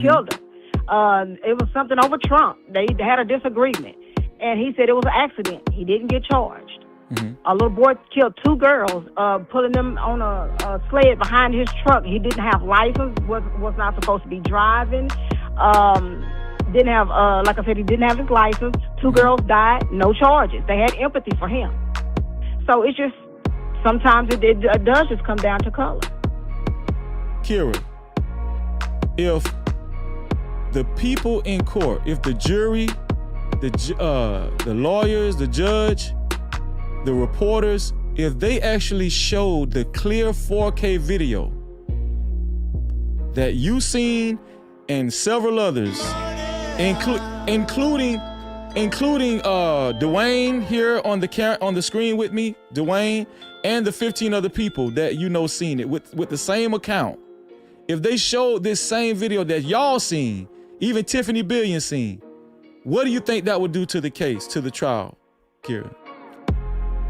killed her. It was something over Trump. They had a disagreement, and he said it was an accident. He didn't get charged. A little boy killed 2 girls, pulling them on a sled behind his truck. He didn't have license, was not supposed to be driving. Didn't have, like I said, he didn't have his license. 2 girls died, no charges. They had empathy for him. So it's just, sometimes it does just come down to color. Kira, if the people in court, if the jury, the lawyers, the judge, the reporters, if they actually showed the clear 4K video that you seen and several others, including Dwayne here on the screen with me, Dwayne, and the 15 other people that you know seen it with the same account. If they showed this same video that y'all seen, even Tiffany Billion seen, what do you think that would do to the case, to the trial, Kira?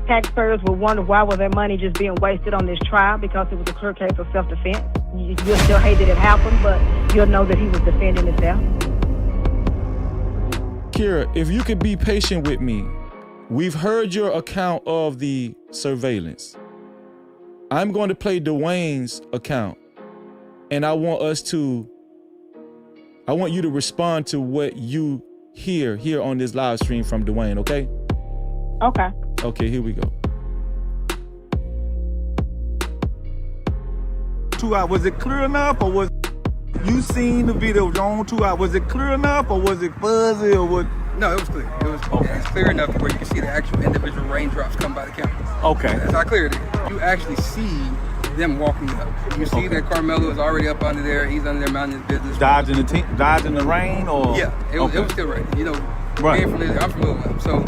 Taxpayers will wonder why was their money just being wasted on this trial, because it was a clear case of self-defense. You'll still hate that it happened, but you'll know that he was defending himself. Kira, if you could be patient with me, we've heard your account of the surveillance. I'm going to play Dwayne's account, and I want you to respond to what you hear here on this live stream from Dwayne, okay? Okay. Okay, here we go. 2 hours, was it clear enough, or was you seen the video on 2 hours? Was it clear enough, or was it fuzzy, or what? No, it was clear. It was okay. It's clear enough where you can see the actual individual raindrops come by the camera. Okay. That's how clear it is. You actually see them walking up. You see that Karmelo is already up under there. He's under there minding his business. Dodging the rain, or? Yeah, it was still raining. You know, right. I'm from Louisville. So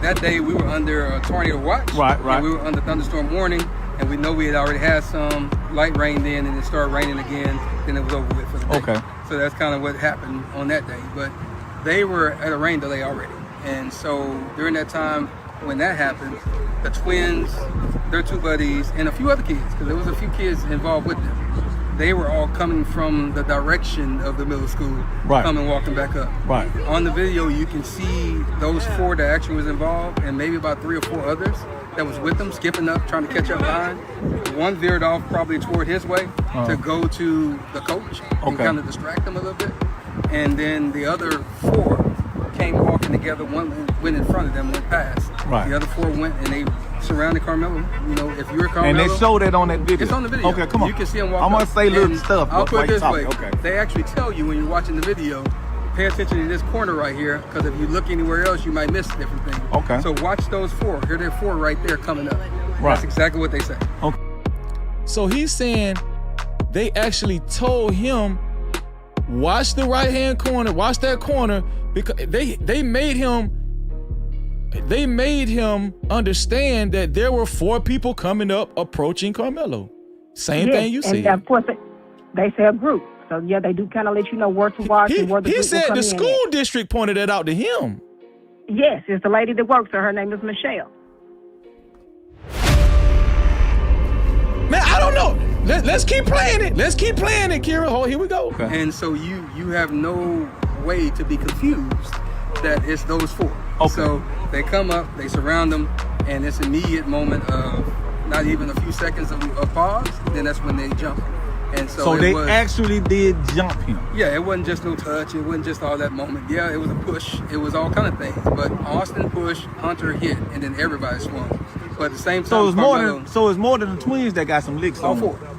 that day we were under a tornado watch. Right. And we were under thunderstorm warning, and we know we had already had some light rain then, and it started raining again. Then it was over with for the day. Okay. So that's kind of what happened on that day. But they were at a rain delay already, and so during that time when that happened, the twins, their 2 buddies, and a few other kids, because there was a few kids involved with them, they were all coming from the direction of the middle school, coming walking back up. Right. On the video, you can see those 4 that actually was involved, and maybe about 3 or 4 others that was with them, skipping up, trying to catch up behind. One veered off probably toward his way to go to the coach and kind of distract them a little bit. And then the other 4 came walking together. One went in front of them, went past. Right. The other 4 went and they surrounded Carmelo. You know, if you're Carmelo, and they showed that on that video. It's on the video. Okay, come on. You can see them walk. I'm gonna say little stuff. I'll put it this way. Okay. They actually tell you when you're watching the video, pay attention to this corner right here, because if you look anywhere else, you might miss different things. Okay. So watch those 4. Here they're 4 right there coming up. Right. That's exactly what they say. Okay. So he's saying they actually told him, watch the right-hand corner, watch that corner, because they made him understand that there were 4 people coming up approaching Karmelo. Same thing you said. And of course, they say a group. So yeah, they do kind of let you know where to watch and where the group He said will come the school district pointed that out to him. Yes, it's the lady that works there. Her name is Michelle. Man, I don't know. Let's keep playing it. Let's keep playing it, Kira. Oh, here we go. Okay. And so you have no way to be confused that it's those 4. Okay. So they come up, they surround them, and it's an immediate moment of not even a few seconds of pause. Then that's when they jump. And so they actually did jump him. Yeah, it wasn't just no touch. It wasn't just all that moment. Yeah, it was a push. It was all kind of things. But Austin pushed, Hunter hit, and then everybody swung. But at the same time, so it's more than the twins that got some licks on. All 4.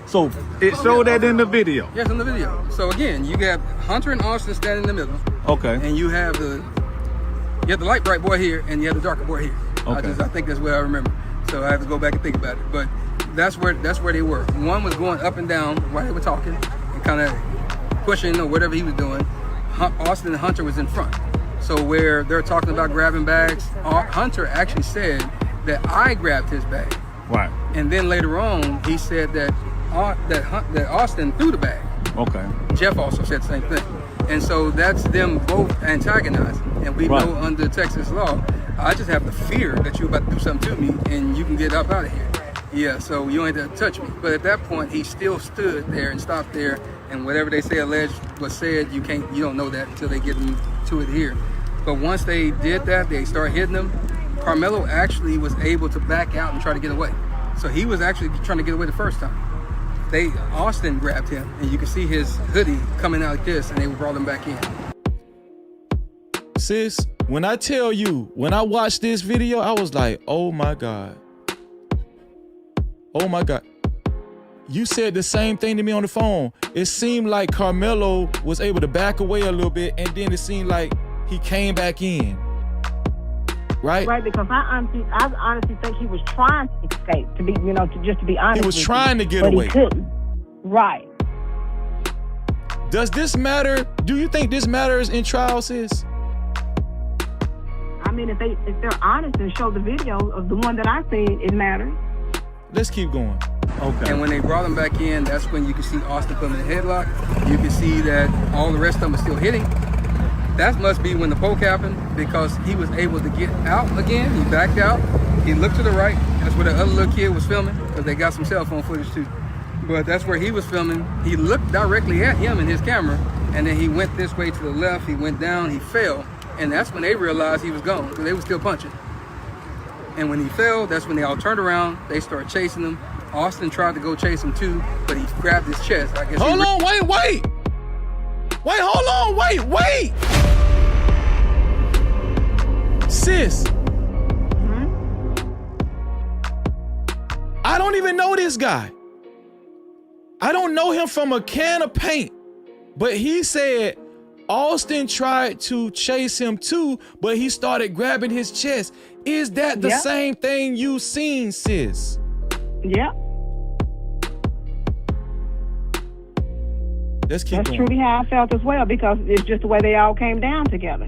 So it showed that in the video. Yes, in the video. So again, you got Hunter and Austin standing in the middle. Okay. And you have the light bright boy here, and you have the darker boy here. Okay. I think that's where I remember. So I have to go back and think about it. But that's where they were. One was going up and down while they were talking and kind of pushing or whatever he was doing. Austin and Hunter was in front. So where they're talking about grabbing bags, Hunter actually said that I grabbed his bag. Right. And then later on, he said that Austin threw the bag. Okay. Jeff also said the same thing. And so that's them both antagonizing. And we know under Texas law, I just have the fear that you're about to do something to me and you can get up out of here. Yeah, so you don't have to touch me. But at that point, he still stood there and stopped there And whatever they say alleged was said, you don't know that until they get into it here. But once they did that, they start hitting him. Karmelo actually was able to back out and try to get away. So he was actually trying to get away the first time. Austin grabbed him, and you can see his hoodie coming out like this, and they brought him back in. Sis, when I tell you, when I watched this video, I was like, oh my God. Oh my God. You said the same thing to me on the phone. It seemed like Karmelo was able to back away a little bit, and then it seemed like he came back in. Right? Right, because I honestly think he was trying to escape, to be honest. He was trying to get but away. He couldn't. Right. Does this matter? Do you think this matters in trial, sis? I mean, if they're honest and show the video of the one that I seen, it matters. Let's keep going. Okay. And when they brought him back in, that's when you can see Austin put him in a headlock. You can see that all the rest of them are still hitting. That must be when the poke happened, because he was able to get out again. He backed out. He looked to the right. That's where the other little kid was filming, because they got some cell phone footage too. But that's where he was filming. He looked directly at him in his camera, and then he went this way to the left. He went down. He fell. And that's when they realized he was gone, because they were still punching. And when he fell, that's when they all turned around. They started chasing him. Austin tried to go chase him too, but he grabbed his chest. I guess. Hold on, wait. Wait, hold on, wait. Sis. I don't even know this guy. I don't know him from a can of paint, but he said Austin tried to chase him too, but he started grabbing his chest. Is that the same thing you seen, sis? Yeah. Let's keep going. That's truly how I felt as well, because it's just the way they all came down together.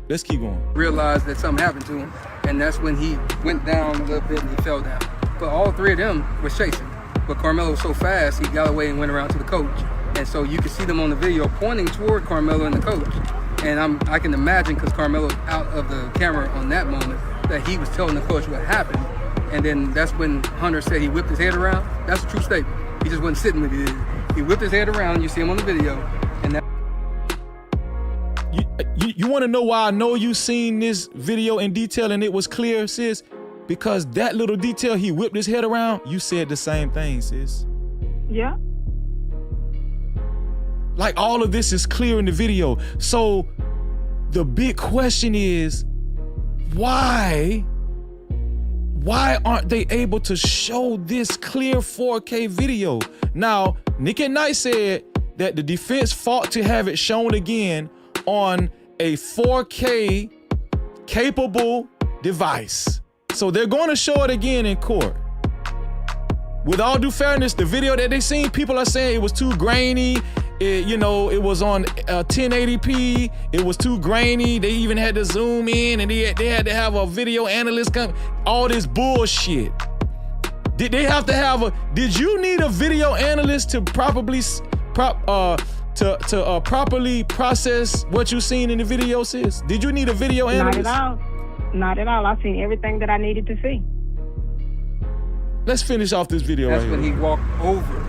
Let's keep going. Realized that something happened to him, and that's when he went down a little bit and he fell down. But all three of them were chasing. But Karmelo was so fast, he got away and went around to the coach. And so you can see them on the video pointing toward Karmelo and the coach. And I can imagine, because Karmelo's out of the camera on that moment, that he was telling the coach what happened. And then that's when Hunter said he whipped his head around. That's a true statement. He just wasn't sitting with it. He whipped his head around. You see him on the video. And that. You want to know why I know you seen this video in detail and it was clear, sis? Because that little detail, he whipped his head around, you said the same thing, sis. Yeah. Like, all of this is clear in the video. So the big question is, why aren't they able to show this clear 4K video? Now, Nick at Night said that the defense fought to have it shown again on a 4K capable device. So they're going to show it again in court. With all due fairness, the video that they seen, people are saying it was too grainy. It was on 1080p. It was too grainy. They even had to zoom in, and they had to have a video analyst come. All this bullshit. Did they have to have did you need a video analyst to properly process what you seen in the video, sis? Did you need a video analyst? Not at all. I seen everything that I needed to see. Let's finish off this video. That's right when here. he walked over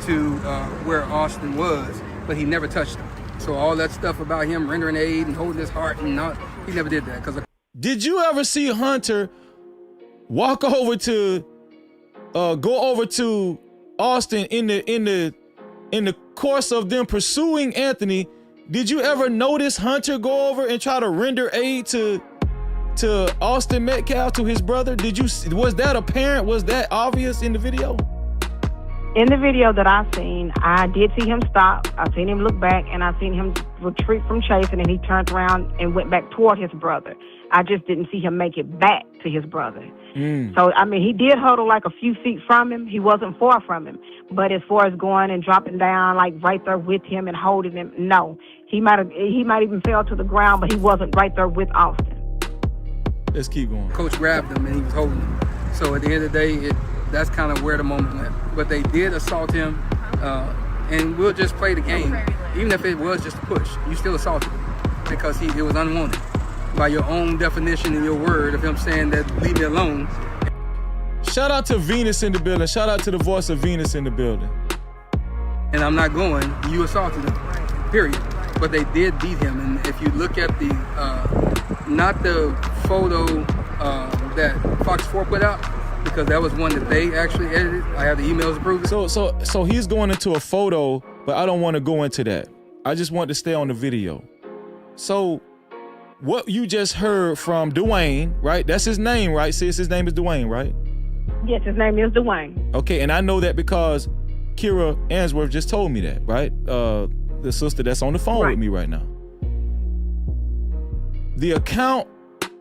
to where Austin was, but he never touched him. So all that stuff about him rendering aid and holding his heart and not, he never did that. Did you ever see Hunter walk over to go over to Austin in the course of them pursuing Anthony? Did you ever notice Hunter go over and try to render aid to Austin Metcalf, to his brother? Was that apparent? Was that obvious in the video? In the video that I seen, I did see him stop. I seen him look back, and I seen him retreat from chasing, and he turned around and went back toward his brother. I just didn't see him make it back to his brother. So, I mean, he did huddle like a few feet from him. He wasn't far from him. But as far as going and dropping down, like right there with him and holding him, no. He might even fell to the ground, but he wasn't right there with Austin. Let's keep going. Coach grabbed him and he was holding him. So at the end of the day, that's kind of where the moment went. But they did assault him, and we'll just play the game. Even if it was just a push, you still assaulted him because it was unwanted. By your own definition in your word of him saying that, leave me alone. Shout out to Venus in the building. Shout out to the voice of Venus in the building. and I'm not going, you assaulted him, period. But they did beat him, and if you look at the, not the photo that Fox 4 put out, because that was one that they actually edited. I have the emails to prove it. So he's going into a photo, but I don't want to go into that. I just want to stay on the video. So what you just heard from Dwayne, right? That's his name, right? Sis, his name is Dwayne, right? Yes, his name is Dwayne. Okay, and I know that because Kira Answorth just told me that, right? The sister that's on the phone with me right now. The account,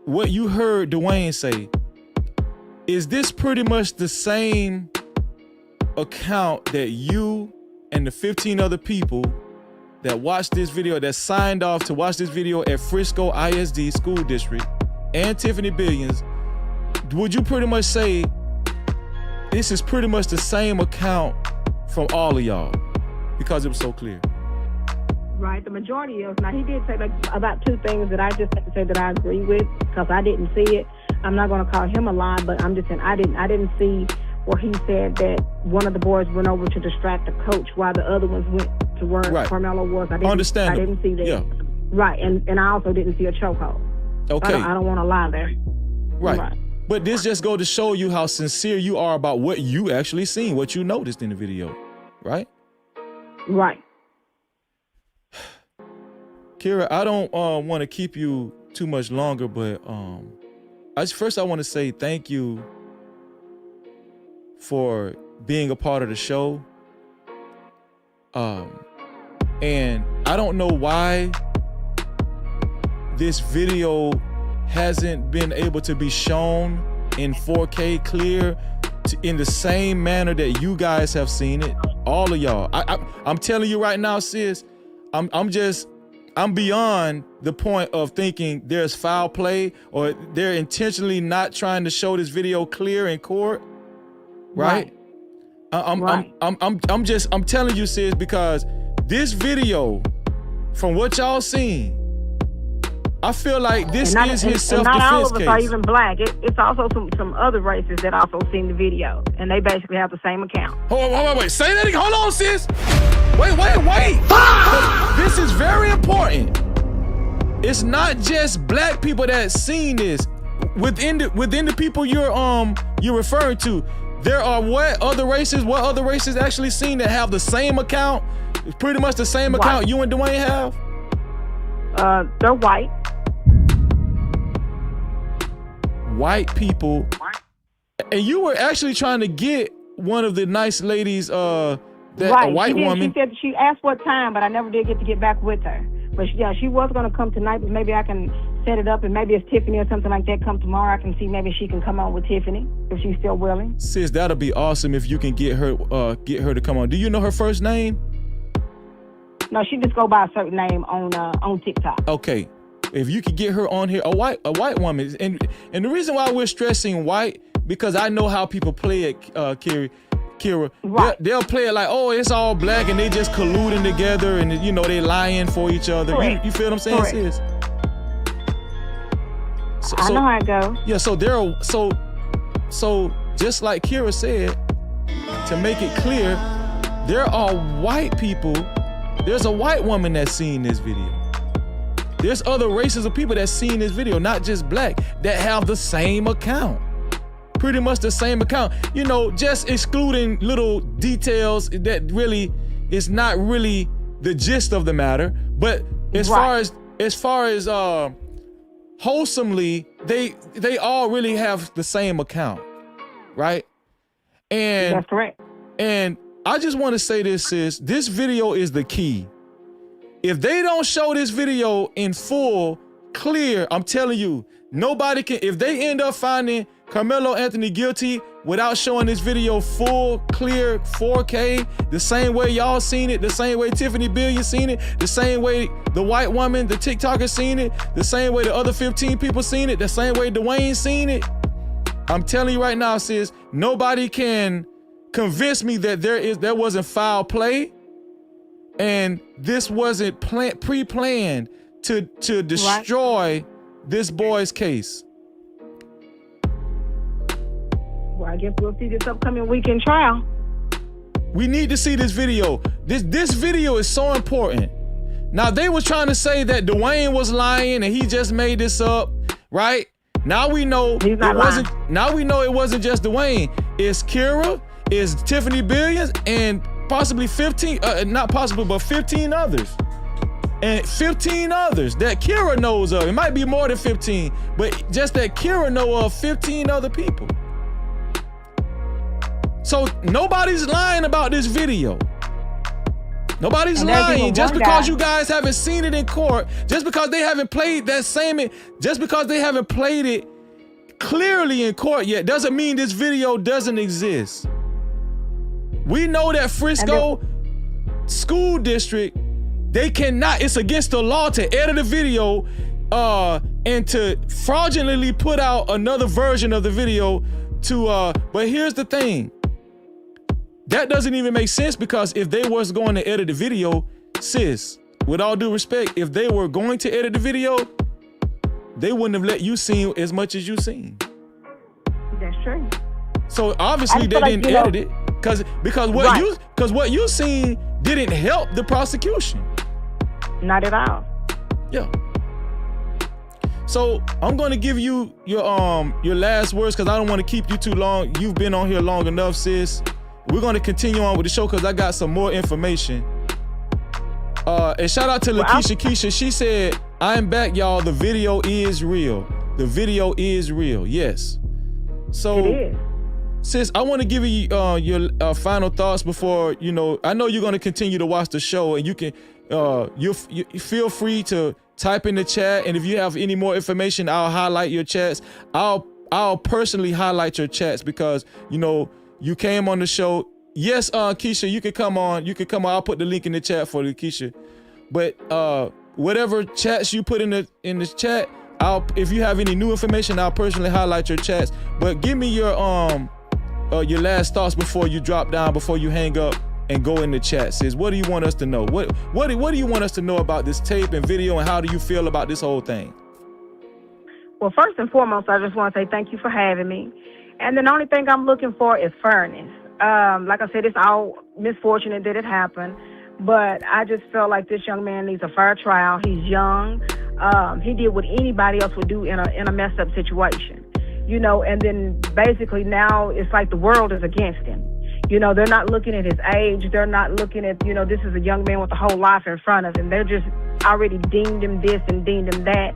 what you heard Dwayne say, is this pretty much the same account that you and the 15 other people that watched this video, that signed off to watch this video at Frisco ISD School District and Tiffany Billions, would you pretty much say this is pretty much the same account from all of y'all because it was so clear? Right, the majority of. Now, he did say about two things that I just have to say that I agree with because I didn't see it. I'm not going to call him a lie, but I'm just saying I didn't see where he said that one of the boys went over to distract the coach while the other ones went to where Karmelo was. I didn't see that. Yeah. Right, and I also didn't see a chokehold. Okay. I don't want to lie there. Right. But this just go to show you how sincere you are about what you actually seen, what you noticed in the video, right? Right. Kira, I don't want to keep you too much longer, but first I want to say thank you for being a part of the show. And I don't know why this video hasn't been able to be shown in 4K clear in the same manner that you guys have seen it, all of y'all. I'm telling you right now, sis, I'm beyond the point of thinking there's foul play or they're intentionally not trying to show this video clear in court, right? I'm telling you, sis, because this video, from what y'all seen, I feel like this is his self-defense case. Not all of us are even black. It's also some other races that also seen the video, and they basically have the same account. Wait. Say that again. Hold on, sis. Wait. This is very important. It's not just black people that seen this. Within the people you're referring to, there are what other races actually seen that have the same account? Pretty much the same account you and Dwayne have? They're white. White people. And you were actually trying to get one of the nice ladies, a white woman. She said she asked what time, but I never did get to get back with her. But she was going to come tonight, but maybe I can set it up, and maybe if Tiffany or something like that come tomorrow, I can see maybe she can come on with Tiffany if she's still willing. Sis, that'll be awesome if you can get her to come on. Do you know her first name? No, she just go by a certain name on TikTok. Okay. If you could get her on here, a white woman, and the reason why we're stressing white, because I know how people play it, Kira. Right. They'll play it like, oh, it's all black and they just colluding together and they lying for each other. You feel what I'm saying, sis? I know how it goes. Yeah, so just like Kira said, to make it clear, there are white people. There's a white woman that's seen this video. There's other races of people that's seen this video, not just black, that have the same account. Pretty much the same account. Just excluding little details that really is not really the gist of the matter. But as far as wholesomely, they all really have the same account, right? And that's correct. And I just want to say this, sis. This video is the key. If they don't show this video in full, clear, I'm telling you, nobody can. If they end up finding Karmelo Anthony guilty without showing this video full, clear, 4K, the same way y'all seen it, the same way Tiffany Billions seen it, the same way the white woman, the TikToker seen it, the same way the other 15 people seen it, the same way Dwayne seen it, I'm telling you right now, sis, nobody can convince me that there wasn't foul play and this wasn't pre-planned to destroy this boy's case. Well, I guess we'll see this upcoming weekend trial. We need to see this video. This video is so important. Now, they was trying to say that Dwayne was lying and he just made this up, right? Now we know it wasn't. Now we know it wasn't just Dwayne. It's Kira, it's Tiffany Billions, and possibly 15. Not possibly, but 15 others, and 15 others that Kira knows of. It might be more than 15, but just that Kira know of 15 other people. So nobody's lying about this video. Nobody's lying. Just because you guys haven't seen it in court, just because they haven't played that same, just because they haven't played it clearly in court yet, doesn't mean this video doesn't exist. We know that Frisco School District, they cannot, it's against the law to edit a video and to fraudulently put out another version of the video to, but here's the thing. That doesn't even make sense, because if they was going to edit the video, sis, with all due respect, if they were going to edit the video, they wouldn't have let you see as much as you seen. That's true. So obviously they didn't edit it because what you seen didn't help the prosecution. Not at all. Yeah. So I'm going to give you your last words, because I don't want to keep you too long. You've been on here long enough, sis. We're going to continue on with the show because I got some more information. And shout out to Lakeisha Keisha. She said, I'm back, y'all. The video is real. The video is real. Yes. So, it is. Sis, I want to give you your final thoughts before, I know you're going to continue to watch the show, and you can, you feel free to type in the chat. And if you have any more information, I'll highlight your chats. I'll personally highlight your chats because, you came on the show. Yes, Keisha, you can come on. I'll put the link in the chat for the Keisha. But whatever chats you put in the chat, if you have any new information, I'll personally highlight your chats. But give me your last thoughts before you drop down, before you hang up and go in the chat. Sis, what do you want us to know? What do you want us to know about this tape and video, and how do you feel about this whole thing? Well, first and foremost, I just want to say thank you for having me. And then the only thing I'm looking for is fairness. Like I said, it's all misfortunate that it happened, but I just felt like this young man needs a fair trial. He's young. He did what anybody else would do in a messed up situation, and then basically now it's like the world is against him. They're not looking at his age. They're not looking at, this is a young man with a whole life in front of him. They're just already deemed him this and deemed him that.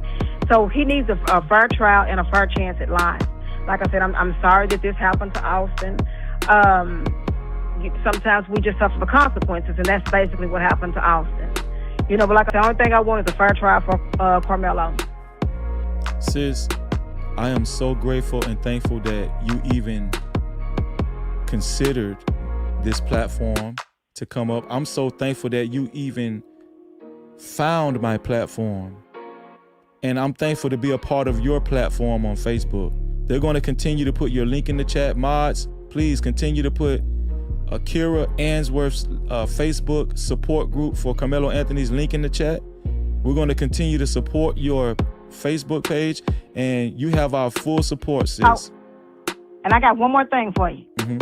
So he needs a fair trial and a fair chance at life. Like I said, I'm sorry that this happened to Austin. Sometimes we just suffer the consequences, and that's basically what happened to Austin. But like I said, the only thing I want is a fair trial for Karmelo. Sis, I am so grateful and thankful that you even considered this platform to come up. I'm so thankful that you even found my platform. And I'm thankful to be a part of your platform on Facebook. They're going to continue to put your link in the chat. Mods, please continue to put Kira Answorth's Facebook support group for Karmelo Anthony's link in the chat. We're going to continue to support your Facebook page, and you have our full support, sis. Oh, and I got one more thing for you. Mm-hmm.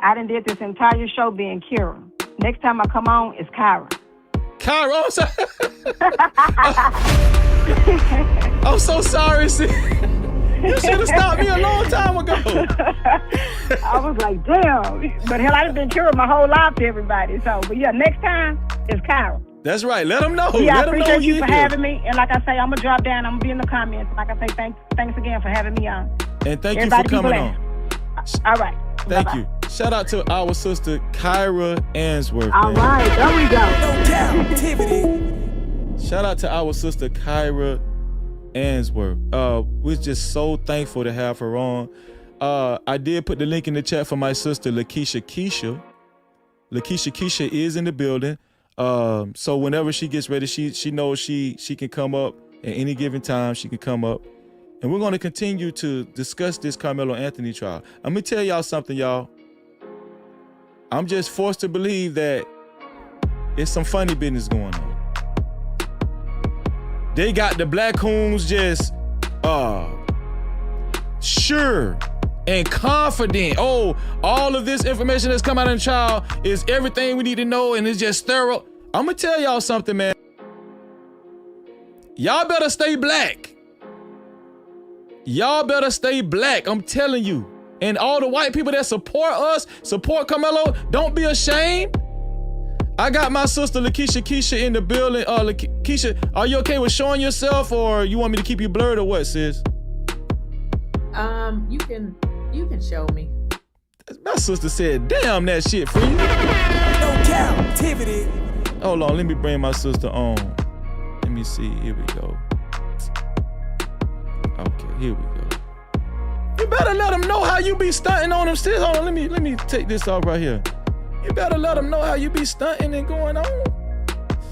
I done did this entire show being Kira. Next time I come on, it's Kyra. Kyra, oh, I'm sorry. I'm so sorry, sis. You should have stopped me a long time ago. I was like, damn. But hell, I've been Kira my whole life to everybody. So, but yeah, next time, it's Kyra. That's right. Let them know. Yeah, Let I appreciate you for having me. And like I say, I'm going to drop down. I'm going to be in the comments. Like I say, thanks again for having me on. And thank you for coming on. All right. Thank Bye-bye. you. Shout out to our sister, Kyra Answorth. All right. There we go. Cap-tivity. Shout out to our sister, Kyra Answorth. We're just so thankful to have her on. I did put the link in the chat for my sister, Lakeisha Keisha. Lakeisha Keisha is in the building. So whenever she gets ready, she knows she can come up at any given time. She can come up. And we're going to continue to discuss this Karmelo Anthony trial. Let me tell y'all something, y'all. I'm just forced to believe that it's some funny business going on. They got the black hoons just, sure and confident. Oh, all of this information that's come out in the trial is everything we need to know, and it's just thorough. I'm gonna tell y'all something, man. Y'all better stay black. Y'all better stay black. I'm telling you. And all the white people that support us, support Karmelo, don't be ashamed. I got my sister Keisha in the building. Keisha, are you okay with showing yourself, or you want me to keep you blurred, or what, sis? You can show me. My sister said, damn that shit, Freezy. No Cap-tivity. Hold on, let me bring my sister on. Let me see, here we go. Okay, here we go. You better let them know how you be stunting on them, sis. Hold on, let me take this off right here. You better let them know how you be stunting and going on.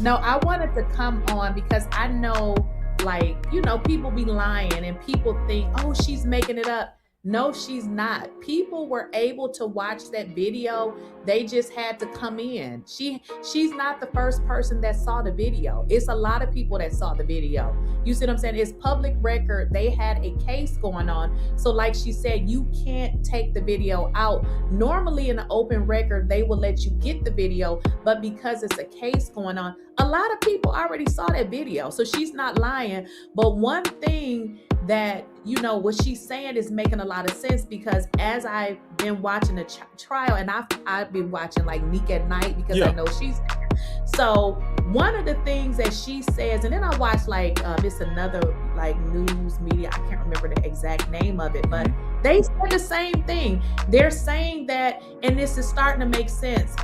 No, I wanted to come on because I know, like, you know, people be lying and people think, oh, she's making it up. No, she's not. People were able to watch that video. They just had to come in. She's not the first person that saw the video. It's a lot of people that saw the video. You see what I'm saying? It's public record. They had a case going on. So like she said, you can't take the video out. Normally in an open record, they will let you get the video, but because it's a case going on, a lot of people already saw that video. So she's not lying. But one thing that, you know, what she's saying is making a lot of sense, because as I've been watching the trial, and I've been watching like Neek at Night, because I know she's there. So one of the things that she says, and then I watched like it's another like news media, I can't remember the exact name of it, but they said the same thing. They're saying that, and this is starting to make sense.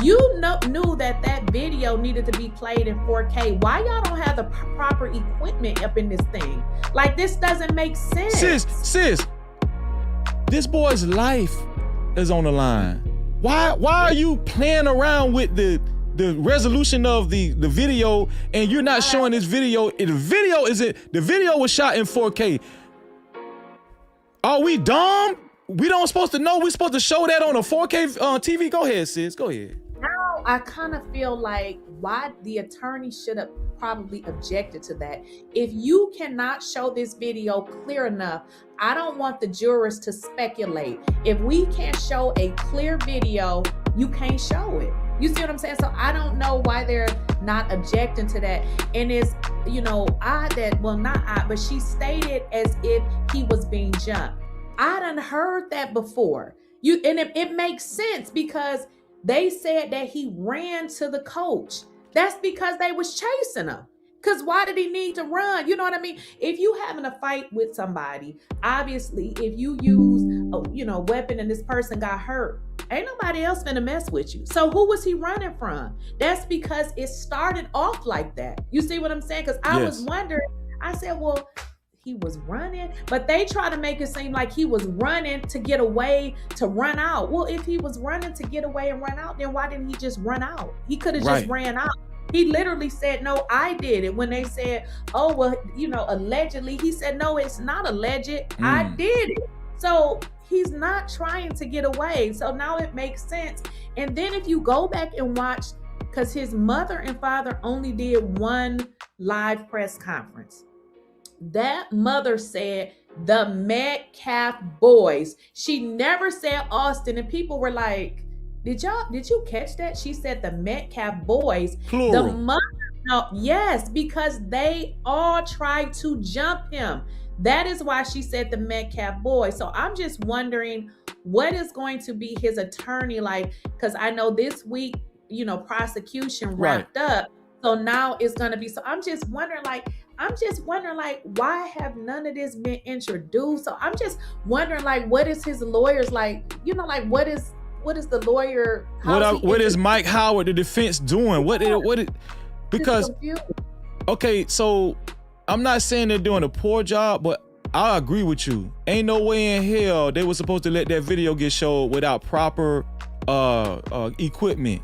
You knew that video needed to be played in 4K. Why y'all don't have the proper equipment up in this thing? Like, this doesn't make sense. Sis, this boy's life is on the line. Why are you playing around with the resolution of the video, and you're not showing this video? The video was shot in 4K. Are we dumb? We don't supposed to know. We're supposed to show that on a 4K TV. Go ahead, sis. Go ahead. Now I kind of feel like why the attorney should have probably objected to that. If you cannot show this video clear enough, I don't want the jurors to speculate. If we can't show a clear video, you can't show it. You see what I'm saying? So I don't know why they're not objecting to that. And it's, you know, odd that, well, not odd, but she stated as if he was being jumped. I done heard that before. And it makes sense, because they said that he ran to the coach. That's because they was chasing him. Because why did he need to run? You know what I mean? If you having a fight with somebody, obviously, if you use a weapon and this person got hurt, ain't nobody else gonna mess with you. So who was he running from? That's because it started off like that. You see what I'm saying? Because I was wondering, I said, well, he was running, but they try to make it seem like he was running to get away, to run out. Well, if he was running to get away and run out, then why didn't he just run out? He could have just ran out. He literally said, no, I did it. When they said, oh, well, allegedly, he said, no, it's not alleged. I did it. So he's not trying to get away. So now it makes sense. And then if you go back and watch, because his mother and father only did one live press conference. That mother said the Metcalf boys. She never said Austin, and people were like, did you catch that? She said the Metcalf boys. Plural. The mother, no, yes, because they all tried to jump him. That is why she said the Metcalf boys. So I'm just wondering what is going to be his attorney like, because I know this week, prosecution wrapped up. So now it's going to be, so I'm just wondering, why have none of this been introduced? So I'm just wondering, what is his lawyers like? What is the lawyer? What is Mike Howard, the defense, doing? Because, okay, so I'm not saying they're doing a poor job, but I agree with you. Ain't no way in hell they were supposed to let that video get showed without proper equipment,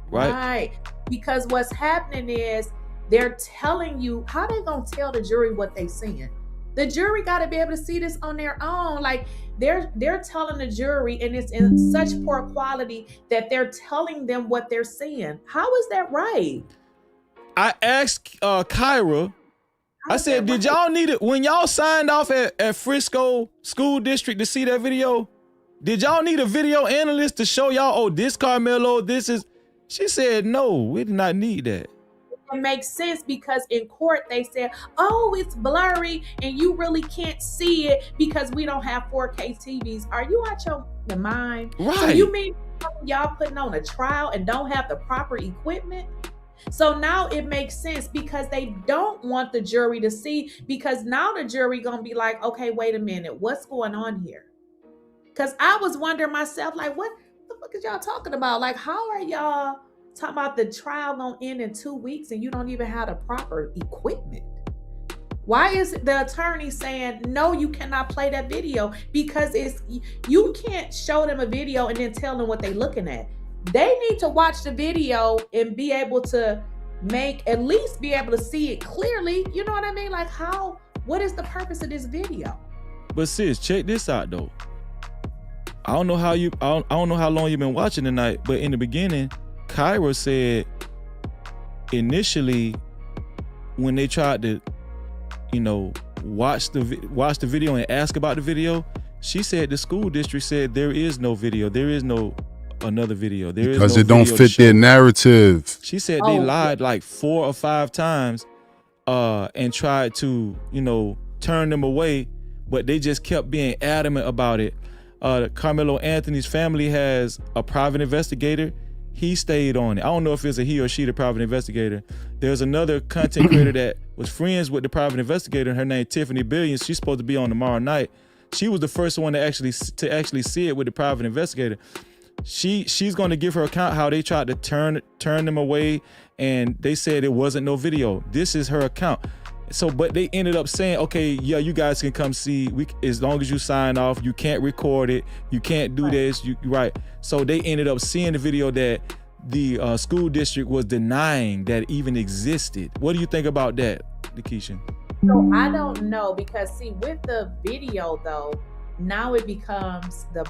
right? Right. Because what's happening is they're telling you, how they gonna tell the jury what they seeing? The jury got to be able to see this on their own. Like they're telling the jury, and it's in such poor quality that they're telling them what they're seeing. How is that right? I asked Kyra, I said, did y'all need it when y'all signed off at Frisco School District to see that video? Did y'all need a video analyst to show y'all, oh, this Karmelo, this is? She said, no, we did not need that. It makes sense because in court they said, oh, it's blurry and you really can't see it because we don't have 4K TVs. Are you out your mind? Right. So you mean y'all putting on a trial and don't have the proper equipment? So now it makes sense because they don't want the jury to see, because now the jury gonna be like, okay, wait a minute, what's going on here? Because I was wondering myself, like, what the fuck is y'all talking about? Like, how are y'all talking about the trial gonna end in 2 weeks and you don't even have the proper equipment? Why is the attorney saying, no, you cannot play that video? Because you can't show them a video and then tell them what they're looking at. They need to watch the video and be able to at least be able to see it clearly. You know what I mean? Like, what is the purpose of this video? But sis, check this out though. I don't know how long you've been watching tonight, but in the beginning, Kyra said initially when they tried to, watch the video and ask about the video, she said the school district said there is no video, there is no another video, because it don't fit their narrative. She said they lied like 4 or 5 times and tried to, turn them away, but they just kept being adamant about it. Karmelo Anthony's family has a private investigator. He stayed on it. I don't know if it's a he or she, the private investigator. There's another content creator that was friends with the private investigator, and her name Tiffany Billions. She's supposed to be on tomorrow night. She was the first one to actually see it with the private investigator. She's going to give her account how they tried to turn them away, and they said it wasn't no video. This is her account. So, but they ended up saying, okay, yeah, you guys can come see. As long as you sign off, you can't record it. You can't do this. Right. So they ended up seeing the video that the school district was denying that even existed. What do you think about that, Lakeisha? So I don't know, because see, with the video though, now it becomes the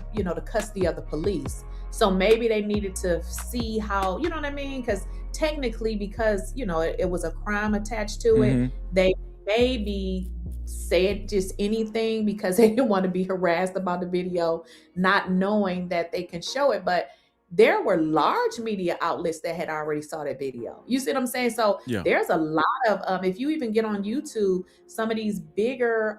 custody of the police. So maybe they needed to see how, you know what I mean? Because technically, because it was a crime attached to it, they maybe said just anything because they didn't want to be harassed about the video, not knowing that they can show it. But there were large media outlets that had already saw that video. You see what I'm saying? So there's a lot of, if you even get on YouTube, some of these bigger,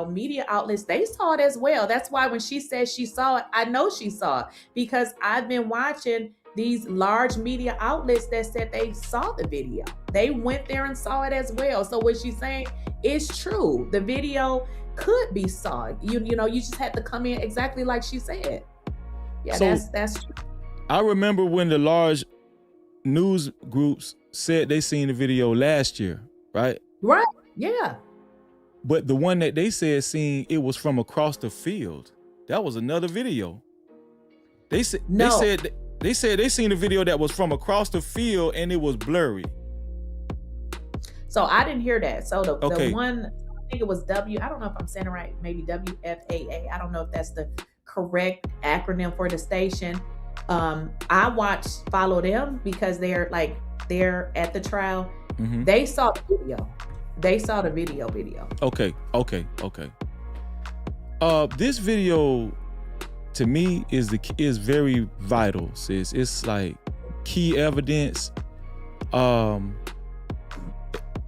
media outlets, they saw it as well. That's why when she says she saw it, I know she saw it, because I've been watching these large media outlets that said they saw the video. They went there and saw it as well. So what she's saying is true. The video could be saw. You just had to come in exactly like she said. Yeah, so that's true. I remember when the large news groups said they seen the video last year, right? Right, yeah. But the one that they said seen, it was from across the field. That was another video. They said they seen a video that was from across the field and it was blurry. So I didn't hear that. So the one, I think it was I don't know if I'm saying it right, maybe WFAA. I don't know if that's the correct acronym for the station. I follow them because they're at the trial. They saw the video. They saw the video. Okay. This video to me is very vital, sis. It's like key evidence. I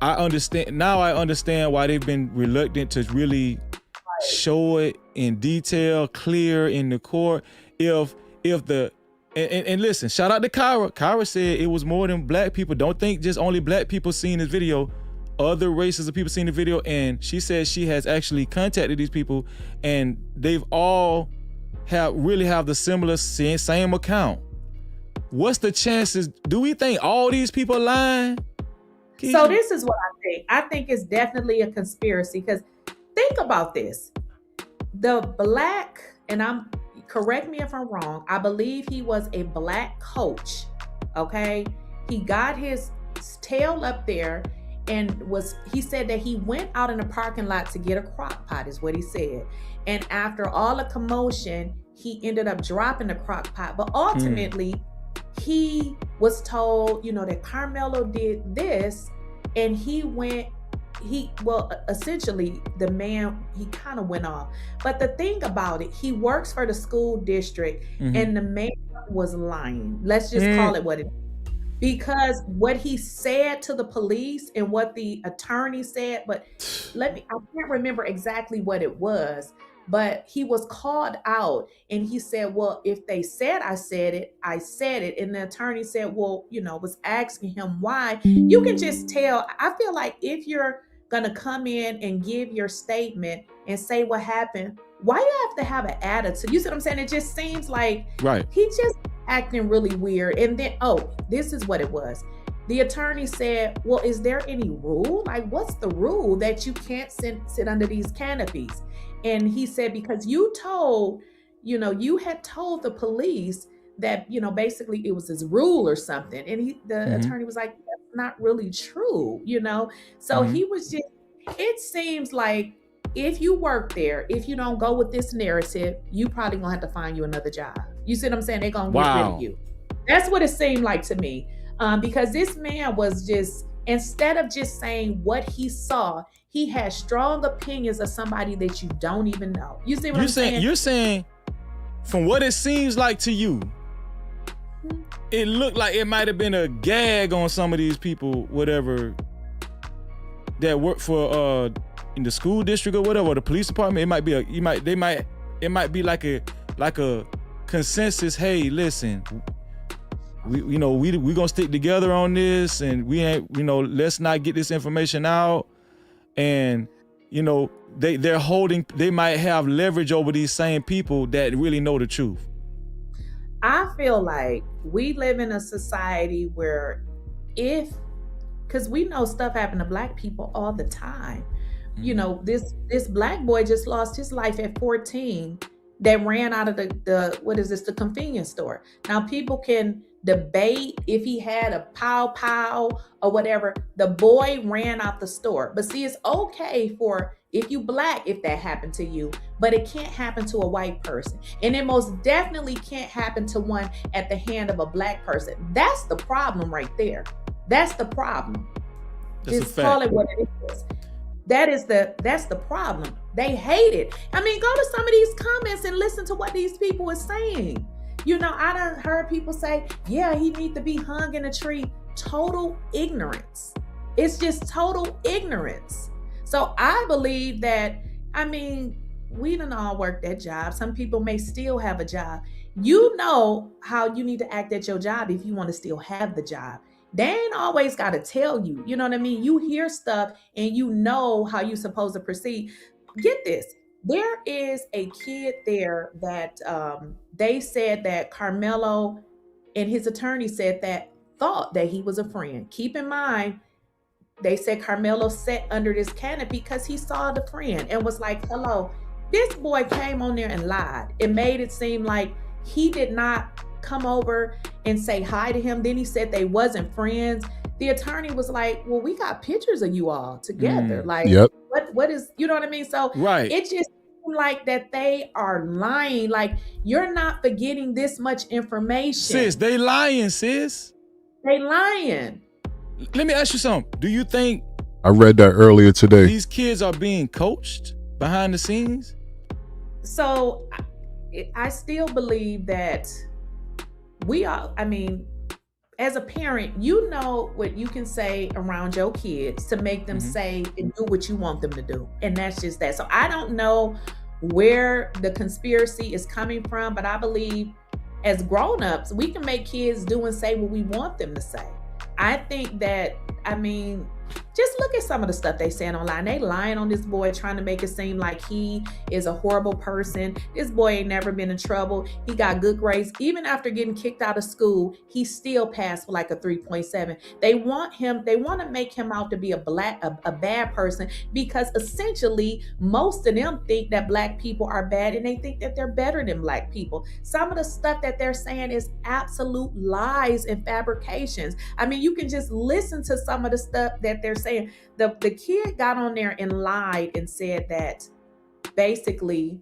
understand why they've been reluctant to really show it in detail, clear in the court. And listen, shout out to Kyra. Kyra said it was more than black people. Don't think just only black people seen this video. Other races of people seen the video, and she says she has actually contacted these people, and they've all have the similar same account. What's the chances? Do we think all these people are lying? So this is what I think. I think it's definitely a conspiracy, because think about this. The black, and correct me if I'm wrong, I believe he was a black coach, okay? He got his tail up there and he said that he went out in the parking lot to get a crock pot, is what he said. And after all the commotion, he ended up dropping the crock pot. But ultimately, he was told, that Karmelo did this, and he went essentially the man, he kind of went off. But the thing about it, he works for the school district, and the man was lying. Let's just call it what it is. Because what he said to the police and what the attorney said, I can't remember exactly what it was, but he was called out and he said, well, if they said I said it, I said it. And the attorney said, well, was asking him why. You can just tell. I feel like if you're going to come in and give your statement and say what happened, why you have to have an attitude? You see what I'm saying? It just seems like he just acting really weird. And then, this is what it was. The attorney said, well, is there any rule? Like, what's the rule that you can't sit under these canopies? And he said, because you had told the police that, basically it was his rule or something. And the attorney was like, that's not really true, So he was just, it seems like if you work there, if you don't go with this narrative, you probably gonna have to find you another job. You see what I'm saying? They're gonna get rid of you. That's what it seemed like to me. Because this man was just, instead of just saying what he saw, he had strong opinions of somebody that you don't even know. You see what I'm saying? You're saying, from what it seems like to you, it looked like it might have been a gag on some of these people, whatever, that work for in the school district or whatever, or the police department. It might be it might be like a consensus. Hey, listen, we gonna stick together on this, and we ain't, let's not get this information out. And they might have leverage over these same people that really know the truth. I feel like we live in a society where because we know stuff happen to Black people all the time. This Black boy just lost his life at 14 that ran out of the convenience store. Now people can debate if he had a pow or whatever. The boy ran out the store. But see, it's okay for if you Black, if that happened to you, but it can't happen to a white person. And it most definitely can't happen to one at the hand of a Black person. That's the problem right there. That's the problem. Just call it what it is. That's the problem. They hate it. I mean, go to some of these comments and listen to what these people are saying. I done heard people say, yeah, he need to be hung in a tree. Total ignorance. It's just total ignorance. So I believe that, we done all worked that job. Some people may still have a job. You know how you need to act at your job if you want to still have the job. They ain't always got to tell you. You know what I mean? You hear stuff and you know how you're supposed to proceed. Get this. There is a kid there that they said that Karmelo and his attorney said that thought that he was a friend. Keep in mind, they said Karmelo sat under this canopy because he saw the friend and was like, hello. This boy came on there and lied. It made it seem like he did not come over and say hi to him. Then he said they wasn't friends. The attorney was like, well, we got pictures of you all together. What is, you know what I mean? So it just seemed like that they are lying. Like, you're not forgetting this much information. Sis, they lying, sis. They lying. Let me ask you something. Do you think I read that earlier today, these kids are being coached behind the scenes? So I still believe that we are, as a parent, you know what you can say around your kids to make them say and do what you want them to do. And that's just that. So I don't know where the conspiracy is coming from, but I believe as grown-ups, we can make kids do and say what we want them to say. I think that, just look at some of the stuff they saying online. They lying on this boy, trying to make it seem like he is a horrible person. This boy ain't never been in trouble. He got good grades. Even after getting kicked out of school, he still passed for like a 3.7. They want to make him out to be a bad person because essentially most of them think that Black people are bad and they think that they're better than Black people. Some of the stuff that they're saying is absolute lies and fabrications. You can just listen to some of the stuff that they're saying. The kid got on there and lied and said that basically,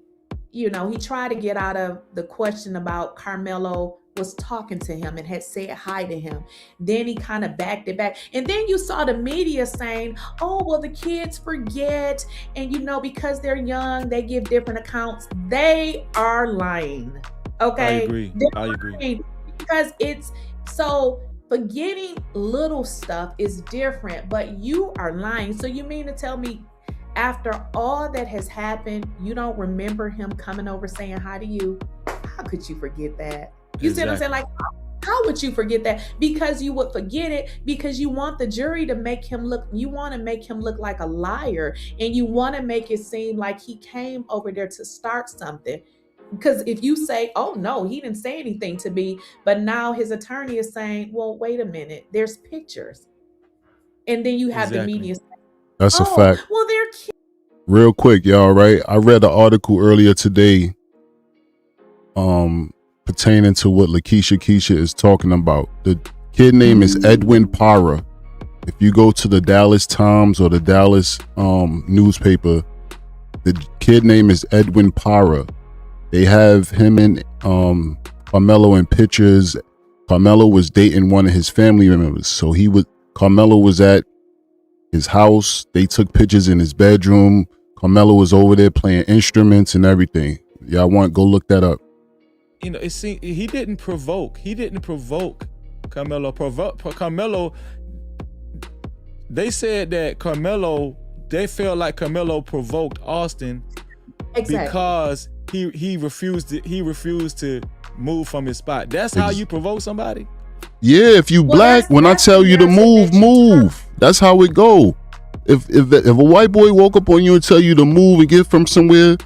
he tried to get out of the question about Karmelo was talking to him and had said hi to him. Then he kind of backed it back. And then you saw the media saying, oh, well, the kids forget. And, you know, because they're young, they give different accounts. They are lying. Okay? I agree. Because it's so forgetting little stuff is different, but you are lying. So you mean to tell me after all that has happened, you don't remember him coming over saying hi to you? How could you forget that? You see what I'm saying? Like, how would you forget that? Because you would forget it because you want the jury to make him look, you want to make him look like a liar, and you want to make it seem like he came over there to start something. Because if you say, oh no, he didn't say anything to me, but now his attorney is saying, well, wait a minute, there's pictures. And then you have the media saying, that's a fact. Well, they're kids. Real quick, y'all, right? I read an article earlier today pertaining to what Lakeisha Keisha is talking about. The kid name is Edwin Parra. If you go to the Dallas Times or the Dallas newspaper, the kid name is Edwin Parra. They have him and Karmelo in pictures. Karmelo was dating one of his family members. So Karmelo was at his house. They took pictures in his bedroom. Karmelo was over there playing instruments and everything. Y'all go look that up. You know, he didn't provoke. He didn't provoke Karmelo. Karmelo, they said that they felt like Karmelo provoked Austin because he refused to move from his spot. That's how you provoke somebody? Yeah, if you black, when I tell you to move. That's how it go. If a white boy woke up on you and tell you to move and get from somewhere,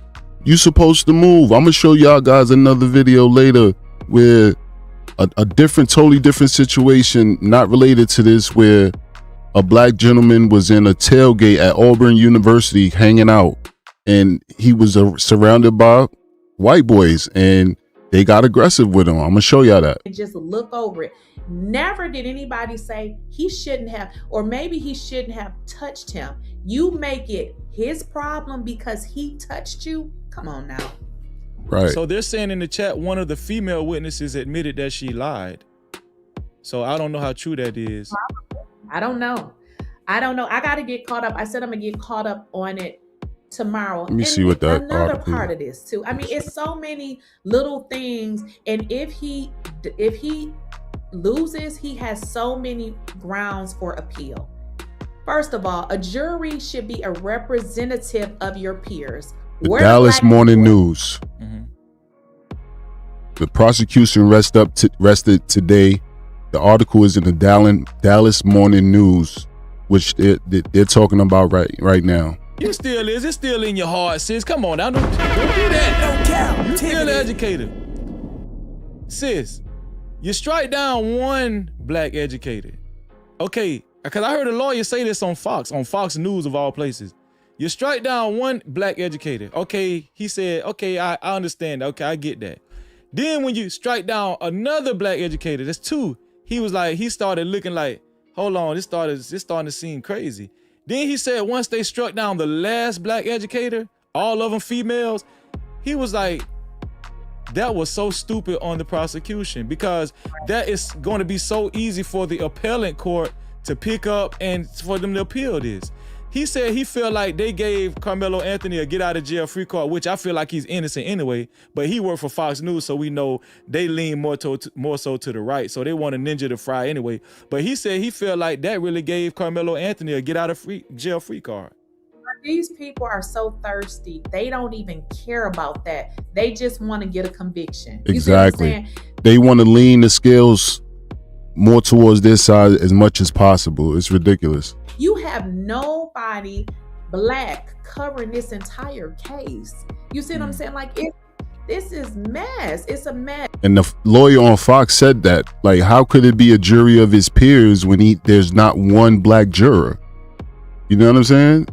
you supposed to move. I'm gonna show y'all guys another video later where a totally different situation, not related to this, where a black gentleman was in a tailgate at Auburn University hanging out, and he was surrounded by white boys, and they got aggressive with him. I'm gonna show y'all that. And just look over it. Never did anybody say he shouldn't have, or maybe he shouldn't have touched him. You make it his problem because he touched you. Come on now. Right. So they're saying in the chat, one of the female witnesses admitted that she lied. So I don't know how true that is. I don't know. I got to get caught up. I said I'm gonna get caught up on it tomorrow. Let me see what that another part of this too. I mean, it's so many little things, and if he loses, he has so many grounds for appeal. First of all, a jury should be a representative of your peers. The Dallas Morning News. Mm-hmm. The prosecution rested today. The article is in the Dallas Morning News, which they're talking about right now. It still is. It's still in your heart, sis. Come on now. Don't do that. You still educated. Sis, you strike down one black educator. Okay, because I heard a lawyer say this on Fox News of all places. You strike down one black educator. Okay, he said, okay, I understand. Okay, I get that. Then when you strike down another black educator, that's two. He started looking like, hold on, this starting to seem crazy. Then he said once they struck down the last black educator, all of them females, he was like, that was so stupid on the prosecution, because that is going to be so easy for the appellate court to pick up and for them to appeal this. He said he felt like they gave Karmelo Anthony a get out of jail free card, which I feel like he's innocent anyway, but he worked for Fox News, so we know they lean more so to the right, so they want a ninja to fry anyway. But he said he felt like that really gave Karmelo Anthony a get out of jail free card. These people are so thirsty. They don't even care about that. They just want to get a conviction. Exactly. They want to lean the scales more towards this side as much as possible. It's ridiculous. You have nobody black covering this entire case. You see what I'm saying? Like, this is mess. It's a mess. And the lawyer on Fox said that, like, how could it be a jury of his peers when there's not one black juror? You know what I'm saying?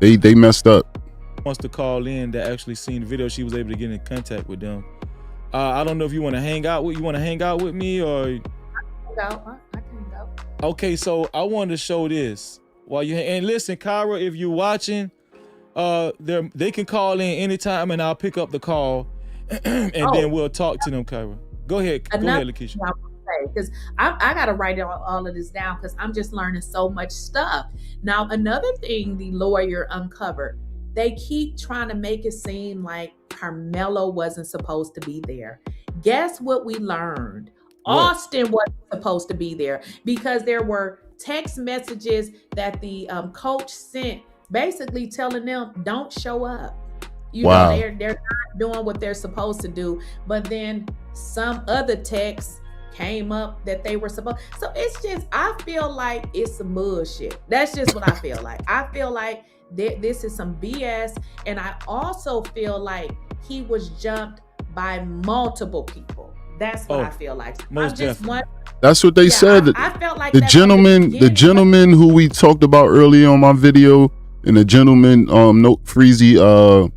They messed up. Wants to call in that actually seen the video. She was able to get in contact with them. I don't know if you want to hang out with me or. I can go. Okay, so I wanted to show this while you and listen, Kyra, if you're watching, they can call in anytime and I'll pick up the call and then we'll talk to them, Kyra. Go ahead, Lakeisha. Because I got to write all of this down because I'm just learning so much stuff. Now, another thing the lawyer uncovered, they keep trying to make it seem like Karmelo wasn't supposed to be there. Guess what we learned? What? Austin wasn't supposed to be there because there were text messages that the coach sent basically telling them don't show up. You know, they're not doing what they're supposed to do. But then some other texts came up that they were supposed. So it's just, I feel like it's some bullshit. That's just what I feel like. I feel like this is some BS. And I also feel like he was jumped by multiple people. That's what I feel like. Most definitely. That's what they said. I felt like the gentleman who we talked about earlier on my video, and the gentleman, Freezy,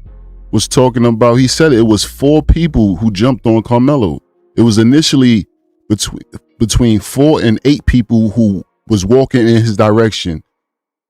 was talking about, he said it was 4 people who jumped on Karmelo. It was initially between 4 and 8 people who was walking in his direction.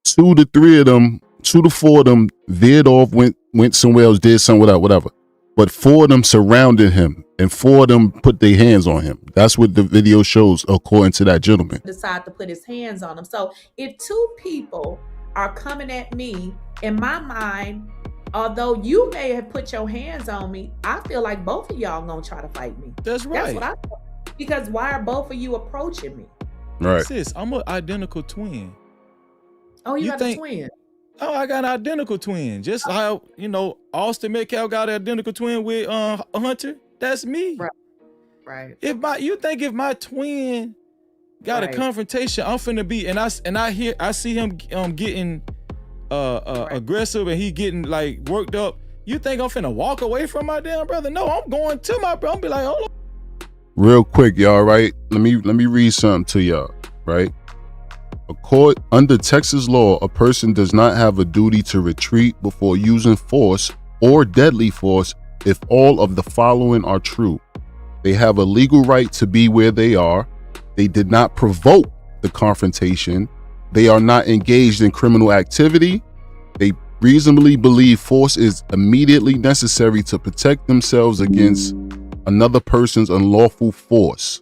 2 to 4 of them veered off, went somewhere else, did something, whatever. But 4 of them surrounded him, and 4 of them put their hands on him. That's what the video shows, according to that gentleman. Decide to put his hands on him. So if 2 people are coming at me, in my mind, although you may have put your hands on me, I feel like both of y'all gonna try to fight me. That's right. That's what I feel. Because why are both of you approaching me? Right. Sis, I'm an identical twin. Oh, you got a twin? Oh, I got an identical twin. Just how, Austin Metcalf got an identical twin with Hunter. That's me. Right. You think if my twin got a confrontation, I'm finna be, and I see him getting aggressive, and he getting like worked up. You think I'm finna walk away from my damn brother? No, I'm going to my brother. I'm be like, hold on. Real quick, y'all, right? Let me read something to y'all, right? Under Texas law, a person does not have a duty to retreat before using force or deadly force if all of the following are true. They have a legal right to be where they are. They did not provoke the confrontation. They are not engaged in criminal activity. They reasonably believe force is immediately necessary to protect themselves against another person's unlawful force.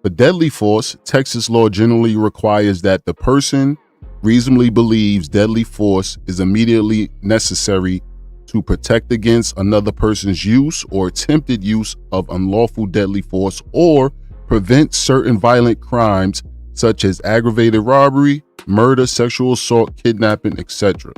For deadly force, Texas law generally requires that the person reasonably believes deadly force is immediately necessary to protect against another person's use or attempted use of unlawful deadly force, or prevent certain violent crimes such as aggravated robbery, murder, sexual assault, kidnapping, etc.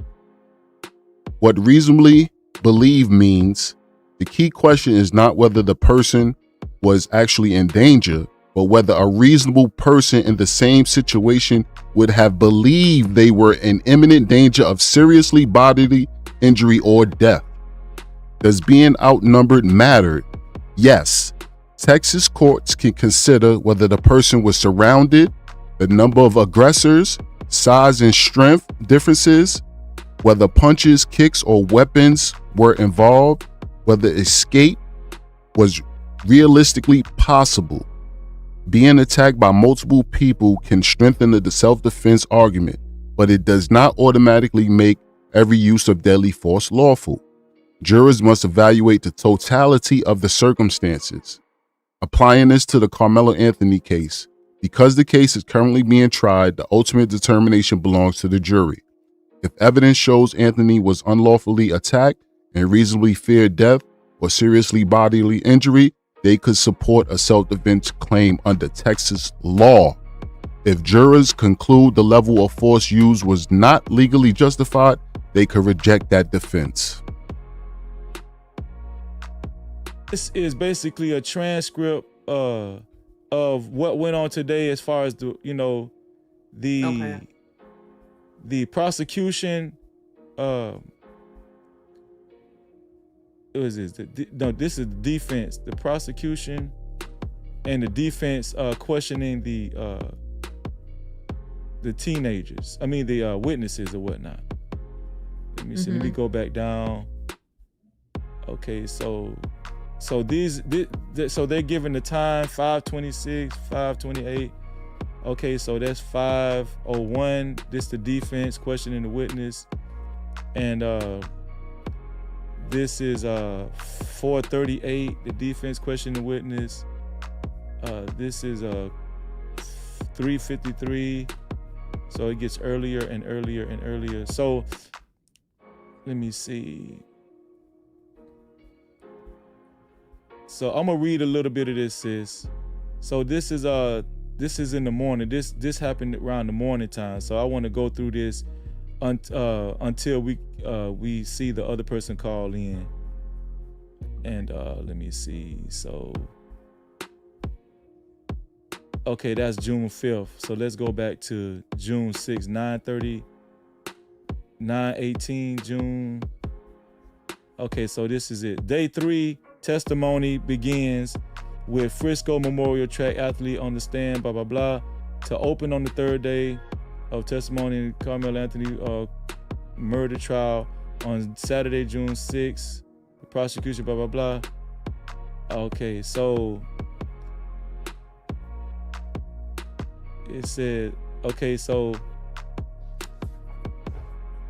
What reasonably believe means, the key question is not whether the person was actually in danger, but whether a reasonable person in the same situation would have believed they were in imminent danger of seriously bodily injury or death. Does being outnumbered matter? Yes. Texas courts can consider whether the person was surrounded, the number of aggressors, size and strength differences, whether punches, kicks, or weapons were involved, whether escape was realistically possible. Being attacked by multiple people can strengthen the self-defense argument, but it does not automatically make every use of deadly force lawful. Jurors must evaluate the totality of the circumstances. Applying this to the Karmelo Anthony case, because the case is currently being tried, the ultimate determination belongs to the jury. If evidence shows Anthony was unlawfully attacked and reasonably feared death or seriously bodily injury, they could support a self-defense claim under Texas law. If jurors conclude the level of force used was not legally justified, they could reject that defense. This is basically a transcript of what went on today, as far as the prosecution. This is the defense. The prosecution and the defense questioning the teenagers. I mean the witnesses or whatnot. Let me see. Let me go back down. Okay, so they're given the time 5:26, 5:28. Okay, so that's 5:01. This the defense questioning the witness, and This is 4:38. The defense questioned the witness. This is 3:53. So it gets earlier and earlier and earlier. So let me see. So I'm gonna read a little bit of this, sis. So this is in the morning. This happened around the morning time. So I want to go through this until we see the other person call in. And let me see. So okay, that's June 5th. So let's go back to June 6th, 9:30, 9:18 June. Okay, so this is it. Day 3 testimony begins with Frisco Memorial Track athlete on the stand, blah, blah, blah. To open on the 3rd day of testimony, Karmelo Anthony murder trial on Saturday, June 6th. The prosecution, blah, blah, blah. Okay, so it said, okay, so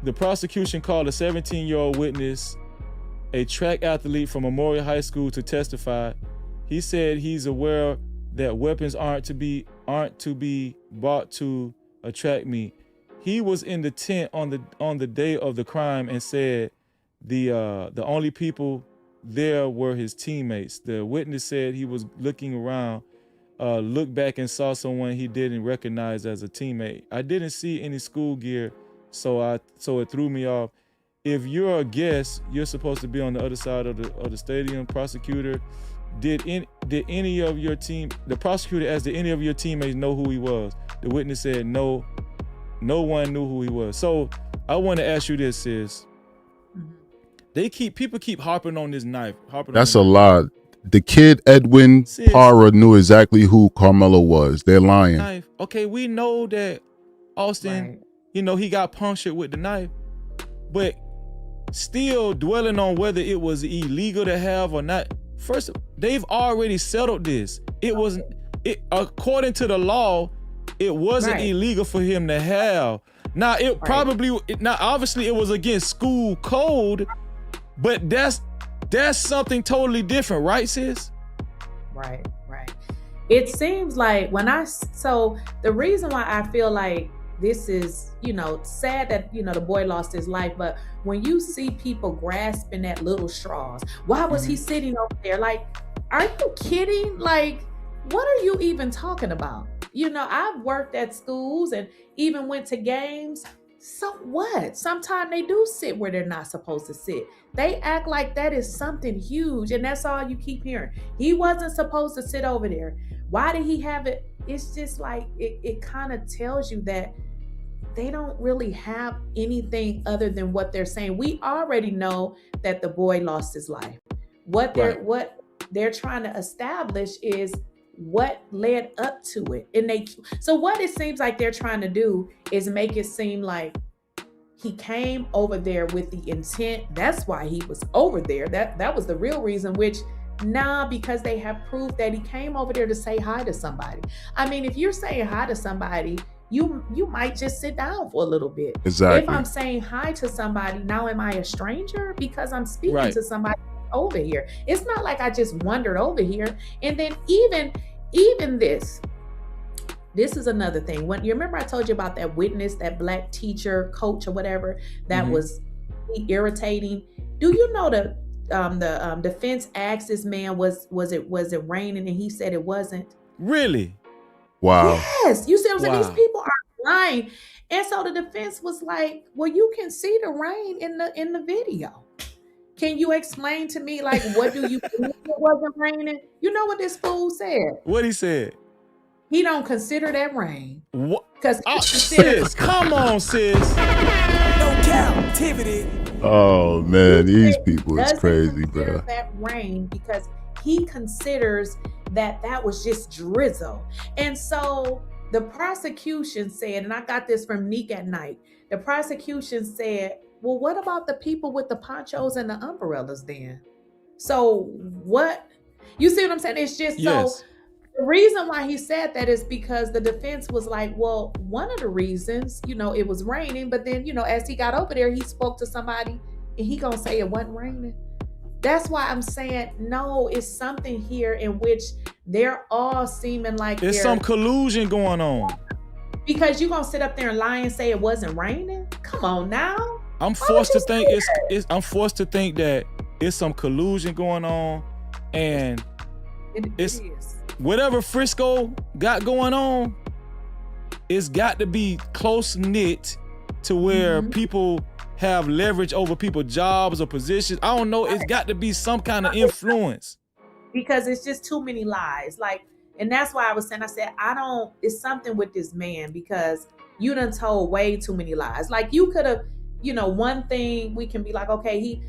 the prosecution called a 17-year-old witness, a track athlete from Memorial High School, to testify. He said he's aware that weapons aren't to be brought to a track meet. He was in the tent on the day of the crime and said the only people there were his teammates. The witness said he was looking around, looked back and saw someone he didn't recognize as a teammate. I didn't see any school gear, so it threw me off. If you're a guest, you're supposed to be on the other side of the stadium. Prosecutor, did any of your team? The prosecutor asked, did any of your teammates know who he was? The witness said no one knew who he was. So I want to ask you this, sis. People keep harping on this knife. That's a lot. The kid Edwin Parra knew exactly who Karmelo was. They're lying. Knife. Okay, we know that Austin, he got punctured with the knife, but still dwelling on whether it was illegal to have or not. First, they've already settled this. According to the law, it wasn't illegal for him to have. Now obviously it was against school code, but that's something totally different, right, sis? Right. It seems like so the reason why I feel like this is, sad that, the boy lost his life, but when you see people grasping at little straws, why was he sitting over there? Like, are you kidding? Like, what are you even talking about? I've worked at schools and even went to games. So what? Sometimes they do sit where they're not supposed to sit. They act like that is something huge, and that's all you keep hearing. He wasn't supposed to sit over there. Why did he have it? It's just like, it kind of tells you that they don't really have anything other than what they're saying. We already know that the boy lost his life. What they're trying to establish is what led up to it. So what it seems like they're trying to do is make it seem like he came over there with the intent. That's why he was over there. That was the real reason, which because they have proof that he came over there to say hi to somebody. I mean, if you're saying hi to somebody, you might just sit down for a little bit. Exactly. If I'm saying hi to somebody, now am I a stranger because I'm speaking to somebody over here? It's not like I just wandered over here. And then even this is another thing. When you remember I told you about that witness, that black teacher, coach or whatever, that was irritating. Do you know the defense asked this man, was it raining? And he said it wasn't. Really? Wow. Yes. You see what I'm saying? These people are lying. And so the defense was like, well, you can see the rain in the video. Can you explain to me, like, what do you mean it wasn't raining? You know what this fool said? What he said? He don't consider that rain. What? Because sis, come on, sis. No Cap-tivity. Oh man, these people is crazy, bro. That rain because he considers that was just drizzle. And so the prosecution said, and I got this from Neek at Night, the prosecution said, well, what about the people with the ponchos and the umbrellas then? So what? You see what I'm saying? It's just so the reason why he said that is because the defense was like, well, one of the reasons, it was raining, but then, as he got over there, he spoke to somebody and he gonna say it wasn't raining? That's why I'm saying, no, it's something here in which they're all seeming like there's some collusion going on. Because you gonna sit up there and lie and say it wasn't raining? Come on now. I'm forced to think I'm forced to think that it's some collusion going on, and it's whatever Frisco got going on. It's got to be close knit to where people have leverage over people's jobs or positions. I don't know. It's got to be some kind of influence. Because it's just too many lies. Like, and that's why I was saying, it's something with this man, because you done told way too many lies. Like, you could have, one thing we can be like, okay,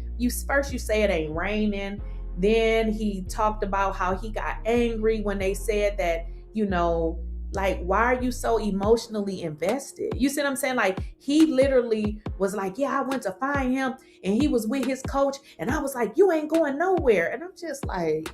first you say it ain't raining. Then he talked about how he got angry when they said that, like, why are you so emotionally invested? You see what I'm saying? Like, he literally was like, yeah, I went to find him and he was with his coach. And I was like, you ain't going nowhere. And I'm just like,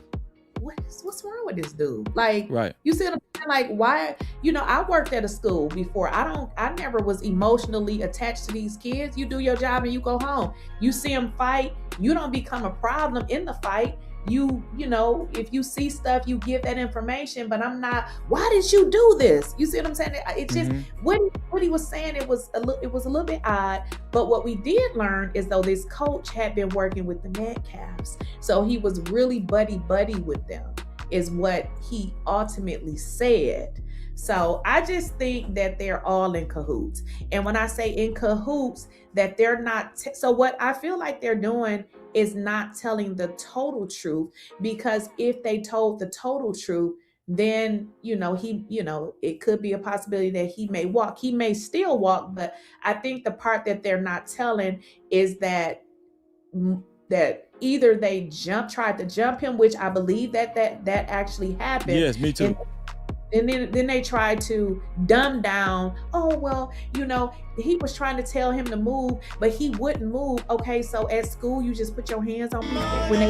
what's wrong with this dude? Like, right. You see what I'm saying? Like, why, I worked at a school before. I never was emotionally attached to these kids. You do your job and you go home. You see them fight. You don't become a problem in the fight. If you see stuff, you give that information, but I'm not, why did you do this? You see what I'm saying? It just, what he was saying, it was a little bit odd, but what we did learn is though this coach had been working with the Metcalfs. So he was really buddy with them, is what he ultimately said. So I just think that they're all in cahoots. And when I say in cahoots, that they're not, so what I feel like they're doing is not telling the total truth, because if they told the total truth, then, it could be a possibility that he may walk. He may still walk, but I think the part that they're not telling is that either they tried to jump him, which I believe that actually happened. Yes, me too. And then they tried to dumb down. Oh, well, he was trying to tell him to move, but he wouldn't move. Okay, so at school, you just put your hands on people when they...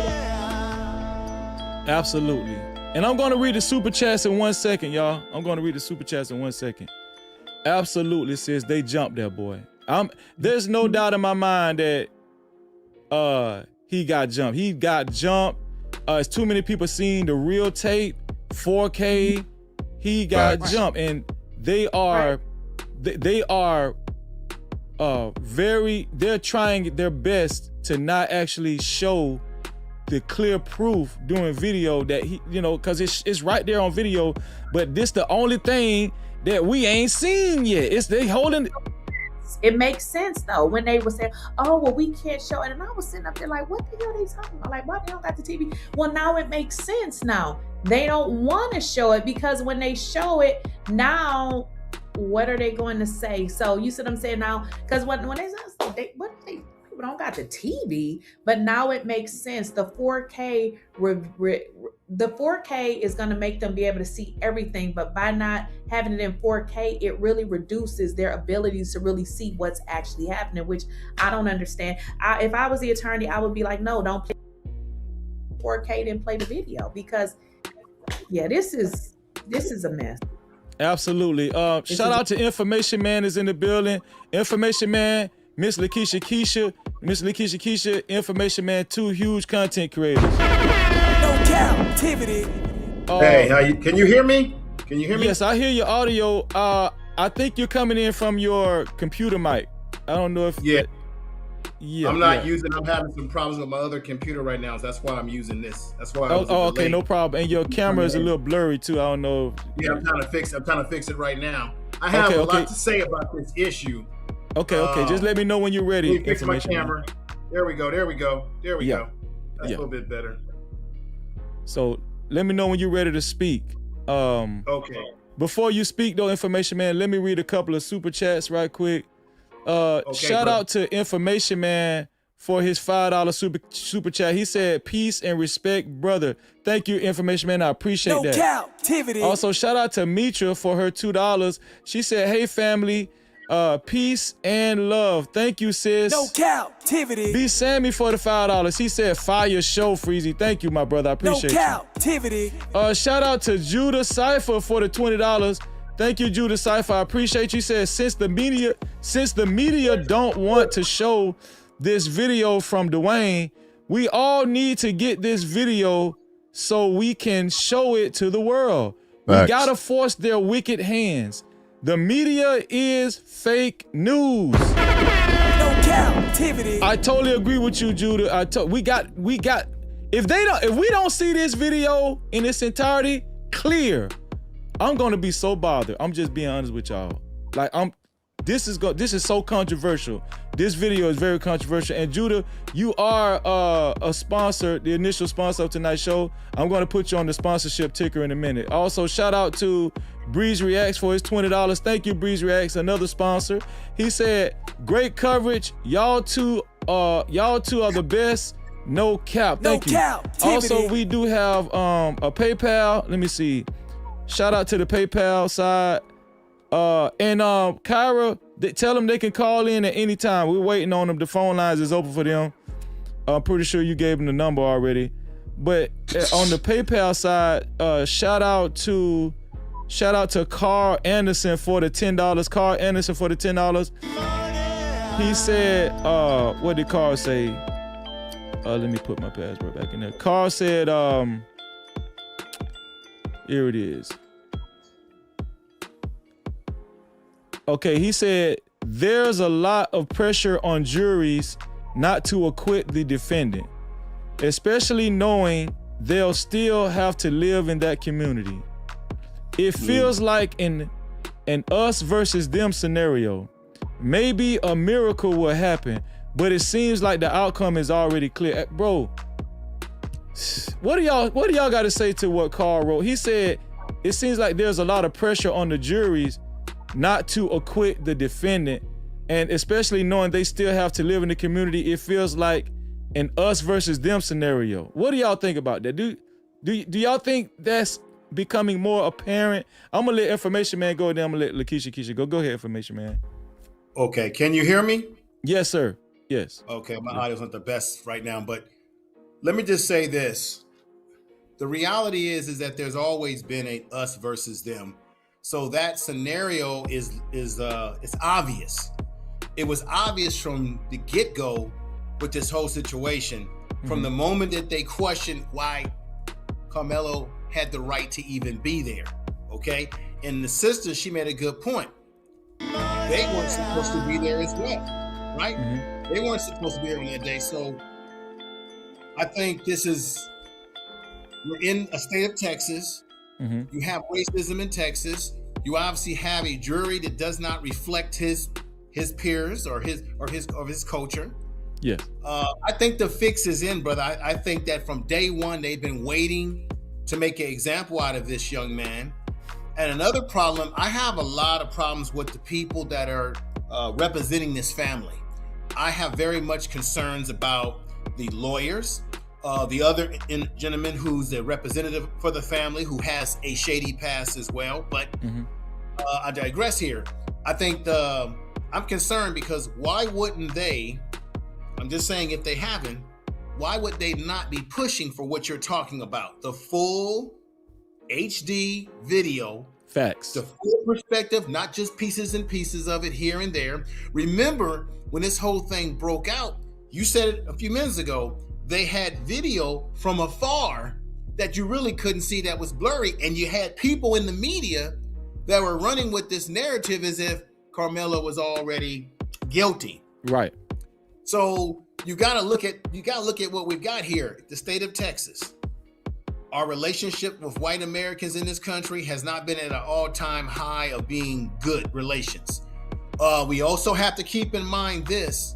Absolutely. And I'm going to read the super chats in 1 second, y'all. I'm going to read the super chats in 1 second. Absolutely, sis. They jumped that boy. There's no doubt in my mind that he got jumped. He got jumped. It's too many people seeing the real tape, 4K. He got jumped, and they're trying their best to not actually show the clear proof doing video that he, cause it's right there on video, but this the only thing that we ain't seen yet. They holding. It makes sense though when they were saying, "Oh, well, we can't show it," and I was sitting up there like, "What the hell are they talking about? Like, why they don't got the TV?" Well, now it makes sense. Now they don't want to show it, because when they show it now, what are they going to say? So you see what I'm saying now? Because when they people don't got the TV, but now it makes sense. The 4K, the 4K is going to make them be able to see everything, but by not having it in 4K, it really reduces their abilities to really see what's actually happening, which I don't understand. If I was the attorney, I would be like, no, don't play 4K, then play the video, because this is a mess. Absolutely. Shout out to Information Man is in the building. Information Man, Miss Lakeisha Keisha, Information Man, 2 huge content creators. No Cap-tivity. Hey, can you hear me? Can you hear me? Yes, I hear your audio. I think you're coming in from your computer mic. I don't know if... I'm having some problems with my other computer right now, so that's why I'm using this. That's why okay, no problem. And your camera is a little blurry too. I don't know. Yeah, I'm trying to fix it right now. I have a lot to say about this issue. Okay. Just let me know when you're ready. Let me fix my camera. There we go. That's a little bit better. So let me know when you're ready to speak. Okay. Before you speak though, Information Man, let me read a couple of super chats right quick. Shout out to Information Man for his $5 super chat. He said, "Peace and respect, brother." Thank you, Information Man. I appreciate that. Cap-tivity. Also, shout out to Mitra for her $2. She said, "Hey, family, peace and love." Thank you, sis. No Cap-tivity. B. Sammy for the $5. He said, "Fire show, Freezy." Thank you, my brother. I appreciate you. No Cap-tivity. Shout out to Judah Cypher for the $20. Thank you, Judah Cypher. I appreciate you. He said, since the media don't want to show this video from Dwayne. We all need to get this video so we can show it to the world. Facts. We gotta force their wicked hands. The media is fake news. No Cap-tivity. I totally agree with you, Judah. We got. If we don't see this video in its entirety clear, I'm gonna be so bothered. I'm just being honest with y'all. Like this is so controversial. This video is very controversial. And Judah, you are a sponsor, the initial sponsor of tonight's show. I'm gonna put you on the sponsorship ticker in a minute. Also, shout out to BreezeReactz for his $20. Thank you, BreezeReactz, another sponsor. He said, great coverage. Y'all two are the best. No cap. Thank you. Also, we do have a PayPal. Let me see. Shout out to the PayPal side. And Kyra, tell them they can call in at any time. We're waiting on them. The phone lines is open for them. I'm pretty sure you gave them the number already. But on the PayPal side, shout out to Carl Anderson for the $10. Carl Anderson for the $10. He said, what did Carl say? Let me put my password back in there. Carl said, here it is. Okay, he said, there's a lot of pressure on juries not to acquit the defendant, especially knowing they'll still have to live in that community. It feels like an us versus them scenario. Maybe a miracle will happen, but it seems like the outcome is already clear. Bro, what do y'all got to say to what Carl wrote? He said, it seems like there's a lot of pressure on the juries not to acquit the defendant, and especially knowing they still have to live in the community, it feels like an us versus them scenario. What do y'all think about that? Do y'all think that's becoming more apparent? I'm gonna let Information Man go, then I'm gonna let Lakeisha go. Go ahead, Information Man. Okay, can you hear me? Yes, sir. Yes. Okay, my audio's not the best right now, but let me just say this. The reality is that there's always been a us versus them. So that scenario is obvious. It was obvious from the get-go with this whole situation, from the moment that they questioned why Karmelo had the right to even be there. Okay, and the sister, she made a good point. They weren't supposed to be there as well, right? They weren't supposed to be there on that day. So I think we're in a state of Texas. You have racism in Texas. You obviously have a jury that does not reflect his peers or his culture. Yes. I think the fix is in, brother. I think that from day one they've been waiting to make an example out of this young man. And another problem, I have a lot of problems with the people that are representing this family. I have very much concerns about the lawyers. The other gentleman who's a representative for the family who has a shady past as well. But I digress here. I think I'm concerned because why wouldn't they, I'm just saying if they haven't, why would they not be pushing for what you're talking about? The full HD video. Facts. The full perspective, not just pieces and pieces of it here and there. Remember when this whole thing broke out, you said it a few minutes ago, they had video from afar that you really couldn't see, that was blurry. And you had people in the media that were running with this narrative as if Karmelo was already guilty. Right. So you gotta look at what we've got here, the state of Texas. Our relationship with white Americans in this country has not been at an all-time high of being good relations. We also have to keep in mind this.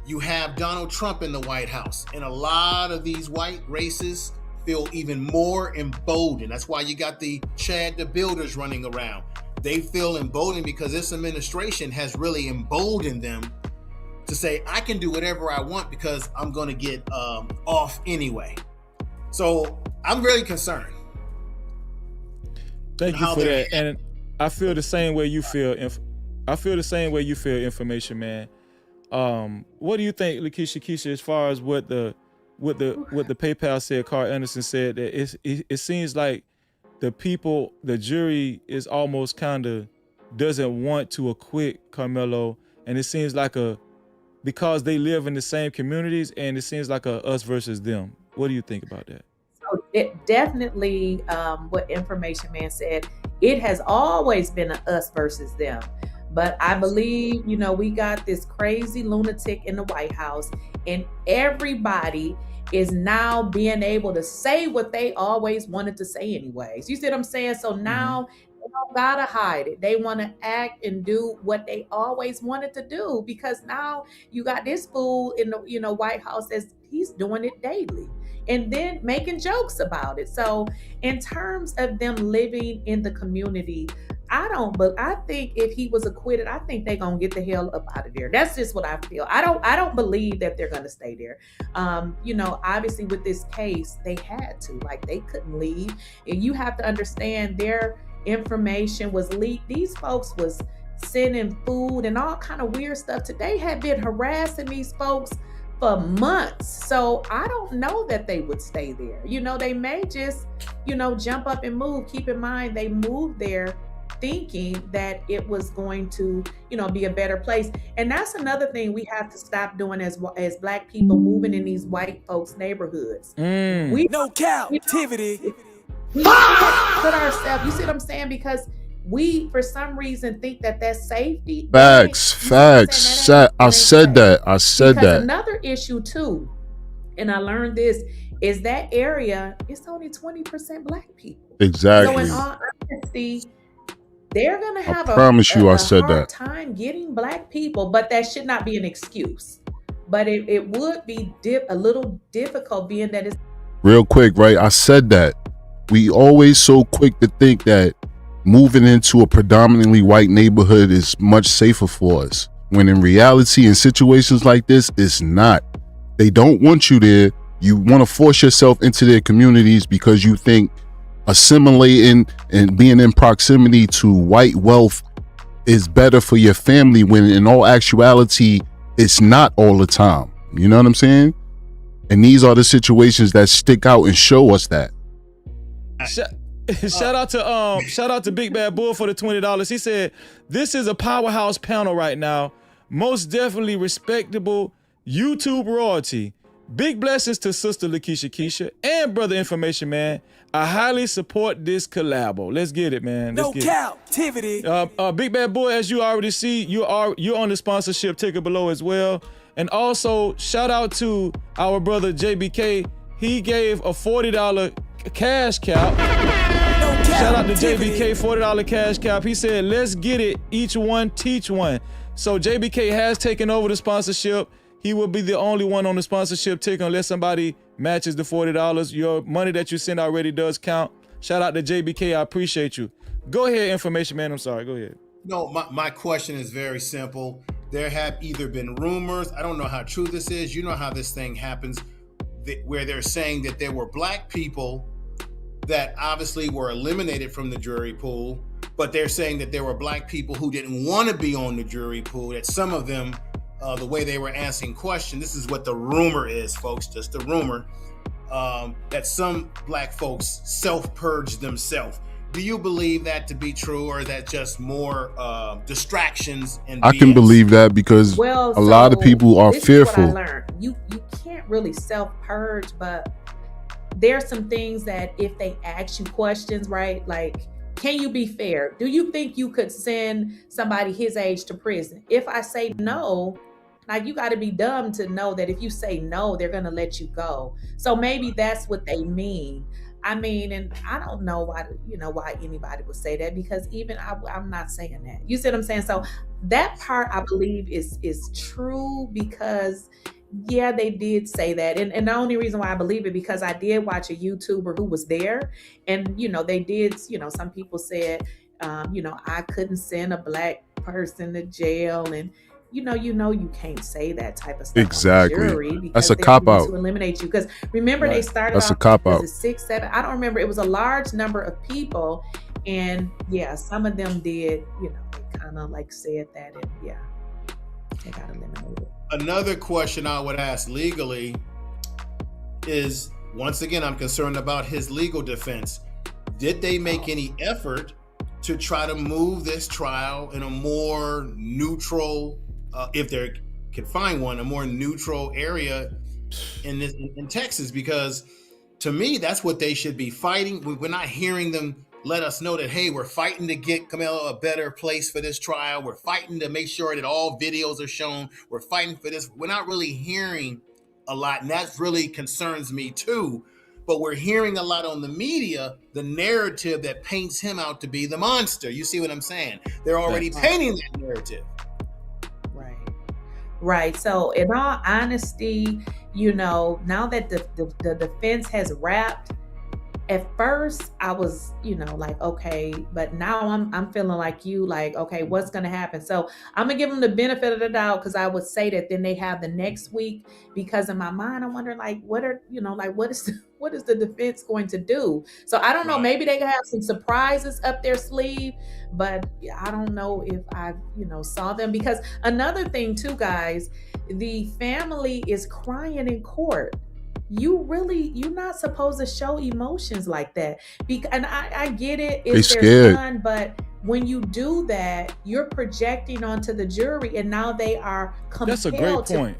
You have Donald Trump in the White House, and a lot of these white races feel even more emboldened. That's why you got the Chad the Builders running around. They feel emboldened because this administration has really emboldened them to say, I can do whatever I want because I'm going to get off anyway. So I'm really concerned. Thank you for that. And I feel the same way you feel. Information Man. What do you think, Lakeisha, as far as what the PayPal said, Carl Anderson said, that it seems like the jury is almost kind of doesn't want to acquit Karmelo, and it seems like a because they live in the same communities, and it seems like a us versus them. What do you think about that? So it definitely, what Information Man said, it has always been a us versus them. But I believe, we got this crazy lunatic in the White House, and everybody is now being able to say what they always wanted to say anyways. You see what I'm saying? So now they don't gotta hide it. They want to act and do what they always wanted to do, because now you got this fool in the White House as he's doing it daily and then making jokes about it. So in terms of them living in the community, but I think if he was acquitted, I think they're gonna get the hell up out of there. That's just what I feel. I don't believe that they're gonna stay there. Obviously with this case, they had to, like, they couldn't leave. And you have to understand, their information was leaked. These folks was sending food and all kind of weird stuff. They had been harassing these folks for months. So I don't know that they would stay there. They may just, jump up and move. Keep in mind, they moved there thinking that it was going to, be a better place. And that's another thing we have to stop doing as Black people, moving in these white folks' neighborhoods. No captivity. We put ourselves, you see what I'm saying? Because we, for some reason, think that that's safety. Facts. I said that. Another issue too, and I learned this, is that area, it's only 20% Black people. Exactly. So in all honesty, they're going to have a hard time getting Black people, but that should not be an excuse. But it would be a little difficult, being that it's... Real quick, right? I said that. We always so quick to think that moving into a predominantly white neighborhood is much safer for us, when in reality, in situations like this, it's not. They don't want you there. You want to force yourself into their communities because you think assimilating and being in proximity to white wealth is better for your family, when in all actuality, it's not all the time. You know what I'm saying? And these are the situations that stick out and show us that. Shout out to Big Bad Bull for the $20. He said, "This is a powerhouse panel right now. Most definitely respectable YouTube royalty. Big blessings to Sister Lakeisha Keisha and Brother Information Man. I highly support this collabo." Let's get it, man. No captivity. Big Bad Boy, as you already see, you're on the sponsorship ticker below as well. And also, shout out to our brother JBK. He gave a $40 cash cap. Shout out to JBK, $40 cash cap. He said, "Let's get it. Each one, teach one." So JBK has taken over the sponsorship. He will be the only one on the sponsorship ticker unless somebody matches the $40. Your money that you send already does count. Shout out to JBK. I appreciate you. Go ahead, Information Man. I'm sorry. Go ahead. No, my question is very simple. There have either been rumors, I don't know how true this is, you know how this thing happens, where they're saying that there were Black people that obviously were eliminated from the jury pool, but they're saying that there were Black people who didn't want to be on the jury pool, that some of them, the way they were answering questions, this is what the rumor is, folks, just a rumor, that some Black folks self-purged themselves. Do you believe that to be true, or is that just more distractions and BS? I can believe that because a lot of people are fearful. What I learned. You can't really self-purge, but there's some things that if they ask you questions, right? Like, can you be fair? Do you think you could send somebody his age to prison? If I say no, like, you got to be dumb to know that if you say no, they're going to let you go. So maybe that's what they mean. I mean, and I don't know why anybody would say that, because even I'm not saying that. You see what I'm saying? So that part I believe is true, because yeah, they did say that. And the only reason why I believe it, because I did watch a YouTuber who was there, and they did, some people said, I couldn't send a Black person to jail, and you can't say that type of stuff. Exactly. On the jury, that's a cop out to eliminate you. Because remember, right, they started that's off, a cop out. 6, 7. I don't remember. It was a large number of people, and yeah, some of them did. They kind of like said that, and yeah, they got eliminated. Another question I would ask legally is, once again, I'm concerned about his legal defense. Did they make any effort to try to move this trial in a more neutral, if they're can find one, a more neutral area in Texas, because to me, that's what they should be fighting. We're not hearing them let us know that, hey, we're fighting to get Karmelo a better place for this trial. We're fighting to make sure that all videos are shown. We're fighting for this. We're not really hearing a lot, and that really concerns me too. But we're hearing a lot on the media, the narrative that paints him out to be the monster. You see what I'm saying? They're already painting that narrative. Right. So in all honesty, now that the defense has wrapped, at first I was, like, okay, but now I'm feeling like you, like, okay, what's going to happen? So I'm gonna give them the benefit of the doubt, because I would say that then they have the next week, because in my mind, I'm wondering, like, what is the defense going to do? So I don't know, maybe they have some surprises up their sleeve, but I don't know if I, saw them, because another thing too, guys, the family is crying in court. You're not supposed to show emotions like that. And I get it, it's their son, but when you do that, you're projecting onto the jury, and now they are compelled. That's a great point.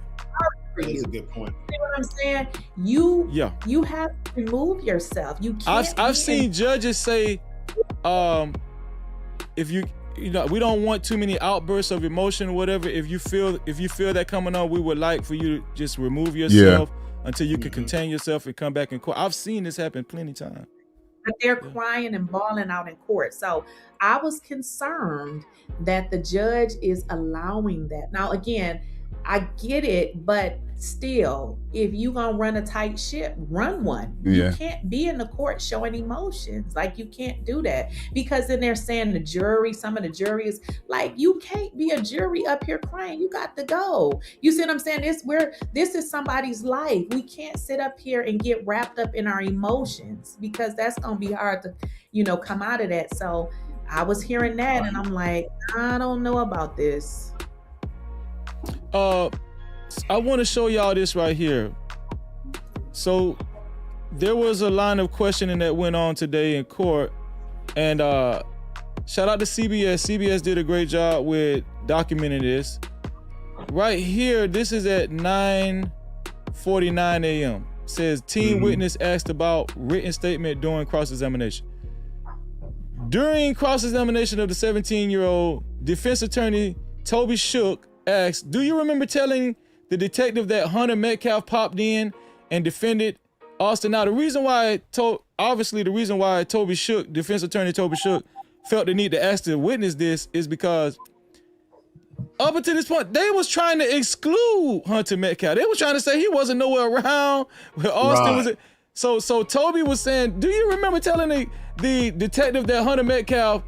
That's a good point. See what I'm saying? You have to remove yourself. You can't. I've seen judges say, if you we don't want too many outbursts of emotion or whatever. If you feel that coming on, we would like for you to just remove yourself until you can contain yourself and come back in court. I've seen this happen plenty of times. But they're crying and bawling out in court. So I was concerned that the judge is allowing that. Now, again, I get it, but still, if you gonna run a tight ship, run one. You can't be in the court showing emotions. Like, you can't do that, because then they're saying some of the jury is like, you can't be a jury up here crying. You got to go. You see what I'm saying? This is somebody's life. We can't sit up here and get wrapped up in our emotions, because that's gonna be hard to, come out of that. So I was hearing that, and I'm like, I don't know about this. I want to show y'all this right here. So there was a line of questioning that went on today in court, and shout out to CBS. CBS did a great job with documenting this. Right here, this is at 9:49 a.m. Says teen witness asked about written statement during cross-examination. During cross-examination of the 17-year-old, defense attorney Toby Shook asked, "Do you remember telling the detective that Hunter Metcalf popped in and defended Austin?" Now, the reason why defense attorney Toby Shook felt the need to ask the witness this is because up until this point, they was trying to exclude Hunter Metcalf. They was trying to say he wasn't nowhere around where Austin was. So Toby was saying, "Do you remember telling the detective that Hunter Metcalf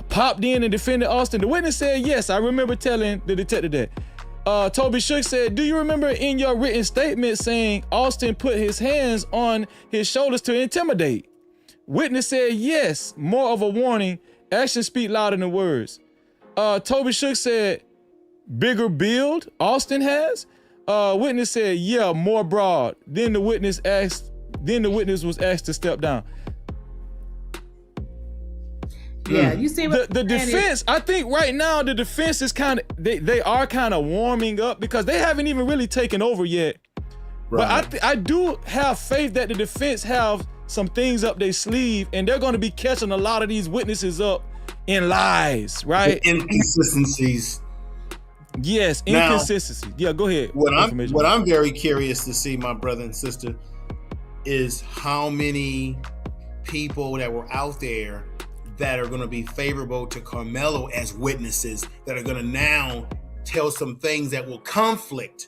popped in and defended Austin?" The witness said, "Yes, I remember telling the detective that." Toby Shook said, "Do you remember in your written statement saying Austin put his hands on his shoulders to intimidate?" Witness said, "Yes, more of a warning. Actions speak louder than words." Toby Shook said, "Bigger build Austin has?" Witness said, "Yeah, more broad." Then the witness was asked to step down. Yeah, you see what the defense, I think right now the defense is they are kind of warming up, because they haven't even really taken over yet. Right. But I do have faith that the defense have some things up their sleeve, and they're going to be catching a lot of these witnesses up in lies, right? The inconsistencies. Yes, inconsistency. Yeah, go ahead. What I'm very curious to see, my brother and sister, is how many people that were out there that are going to be favorable to Karmelo as witnesses, that are going to now tell some things that will conflict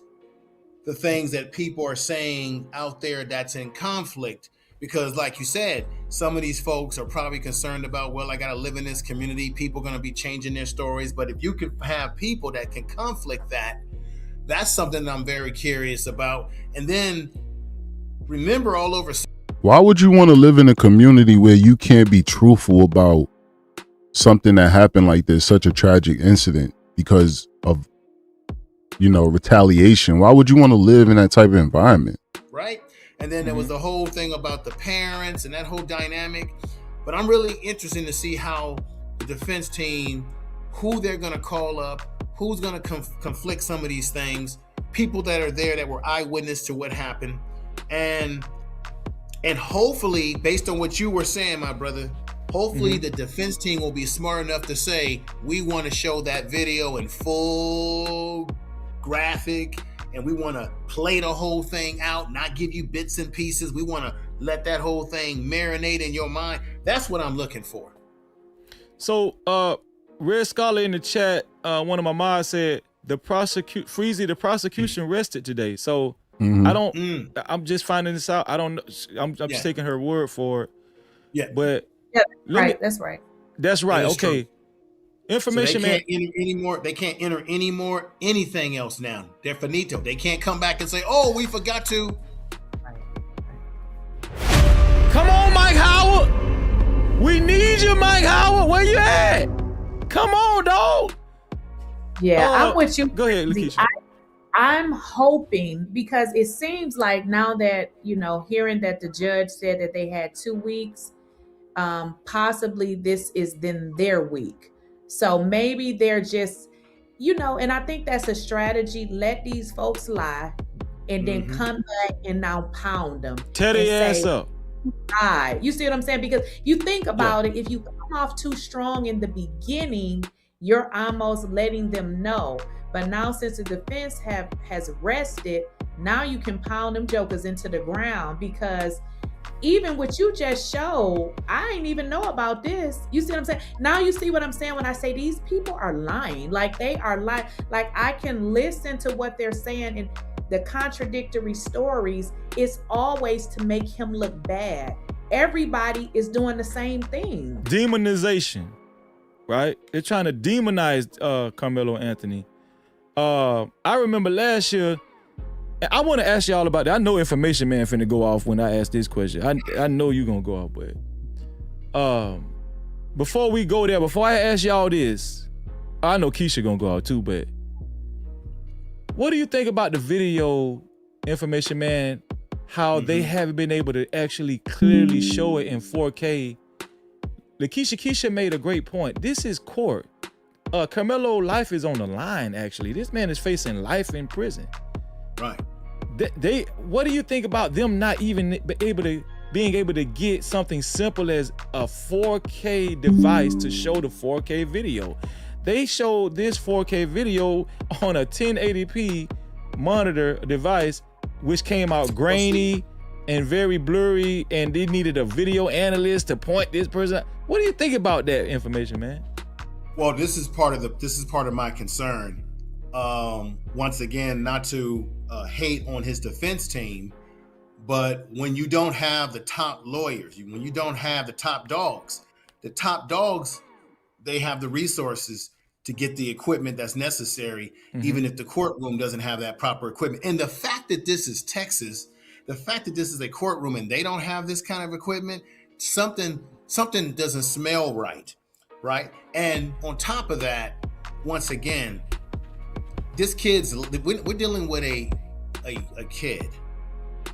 the things that people are saying out there that's in conflict. Because like you said, some of these folks are probably concerned about, well, I got to live in this community. People are going to be changing their stories. But if you can have people that can conflict that, that's something that I'm very curious about. And then remember, all over. Why would you want to live in a community where you can't be truthful about something that happened like this, such a tragic incident, because of, retaliation? Why would you want to live in that type of environment? Right. And then there was the whole thing about the parents and that whole dynamic. But I'm really interested to see how the defense team, who they're going to call up, who's going to conflict some of these things. people that are there that were eyewitness to what happened. And hopefully, based on what you were saying, my brother, hopefully the defense team will be smart enough to say, we want to show that video in full graphic, and we want to play the whole thing out, not give you bits and pieces. We want to let that whole thing marinate in your mind. That's what I'm looking for. So, Red Scholar in the chat, one of my mods said, Freezy, the prosecution rested today. So I don't, I'm just finding this out. I don't know. I'm just taking her word for it. Yeah. But that's right. That's right. Okay. True. Information, so they can't enter anymore. They can't enter anymore anything else now. They're finito. They can't come back and say, oh, we forgot to. Come on, Mike Howard. We need you, Mike Howard. Where you at? Come on, dog. Yeah, I'm with you. Go ahead, Lakeisha. I'm hoping, because it seems like now that, hearing that the judge said that they had 2 weeks, possibly this is then their week. So maybe they're just, and I think that's a strategy. Let these folks lie and then come back and now pound them. Tear their ass up. You see what I'm saying? Because you think about it, if you come off too strong in the beginning, you're almost letting them know. But now since the defense has rested, now you can pound them jokers into the ground, because even what you just showed, I ain't even know about this. You see what I'm saying? Now you see what I'm saying when I say these people are lying. Like, they are lying. Like, I can listen to what they're saying, and the contradictory stories is always to make him look bad. Everybody is doing the same thing. Demonization, right? They're trying to demonize Karmelo Anthony. I remember last year, I want to ask y'all about that. I know Information Man finna go off when I ask this question. I know you gonna go off, but before we go there, before I ask y'all this, I know Keisha gonna go out too, but what do you think about the video, Information Man, how they haven't been able to actually clearly show it in 4K? Keisha made a great point. This is court. Karmelo life is on the line, actually. This man is facing life in prison. Right. What do you think about them not even being able to get something simple as a 4K device to show the 4K video? They showed this 4K video on a 1080p monitor device, which came out grainy and very blurry, and they needed a video analyst to point this person out. What do you think about that, Information Man? Well, this is part of my concern. Once again, not to hate on his defense team, but when you don't have the top lawyers, when you don't have the top dogs, they have the resources to get the equipment that's necessary, even if the courtroom doesn't have that proper equipment. And the fact that this is Texas, the fact that this is a courtroom and they don't have this kind of equipment, something doesn't smell right. Right. And on top of that, once again, we're dealing with a kid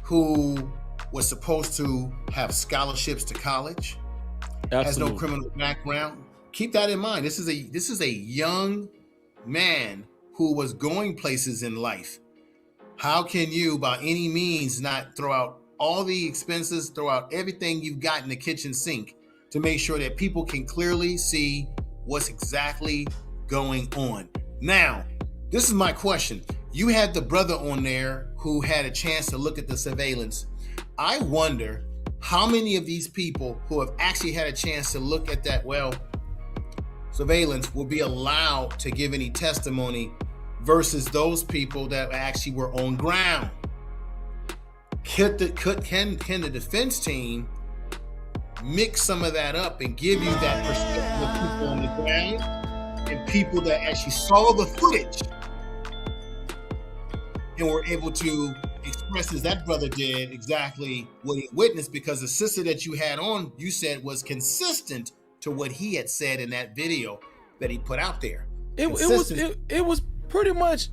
who was supposed to have scholarships to college, has no criminal background. Keep that in mind. This is a young man who was going places in life. How can you, by any means, not throw out all the expenses, throw out everything you've got in the kitchen sink to make sure that people can clearly see what's exactly going on? Now, this is my question. You had the brother on there who had a chance to look at the surveillance. I wonder how many of these people who have actually had a chance to look at that, surveillance will be allowed to give any testimony versus those people that actually were on ground. Can the defense team mix some of that up and give you that perspective of people on the ground and people that actually saw the footage and were able to express, as that brother did, exactly what he witnessed, because the sister that you had on, you said, was consistent to what he had said in that video that he put out there. It was pretty much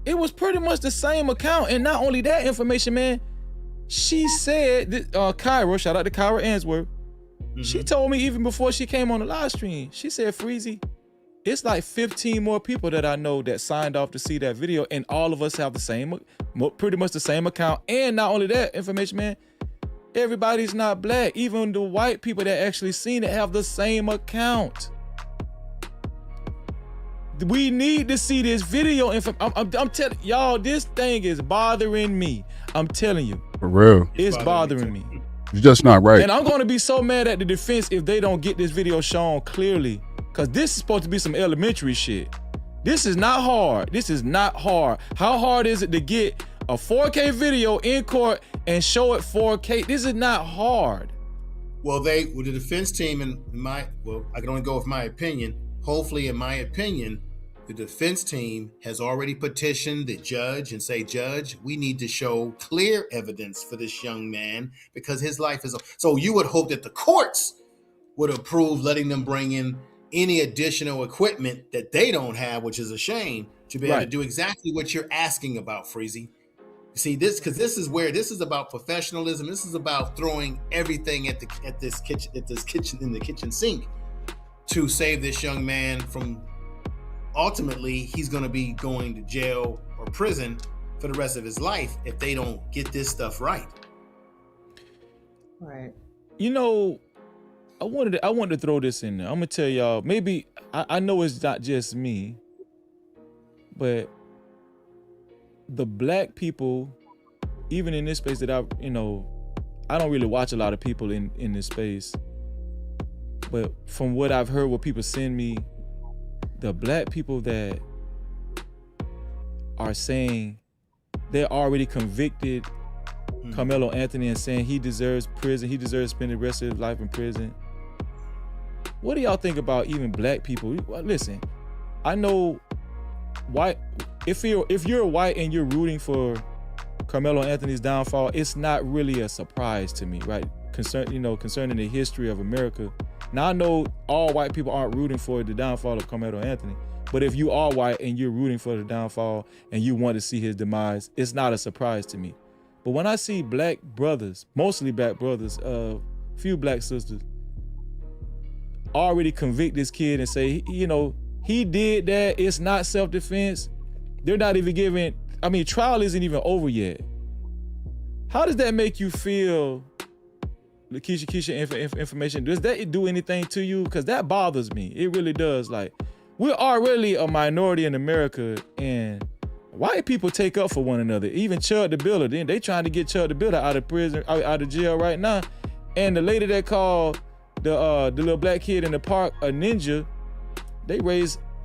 the same account. And not only that, Information Man, she said, Kyra, shout out to Kyra Answorth, she told me even before she came on the live stream, she said, Freezy, it's like 15 more people that I know that signed off to see that video, and all of us have the same, pretty much the same account. And not only that, information, man, everybody's not black. Even the white people that actually seen it have the same account. We need to see this video. I'm telling y'all, this thing is bothering me. I'm telling you. For real. It's bothering me. It's just not right. And I'm going to be so mad at the defense if they don't get this video shown clearly, because this is supposed to be some elementary shit. This is not hard. This is not hard. How hard is it to get a 4K video in court and show it 4K? This is not hard. Well, the defense team, I can only go with my opinion. Hopefully, in my opinion, the defense team has already petitioned the judge and say, Judge, we need to show clear evidence for this young man because his life is. So you would hope that the courts would approve letting them bring in any additional equipment that they don't have, which is a shame, to be able to do exactly what you're asking about, Freezy. See this, because this is about professionalism. This is about throwing everything in the kitchen sink to save this young man from, ultimately, he's going to be going to jail or prison for the rest of his life if they don't get this stuff right. Right. You know, I wanted to throw this in there. I'm gonna tell y'all. Maybe I know it's not just me, but the black people, even in this space that I don't really watch a lot of people in this space. But from what I've heard, what people send me, the black people that are saying they're already convicted Karmelo Anthony and saying he deserves prison, he deserves to spend the rest of his life in prison. What do y'all think about even black people? Listen, I know white. If you're white and you're rooting for Karmelo Anthony's downfall, it's not really a surprise to me, right? Concerning the history of America. Now I know all white people aren't rooting for the downfall of Karmelo Anthony, but if you are white and you're rooting for the downfall and you want to see his demise, it's not a surprise to me. But when I see black brothers, mostly black brothers, few black sisters, already convict this kid and say, he did that, it's not self-defense. They're not even giving, trial isn't even over yet. How does that make you feel, Lakeisha information? Does that do anything to you? Because that bothers me. It really does. Like, we're already a minority in America, and white people take up for one another. Even Chud the Builder, they trying to get Chud the Builder out of prison, out of jail right now. And the lady that called the little black kid in the park a ninja,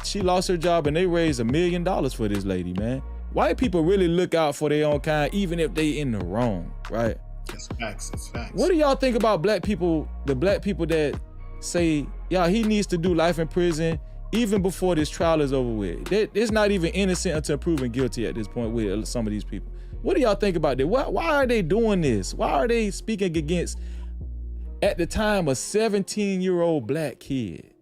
she lost her job and they raised $1 million for this lady, man. White people really look out for their own kind, even if they in the wrong, right? It's facts. It's facts. What do y'all think about black people, the black people that say, he needs to do life in prison even before this trial is over with? It's not even innocent until proven guilty at this point with some of these people. What do y'all think about that? Why are they doing this? Why are they speaking against, at the time, a 17-year-old black kid?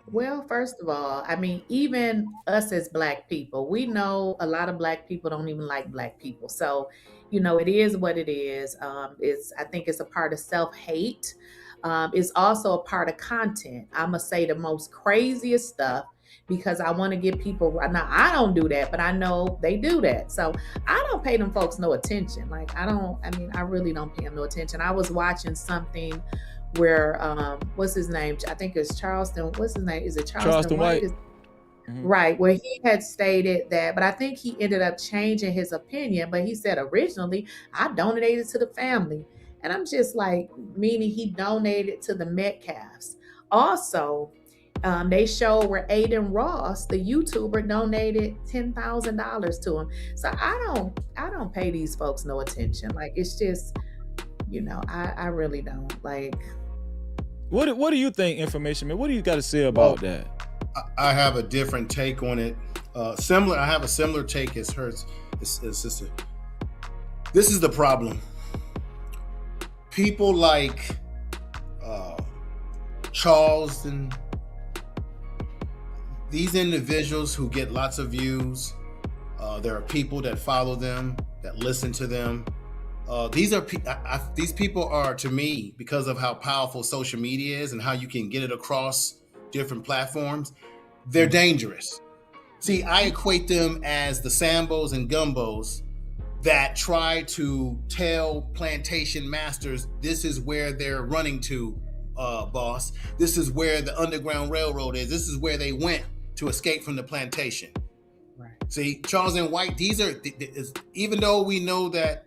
Well, first of all, even us as black people, we know a lot of black people don't even like black people. So, it is what it is. I think it's a part of self-hate. It's also a part of content. I'm going to say the most craziest stuff because I want to get people. Now, I don't do that, but I know they do that. So I don't pay them folks no attention. I really don't pay them no attention. I was watching something where, what's his name? I think it's Charleston. What's his name? Is it Charleston White? Right, where he had stated that, but I think he ended up changing his opinion. But he said originally, I donated to the family. And I'm just like, meaning he donated to the Metcalfs. Also, they showed where Aiden Ross, the YouTuber, donated $10,000 to him. So I don't pay these folks no attention. Like, it's just, I really don't. Like, what do you think, information man? What do you got to say about that? I have a different take on it. I have a similar take as hers, as sister. This is the problem. People like Charleston, these individuals who get lots of views, there are people that follow them, that listen to them, These people are, to me, because of how powerful social media is and how you can get it across different platforms, they're dangerous. See, I equate them as the Sambos and Gumbos that try to tell plantation masters, this is where they're running to, boss. This is where the Underground Railroad is. This is where they went to escape from the plantation. Right. See, Charles and White, these are, even though we know that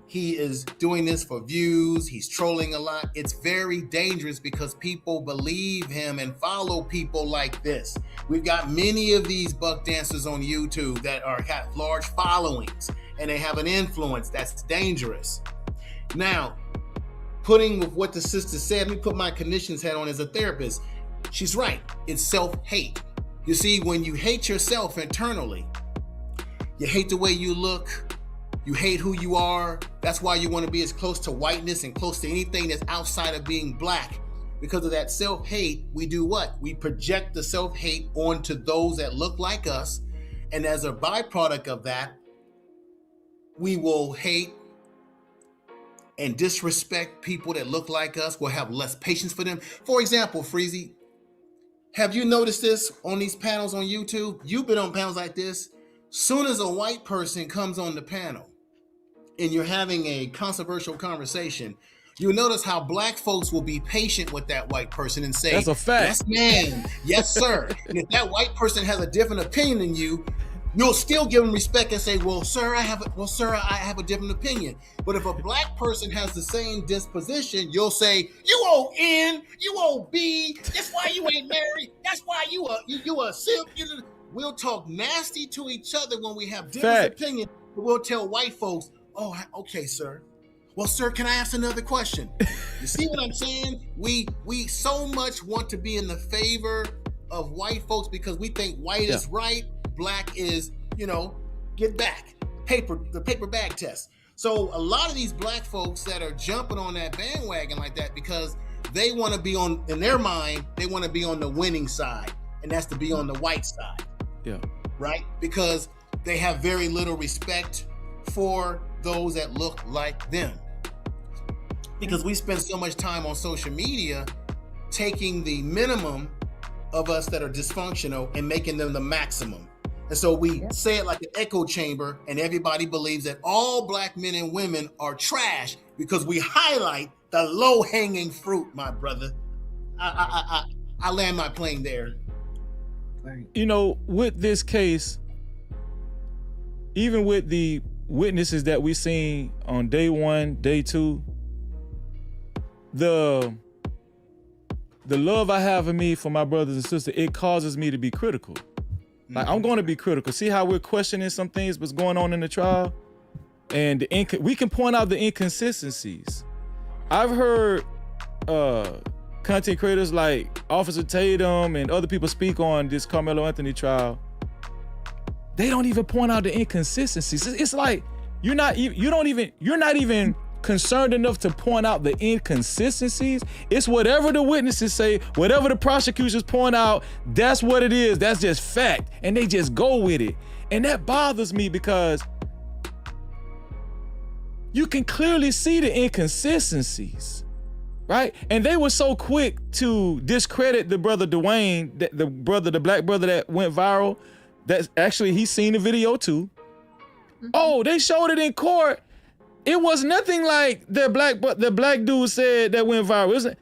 he is doing this for views, he's trolling a lot, it's very dangerous because people believe him and follow people like this. We've got many of these buck dancers on YouTube that have large followings and they have an influence that's dangerous. Now, putting with what the sister said, let me put my clinician's hat on as a therapist. She's right. It's self-hate. You see, when you hate yourself internally, you hate the way you look, you hate who you are. That's why you want to be as close to whiteness and close to anything that's outside of being black. Because of that self-hate, we do what? We project the self-hate onto those that look like us. And as a byproduct of that, we will hate and disrespect people that look like us. We'll have less patience for them. For example, Freezy, have you noticed this on these panels on YouTube? You've been on panels like this. Soon as a white person comes on the panel and you're having a controversial conversation, you'll notice how black folks will be patient with that white person and say, that's a fact. Yes, ma'am. Yes, sir. And if that white person has a different opinion than you, you'll still give them respect and say, well, sir, I have a different opinion. But if a black person has the same disposition, you'll say, you owe N, you owe B, that's why you ain't married, that's why you a simp. We'll talk nasty to each other when we have different opinions, but we'll tell white folks, oh, okay, sir. Well, sir, can I ask another question? You see what I'm saying? We so much want to be in the favor of white folks because we think white is right, black is, get back. The paper bag test. So a lot of these black folks that are jumping on that bandwagon like that because they want to be in their mind, they want to be on the winning side, and that's to be on the white side. Yeah. Right? Because they have very little respect for those that look like them. Because we spend so much time on social media taking the minimum of us that are dysfunctional and making them the maximum. And so we say it like an echo chamber, and everybody believes that all black men and women are trash because we highlight the low-hanging fruit, my brother. I land my plane there. With this case, even with the witnesses that we seen on day 1, day 2, the love I have in me for my brothers and sisters, it causes me to be critical. Like, I'm going to be critical. See how we're questioning some things what's going on in the trial? And we can point out the inconsistencies. I've heard content creators like Officer Tatum and other people speak on this Karmelo Anthony trial. They don't even point out the inconsistencies. It's like you're not even concerned enough to point out the inconsistencies. It's whatever the witnesses say, whatever the prosecutions point out, that's what it is. That's just fact. And they just go with it. And that bothers me because you can clearly see the inconsistencies, right? And they were so quick to discredit the brother Dwayne, the black brother that went viral. That's actually, he's seen the video too. Oh, they showed it in court. It was nothing like the black dude said that went viral.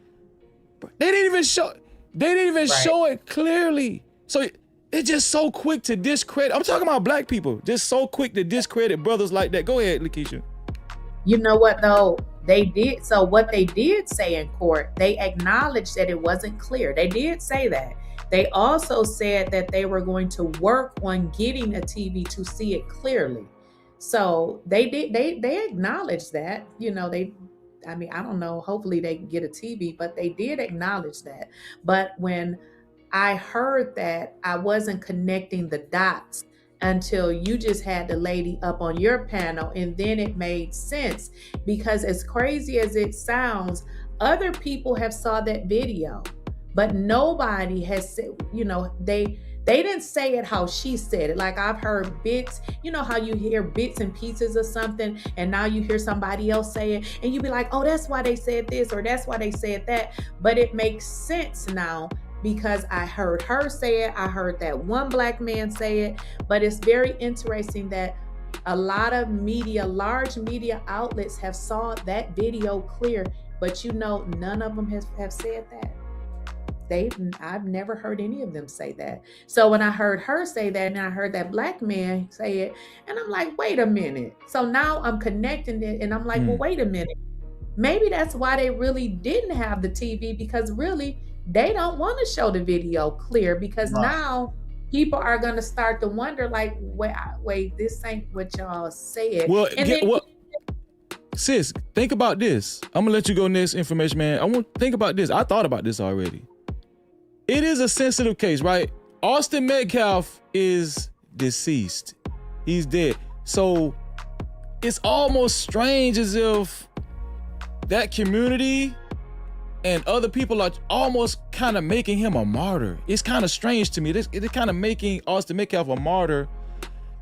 They didn't even show it clearly. So it's just so quick to discredit. I'm talking about black people, just so quick to discredit brothers like that. Go ahead, Lakeisha. You know what though? They did. So what they did say in court, they acknowledged that it wasn't clear. They did say that. They also said that they were going to work on getting a TV to see it clearly. So they acknowledged that, I don't know, hopefully they can get a TV, but they did acknowledge that. But when I heard that, I wasn't connecting the dots until you just had the lady up on your panel, and then it made sense. Because as crazy as it sounds, other people have saw that video, but nobody has said, They didn't say it how she said it. Like I've heard bits, you know how you hear bits and pieces of something and now you hear somebody else say it and you be like, oh, that's why they said this or that's why they said that. But it makes sense now because I heard her say it. I heard that one black man say it. But it's very interesting that a lot of media, large media outlets have saw that video clear, but you know, none of them have said that. I've never heard any of them say that. So when I heard her say that and I heard that black man say it, and I'm like, wait a minute. So now I'm connecting it and I'm like, well, wait a minute. Maybe that's why they really didn't have the TV, because really they don't want to show the video clear, because now people are going to start to wonder like, wait, this ain't what y'all said. Well, sis, think about this. I'm gonna let you go next, information man. I want to think about this. I thought about this already. It is a sensitive case, right? Austin Metcalf is deceased. He's dead. So it's almost strange as if that community and other people are almost kind of making him a martyr. It's kind of strange to me. It's kind of making Austin Metcalf a martyr.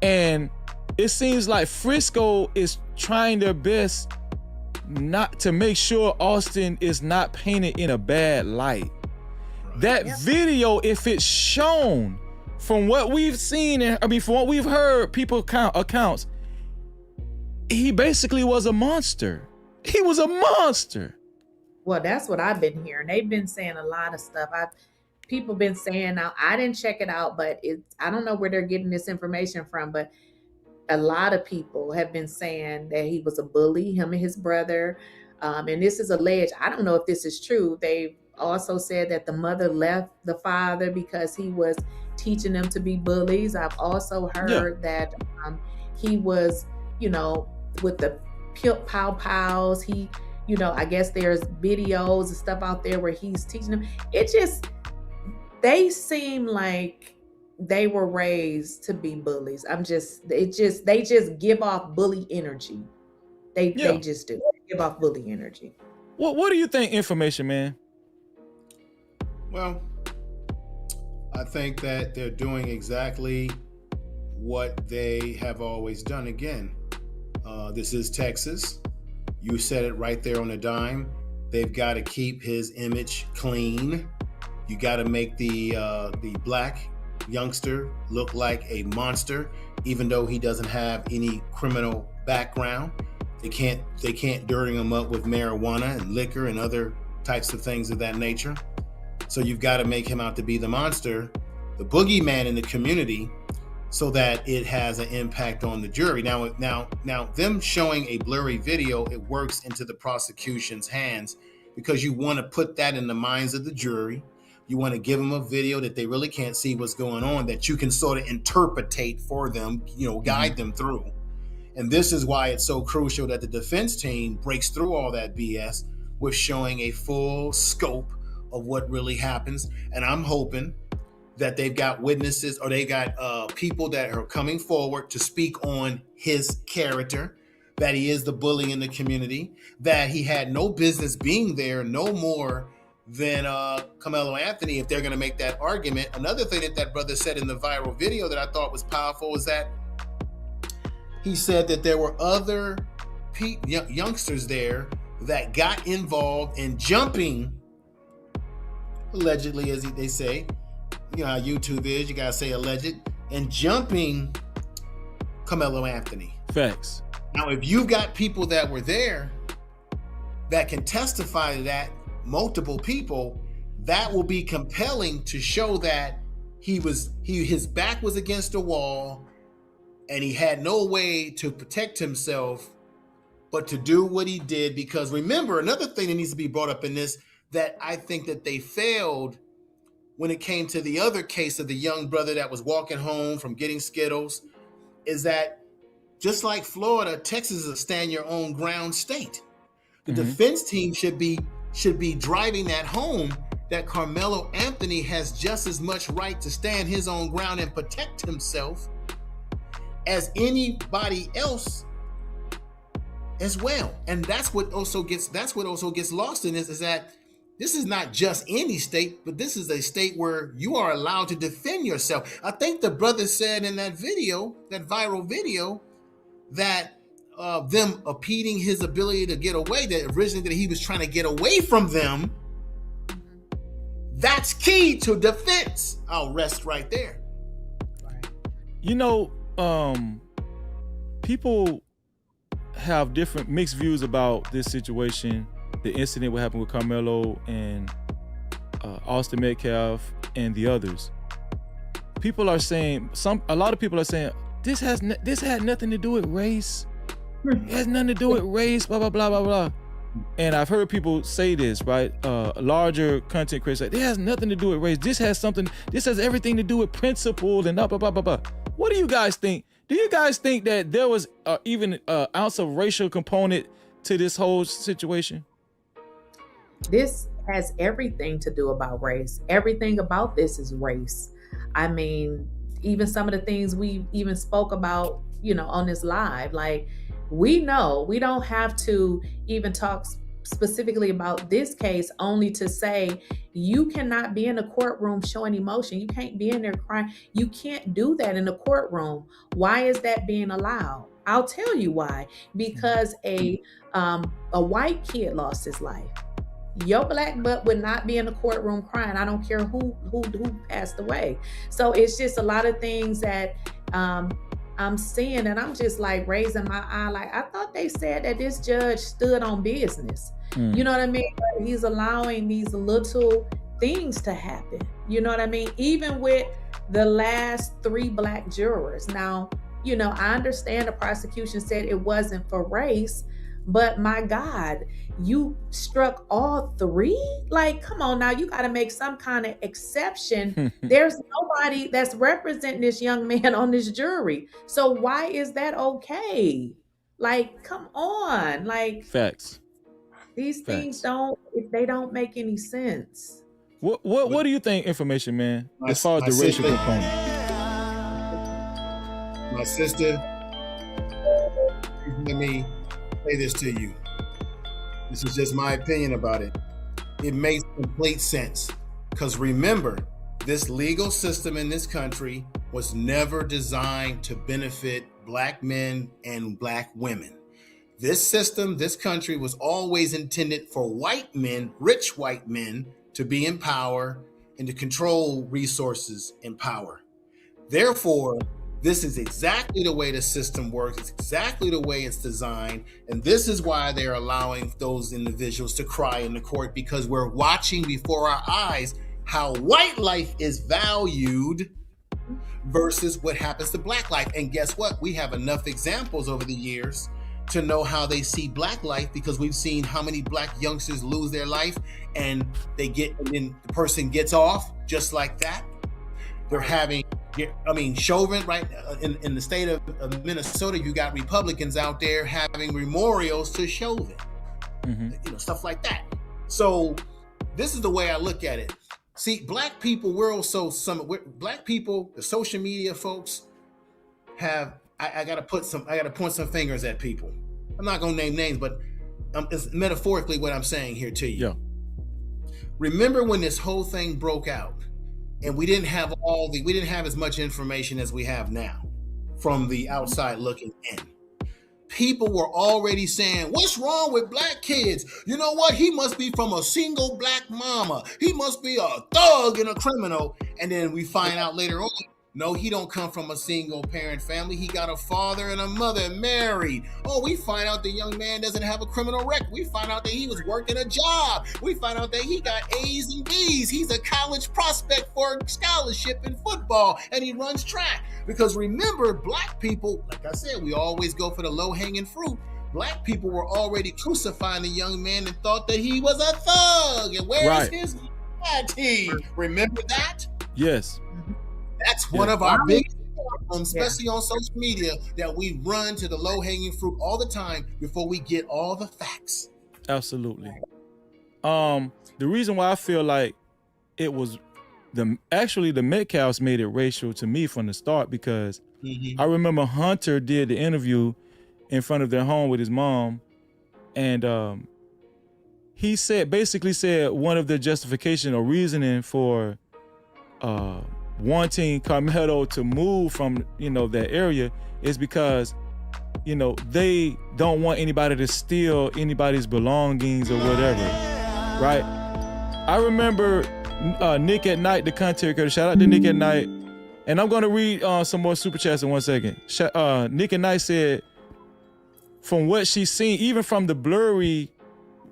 And it seems like Frisco is trying their best not to make sure Austin is not painted in a bad light. That video, if it's shown from what we've seen, from what we've heard, people accounts, he basically was a monster. He was a monster. Well, that's what I've been hearing. They've been saying a lot of stuff. People been saying, now I didn't check it out, but I don't know where they're getting this information from, but a lot of people have been saying that he was a bully, him and his brother. And this is alleged. I don't know if this is true. They also said that the mother left the father because he was teaching them to be bullies. I've also heard that he was, with the pow pows. He, I guess there's videos and stuff out there where he's teaching them. They seem like they were raised to be bullies. They just give off bully energy. They just do. They give off bully energy. What do you think, information man? Well, I think that they're doing exactly what they have always done. Again, this is Texas. You said it right there on the dime. They've got to keep his image clean. You got to make the black youngster look like a monster, even though he doesn't have any criminal background. They can't dirty him up with marijuana and liquor and other types of things of that nature. So you've got to make him out to be the monster, the boogeyman in the community, so that it has an impact on the jury. Now, them showing a blurry video, it works into the prosecution's hands because you want to put that in the minds of the jury. You want to give them a video that they really can't see what's going on, that you can sort of interpretate for them, guide them through. And this is why it's so crucial that the defense team breaks through all that BS with showing a full scope of what really happens. And I'm hoping that they've got witnesses, or they got people that are coming forward to speak on his character, that he is the bully in the community, that he had no business being there, no more than Karmelo Anthony, if they're going to make that argument. Another thing that brother said in the viral video that I thought was powerful was that he said that there were other youngsters there that got involved in jumping, allegedly, as they say. You know how YouTube is, you gotta say alleged, and jumping Karmelo Anthony. Facts. Now, if you've got people that were there that can testify to that, multiple people, that will be compelling to show that his back was against the wall and he had no way to protect himself but to do what he did. Because remember, another thing that needs to be brought up in this, that I think that they failed when it came to the other case of the young brother that was walking home from getting Skittles, is that just like Florida, Texas is a stand your own ground state. The defense team should be driving that home, that Karmelo Anthony has just as much right to stand his own ground and protect himself as anybody else as well. And that's what also gets lost in this, is that This is not just any state, but this is a state where you are allowed to defend yourself. I think the brother said in that video, that viral video, that them impeding his ability to get away, that originally that he was trying to get away from them. That's key to defense. I'll rest right there. You know, people have different mixed views about this situation. The incident what happened with Karmelo and Austin Metcalf and the others. People are saying, a lot of people are saying, this had nothing to do with race. It has nothing to do with race, blah, blah, blah, blah, blah. And I've heard people say this, right? Larger content creators, like, it has nothing to do with race. This has everything to do with principle and blah, blah, blah, blah, blah. What do you guys think? Do you guys think that there was even an ounce of racial component to this whole situation? This has everything to do about race. Everything about this is race. I mean, even some of the things we even spoke about, on this live, like, we know we don't have to even talk specifically about this case, only to say you cannot be in a courtroom showing emotion. You can't be in there crying. You can't do that in a courtroom. Why is that being allowed? I'll tell you why. Because a white kid lost his life. Your black butt would not be in the courtroom crying. I don't care who passed away. So it's just a lot of things that I'm seeing, and I'm just like raising my eye. Like, I thought they said that this judge stood on business. You know what I mean? But he's allowing these little things to happen. You know what I mean? Even with the last 3 black jurors. Now, I understand the prosecution said it wasn't for race, but my God, you struck all 3? Like, come on now, you got to make some kind of exception. There's nobody that's representing this young man on this jury. So why is that okay? Like, come on. Like, facts. These things don't make any sense. What do you think, Information Man, as far as the racial component? My sister, let me say this to you. This is just my opinion about it. It makes complete sense. Because remember, this legal system in this country was never designed to benefit black men and black women. This system, this country was always intended for white men, rich white men, to be in power and to control resources and power. Therefore, this is exactly the way the system works. It's exactly the way it's designed. And this is why they're allowing those individuals to cry in the court, because we're watching before our eyes how white life is valued versus what happens to black life. And guess what? We have enough examples over the years to know how they see black life, because we've seen how many black youngsters lose their life and then the person gets off just like that. They're having, Chauvin, right? In the state of Minnesota, you got Republicans out there having memorials to Chauvin, stuff like that. So this is the way I look at it. See, black people, black people, the social media folks have, I gotta point some fingers at people. I'm not gonna name names, but it's metaphorically what I'm saying here to you. Yeah. Remember when this whole thing broke out and we didn't have as much information as we have now from the outside looking in. People were already saying, what's wrong with black kids? You know what? He must be from a single black mama. He must be a thug and a criminal. And then we find out later on, no, he don't come from a single parent family. He got a father and a mother married. Oh, we find out the young man doesn't have a criminal record. We find out that he was working a job. We find out that he got A's and B's. He's a college prospect for a scholarship in football, and he runs track. Because remember, black people, like I said, we always go for the low-hanging fruit. Black people were already crucifying the young man and thought that he was a thug. And where's his daddy? Remember that? Yes. That's one of our biggest problems, especially on social media, that we run to the low-hanging fruit all the time before we get all the facts. Absolutely. The reason why I feel like it was the Metcalfs made it racial to me from the start, because I remember Hunter did the interview in front of their home with his mom, and he basically said one of the justification or reasoning for wanting Karmelo to move from, that area is because, they don't want anybody to steal anybody's belongings or whatever, right? I remember Nick at Night, the content creator. Shout out to Nick at Night. And I'm going to read some more super chats in 1 second. Nick at Night said, from what she's seen, even from the blurry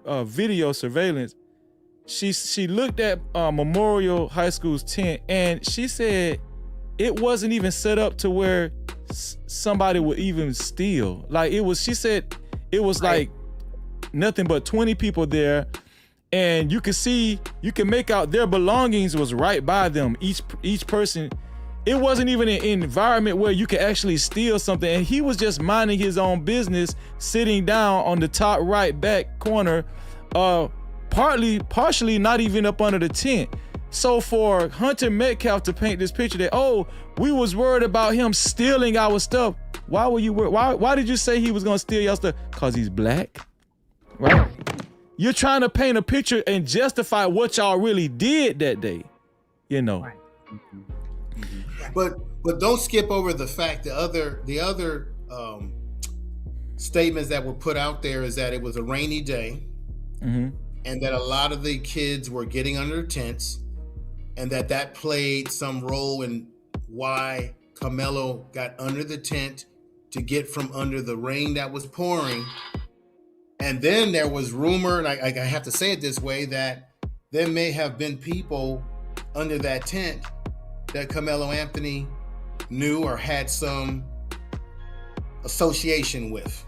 video surveillance, she looked at Memorial High School's tent, and she said it wasn't even set up to where somebody would even steal. Like she said it was like nothing but 20 people there, and you can make out their belongings was right by them. Each person, it wasn't even an environment where you could actually steal something. And he was just minding his own business, sitting down on the top right back corner, partially not even up under the tent. So for Hunter Metcalf to paint this picture that, we was worried about him stealing our stuff. Why were you worried? Why did you say he was gonna steal your stuff? Cause he's black, right? You're trying to paint a picture and justify what y'all really did that day, Right. But don't skip over the fact the other statements that were put out there is that it was a rainy day, and that a lot of the kids were getting under tents, and that played some role in why Karmelo got under the tent to get from under the rain that was pouring. And then there was rumor, and I have to say it this way, that there may have been people under that tent that Karmelo Anthony knew or had some association with.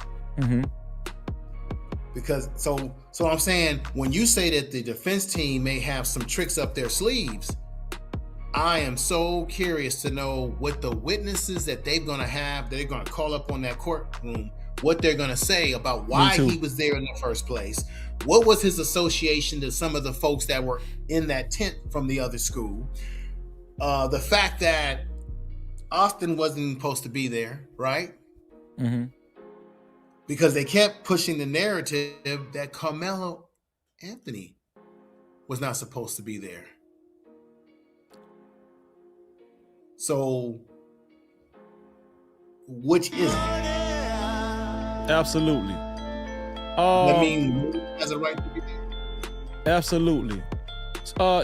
Because so I'm saying, when you say that the defense team may have some tricks up their sleeves, I am so curious to know what the witnesses that they're going to call up on that courtroom, what they're going to say about why he was there in the first place. What was his association to some of the folks that were in that tent from the other school? The fact that Austin wasn't supposed to be there, right? Because they kept pushing the narrative that Karmelo Anthony was not supposed to be there. So, which is it? Absolutely. I mean, has a right to be there. Absolutely.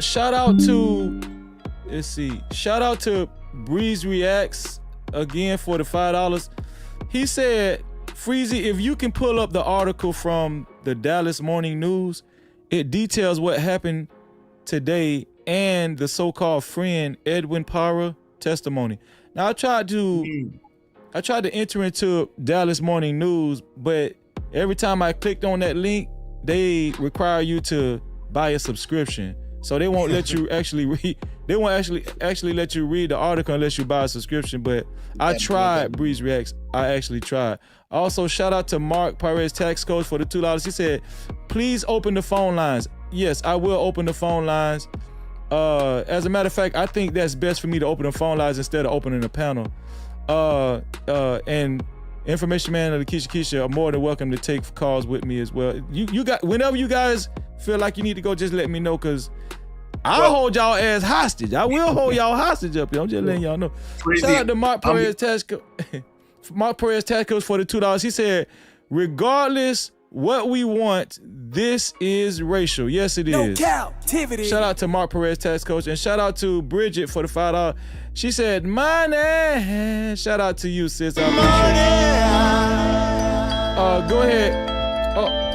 Shout out to BreezeReactz again for the $5. He said, Freezy, if you can pull up the article from the Dallas Morning News, it details what happened today and the so-called friend Edwin Parra testimony. Now I tried to enter into Dallas Morning News, but every time I clicked on that link, they require you to buy a subscription. So they won't let you actually read. They won't actually let you read the article unless you buy a subscription. But I tried BreezeReactz. I actually tried. Also, shout out to Mark Perez, tax coach, for the $2. He said, please open the phone lines. Yes, I will open the phone lines. As a matter of fact, I think that's best for me to open the phone lines instead of opening the panel. And Information Man and Keisha are more than welcome to take calls with me as well. You got, whenever you guys feel like you need to go, just let me know, because I'll hold y'all ass hostage. I will hold y'all hostage up here. I'm just letting y'all know. Shout out to Mark Perez, Mark Perez tax coach, for the $2. He said, regardless what we want, this is racial. Yes, it is. No Cap-tivity. Shout out to Mark Perez, tax coach, and shout out to Bridget for the $5. She said, money. Shout out to you, sis. I appreciate it. Go ahead.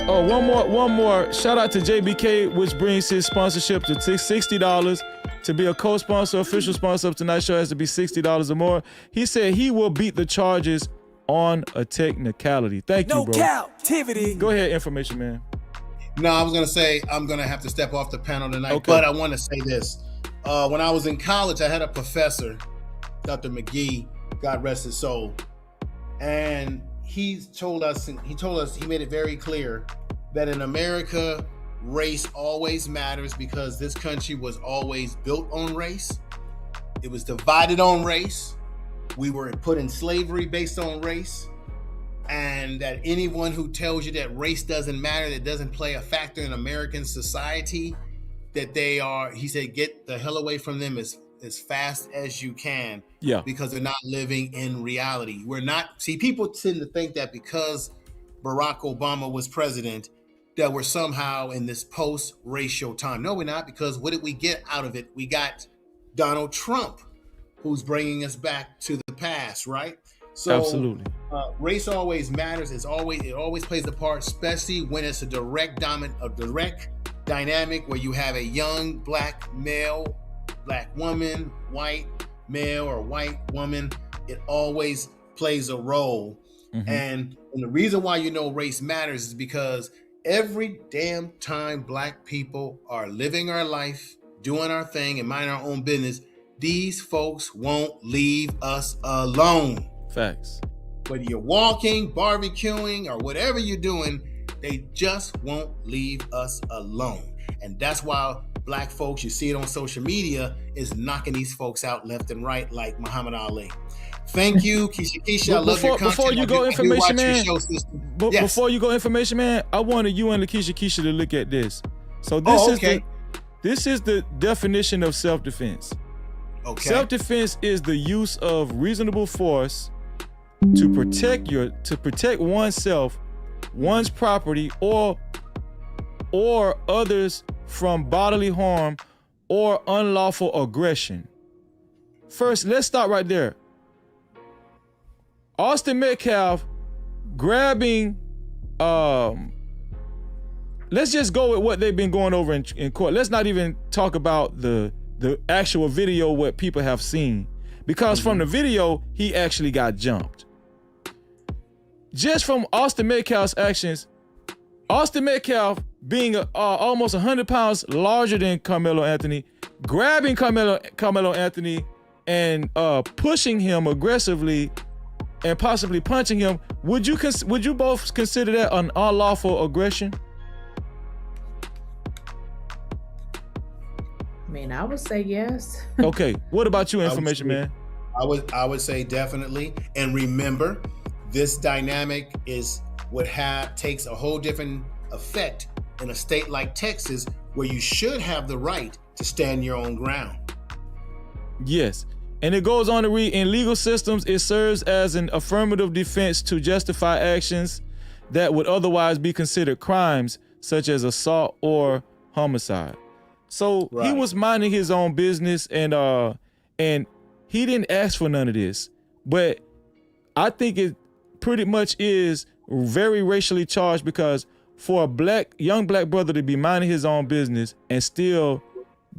One more. Shout out to JBK, which brings his sponsorship to $60. To be a co-sponsor, official sponsor of tonight's show has to be $60 or more. He said he will beat the charges on a technicality. Thank you, bro. No Cap-tivity. Go ahead, Information Man. No, I was going to say I'm going to have to step off the panel tonight, but I want to say this. When I was in college, I had a professor, Dr. McGee, God rest his soul, and he made it very clear that in America, race always matters because this country was always built on race. It was divided on race. We were put in slavery based on race. and that anyone who tells you that race doesn't matter, that doesn't play a factor in American society, that they are, he said, get the hell away from them as fast as you can. Yeah. Because they're not living in reality. We're not, see, people tend to think that because Barack Obama was president, that we're somehow in this post-racial time. No, we're not, because what did we get out of it? We got Donald Trump, who's bringing us back to the past, right? So absolutely. Race always matters. It always plays a part, especially when it's a direct dynamic where you have a young black male, black woman, white male or white woman. It always plays a role. Mm-hmm. And the reason why race matters is because every damn time black people are living our life, doing our thing and minding our own business, these folks won't leave us alone. Facts. Whether you're walking, barbecuing, or whatever you're doing, they just won't leave us alone. And that's why black folks, you see it on social media, is knocking these folks out left and right like Muhammad Ali. Thank you, Keisha. I love your content. Before you go information, man. Yes. Before you go information, man, I wanted you and Keisha to look at this. So this is the definition of self-defense. Okay. Self-defense is the use of reasonable force to protect oneself, one's property, or others from bodily harm or unlawful aggression. First, let's start right there. Austin Metcalf grabbing, let's just go with what they've been going over in court. Let's not even talk about the actual video, what people have seen, because from the video, he actually got jumped. Just from Austin Metcalf's actions, Austin Metcalf being almost 100 pounds larger than Karmelo Anthony, grabbing Karmelo Anthony and pushing him aggressively and possibly punching him, would you both consider that an unlawful aggression? I mean, I would say yes. Okay, what about you, information man? I would say definitely. And remember, this dynamic is what takes a whole different effect in a state like Texas, where you should have the right to stand your own ground. Yes. And it goes on to read, in legal systems, it serves as an affirmative defense to justify actions that would otherwise be considered crimes, such as assault or homicide. So He was minding his own business, and he didn't ask for none of this. But I think it pretty much is very racially charged, because for a young black brother to be minding his own business and still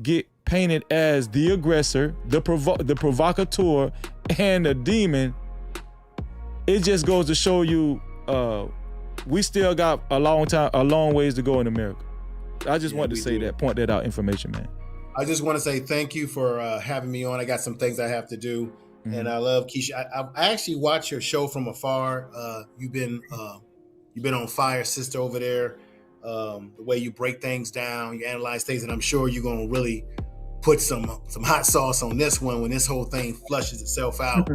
get painted as the aggressor, the provocateur, and the demon, it just goes to show you we still got a long ways to go in America. I just wanted to say point that out, information man. I just want to say thank you for having me on. I got some things I have to do, and I love Keisha. I actually watch your show from afar. You've been on fire, sister, over there. The way you break things down, you analyze things, and I'm sure you're gonna really put some hot sauce on this one when this whole thing flushes itself out.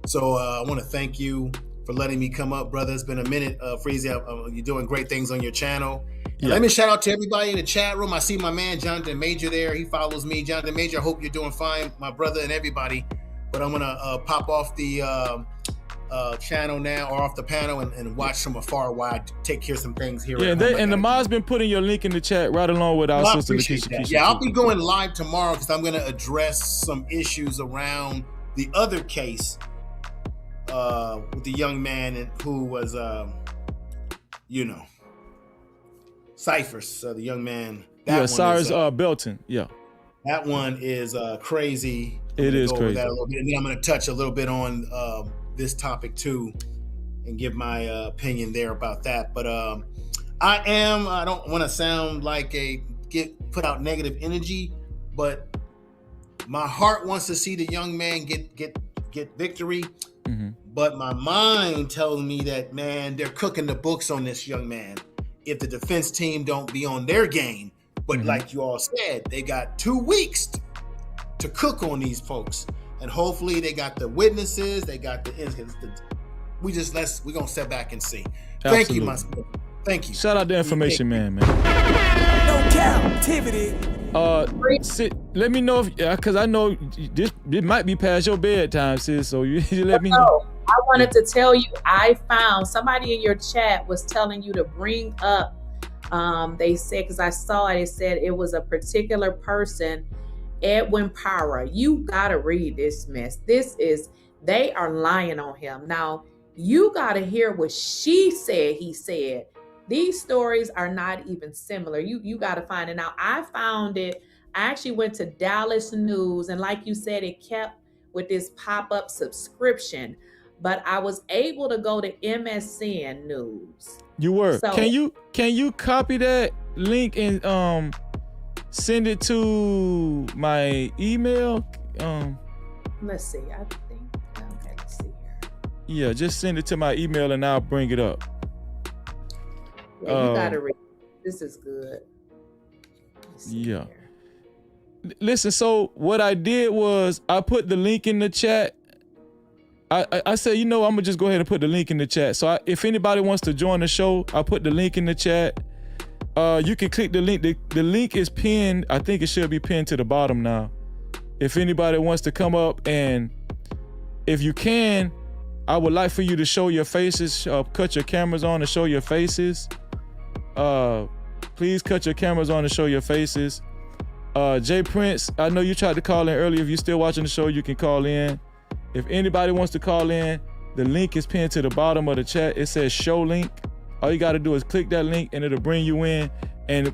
So I want to thank you for letting me come up, brother. It's been a minute, Freezy. You're doing great things on your channel. And let me shout out to everybody in the chat room. I see my man Jonathan Major there. He follows me. Jonathan Major, I hope you're doing fine, my brother, and everybody. But I'm gonna pop off the channel now, or off the panel, and watch from afar while I take care of some things here. Yeah, and the mod's been putting your link in the chat right along with our sister Keisha. Yeah, I'll be going live tomorrow because I'm going to address some issues around the other case with the young man who was, Cyphers, the young man. Cyrus Belton. Yeah, that one is crazy. It is crazy. That a little bit, and then I'm going to touch a little bit on this topic too, and give my opinion there about that. But I don't want to sound like put out negative energy, but my heart wants to see the young man get victory. Mm-hmm. But my mind tells me that, man, they're cooking the books on this young man if the defense team don't be on their game. But like you all said, they got 2 weeks to cook on these folks. And hopefully they got the witnesses, they got the we're gonna step back and see. Absolutely. Thank you, my son. Thank you. Shout out to Information Man, No Cap-tivity. Let me know if, cause I know this might be past your bedtime, sis. So you let me know. I wanted to tell you, I found somebody in your chat was telling you to bring up. They said, because I saw it said it was a particular person, Edwin Para. You gotta read this mess. They are lying on him. Now you gotta hear what she said. He said. These stories are not even similar. You got to find it. Now, I found it. I actually went to Dallas News, and like you said, it kept with this pop-up subscription, but I was able to go to MSN News. You were. So, can you copy that link and send it to my email? Let's see. I think. Okay, let's see here. Yeah, just send it to my email and I'll bring it up. Yeah, you gotta read. This is good. Yeah. Listen, so what I did was I put the link in the chat. I said, I'm gonna just go ahead and put the link in the chat. So if anybody wants to join the show, I put the link in the chat. You can click the link. The link is pinned. I think it should be pinned to the bottom now. If anybody wants to come up, and if you can, I would like for you to show your faces, cut your cameras on and show your faces. Please cut your cameras on and show your faces. Jay Prince, I know you tried to call in earlier. If you're still watching the show, you can call in. If anybody wants to call in, the link is pinned to the bottom of the chat. It says show link. All you got to do is click that link and it'll bring you in, and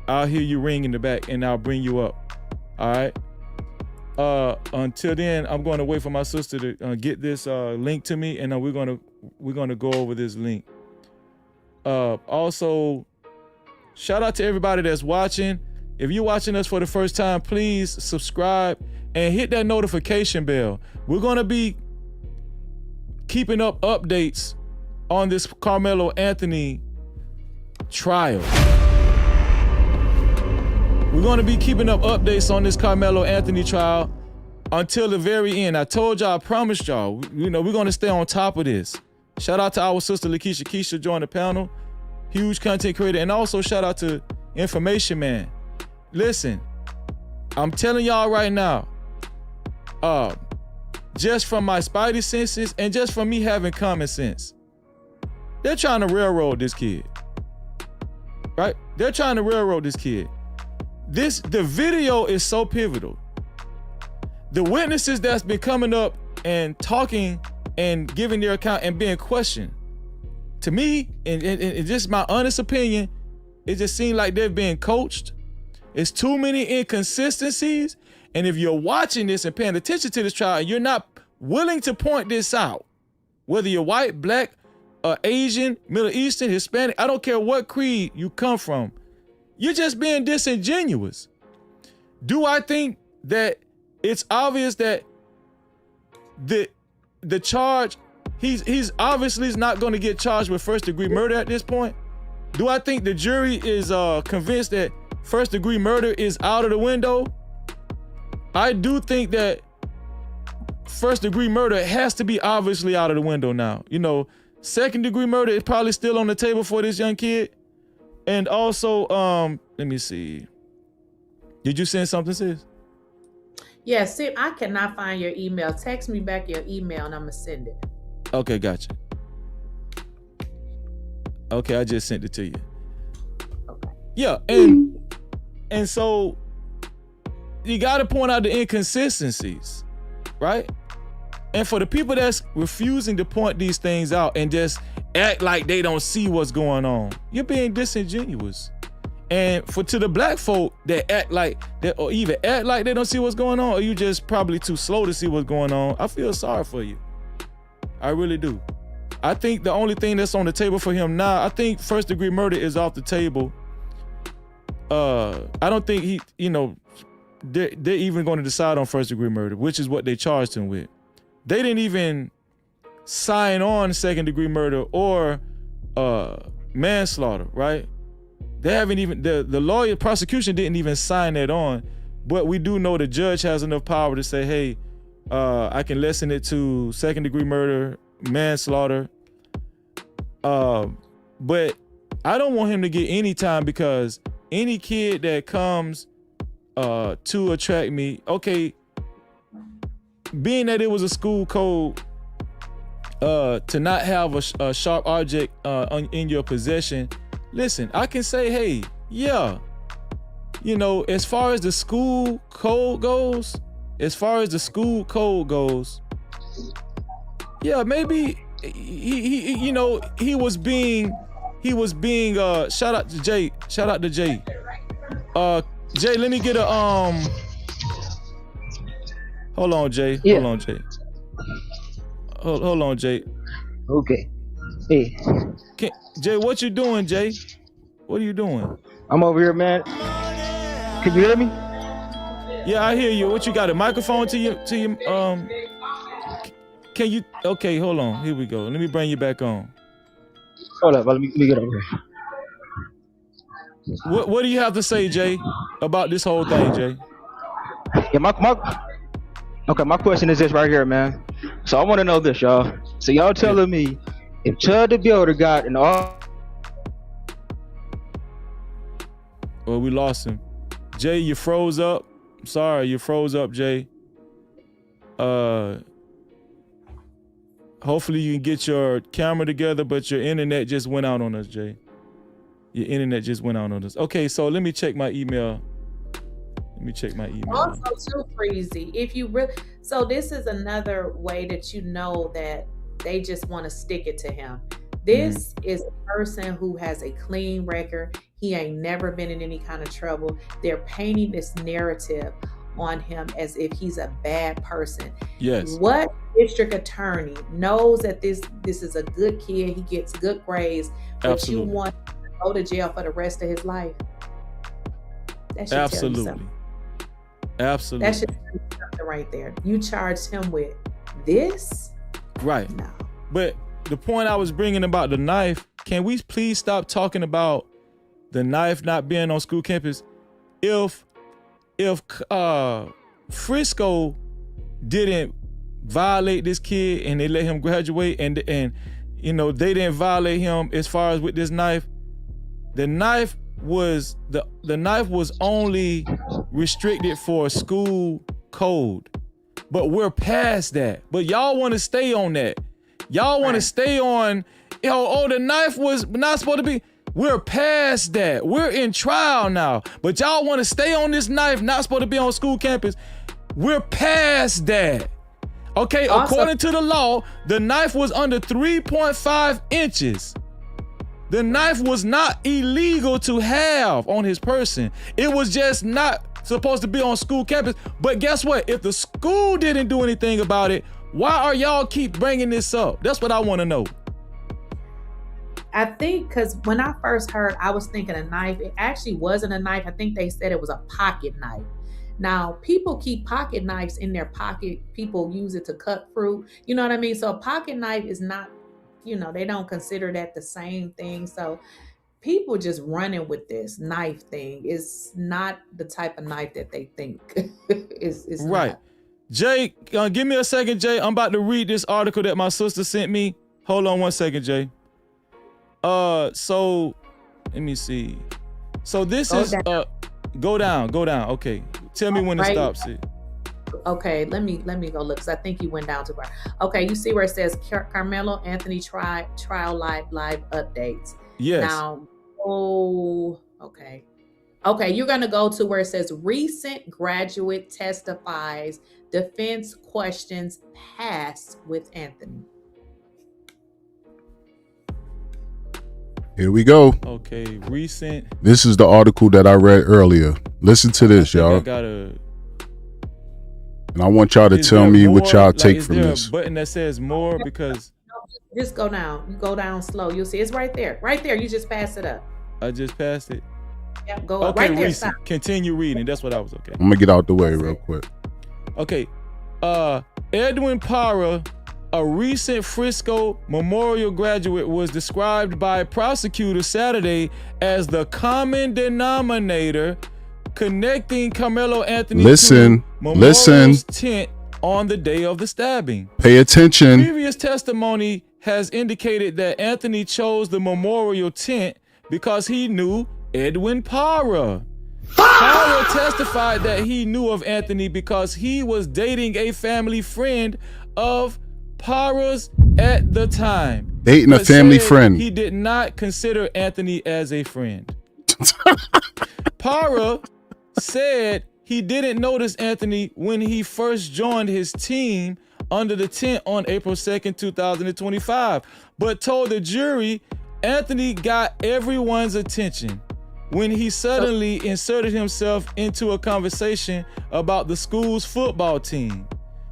I'll hear you ring in the back and I'll bring you up. All right. Until then, I'm going to wait for my sister to get this link to me, and we're gonna go over this link. Also, shout out to everybody that's watching. If you're watching us for the first time, please subscribe and hit that notification bell. We're gonna be keeping up updates on this Karmelo Anthony trial. We're going to be keeping up updates on this Karmelo Anthony trial until the very end. I told y'all, I promised y'all, we're going to stay on top of this. Shout out to our sister Lakeisha. Keisha joined the panel. Huge content creator. And also shout out to Information Man. Listen, I'm telling y'all right now, just from my spidey senses and just from me having common sense, they're trying to railroad this kid. Right? They're trying to railroad this kid. The video is so pivotal. The witnesses that's been coming up and talking and giving their account and being questioned, to me, and just my honest opinion, it just seems like they're being coached. It's too many inconsistencies. And if you're watching this and paying attention to this trial and you're not willing to point this out, whether you're white, black, Asian, Middle Eastern, Hispanic, I don't care what creed you come from, you're just being disingenuous. Do I think that it's obvious that the charge, he's obviously not going to get charged with first-degree murder at this point? Do I think the jury is convinced that first-degree murder is out of the window? I do think that first-degree murder has to be obviously out of the window now. Second-degree murder is probably still on the table for this young kid. And also, let me see. Did you send something, sis? Yeah, see, I cannot find your email. Text me back your email and I'm going to send it. Okay, gotcha. Okay, I just sent it to you. Okay. Yeah, and so you got to point out the inconsistencies, right? And for the people that's refusing to point these things out and just act like they don't see what's going on, you're being disingenuous. And to the black folk that act like that, or even act like they don't see what's going on, or you just probably too slow to see what's going on, I feel sorry for you. I really do. I think the only thing that's on the table for him now, I think first degree murder is off the table. I don't think they're even going to decide on first degree murder, which is what they charged him with. They didn't even sign on second degree murder or manslaughter, right? They haven't even, the prosecution didn't even sign that on, but we do know the judge has enough power to say, hey, I can lessen it to second degree murder, manslaughter. But I don't want him to get any time, because any kid that comes to attract me, okay, being that it was a school code to not have a sharp object in your possession, listen, I can say, hey, yeah, you know, as far as the school code goes, yeah, maybe he you know, he was being shout out to Jay. Jay, let me get a hold on, Jay. Yeah. Hold on, Jay. Okay. Hey, Jay, what you doing, Jay? What are you doing? I'm over here, man. Can you hear me? Yeah, I hear you. What you got, a microphone to your can you? Okay, hold on. Here we go. Let me bring you back on. Hold up, let me get over here. What do you have to say, Jay, about this whole thing, Jay? Yeah, my question is this right here, man. So I want to know this, y'all. So y'all telling me if Chud the Builder got an all. Well, we lost him. Jay, you froze up. Sorry, you froze up, Jay. Hopefully you can get your camera together, but your internet just went out on us, Jay. Your internet just went out on us. Okay, so let me check my email. Also, too, Freezy, if you really, so this is another way that you know that they just want to stick it to him. This is a person who has a clean record. He ain't never been in any kind of trouble. They're painting this narrative on him as if he's a bad person. Yes. What district attorney knows that this is a good kid, he gets good grades, but Absolutely. you want him to go to jail for the rest of his life? That should Absolutely. tell you something. Absolutely. That should tell you something right there. You charged him with this? Right. No. But the point I was bringing about the knife, can we please stop talking about the knife not being on school campus? If Frisco didn't violate this kid and they let him graduate, and you know, they didn't violate him as far as with this knife, the knife was only restricted for a school code. But we're past that. But y'all want to stay on that. Y'all want to stay on, the knife was not supposed to be. We're past that. We're in trial now. But y'all want to stay on this knife, not supposed to be on school campus. We're past that. Okay, also, according to the law, the knife was under 3.5 inches. The knife was not illegal to have on his person. It was just not supposed to be on school campus. But guess what? If the school didn't do anything about it, why are y'all keep bringing this up? That's what I want to know. I think because when I first heard, I was thinking a knife. It actually wasn't a knife. I think they said it was a pocket knife. Now, people keep pocket knives in their pocket. People use it to cut fruit. You know what I mean? So a pocket knife is not, they don't consider that the same thing. So people just running with this knife thing is not the type of knife that they think is right. Not. Jay, give me a second, Jay. I'm about to read this article that my sister sent me. Hold on one second, Jay. So let me see. So this go down. Okay. Tell me when it stops it. Okay, let me go look, because I think you went down too far. Okay, you see where it says Karmelo Anthony trial live updates. Yes. Now, okay. Okay, you're gonna go to where it says recent graduate testifies, defense questions passed with Anthony. Here we go. Okay, recent. This is the article that I read earlier. Listen to this, y'all. And I want y'all to tell me what y'all take from this. Is there a button that says more? Because just go down. You go down slow. You'll see it's right there. Right there. You just pass it up. I just passed it. Yeah, go up. Right there. Recent. Continue reading. That's what I was okay. I'm gonna get out the way real quick. Okay. Edwin Parra, a recent Frisco Memorial graduate, was described by prosecutors Saturday as the common denominator connecting Karmelo Anthony to Memorial's tent on the day of the stabbing. Pay attention. Previous testimony has indicated that Anthony chose the memorial tent because he knew Edwin Parra. Parra testified that he knew of Anthony because he was dating a family friend of Parra's at the time. Dating a family friend. He did not consider Anthony as a friend. Parra said he didn't notice Anthony when he first joined his team under the tent on April 2nd, 2025, but told the jury Anthony got everyone's attention when he suddenly inserted himself into a conversation about the school's football team.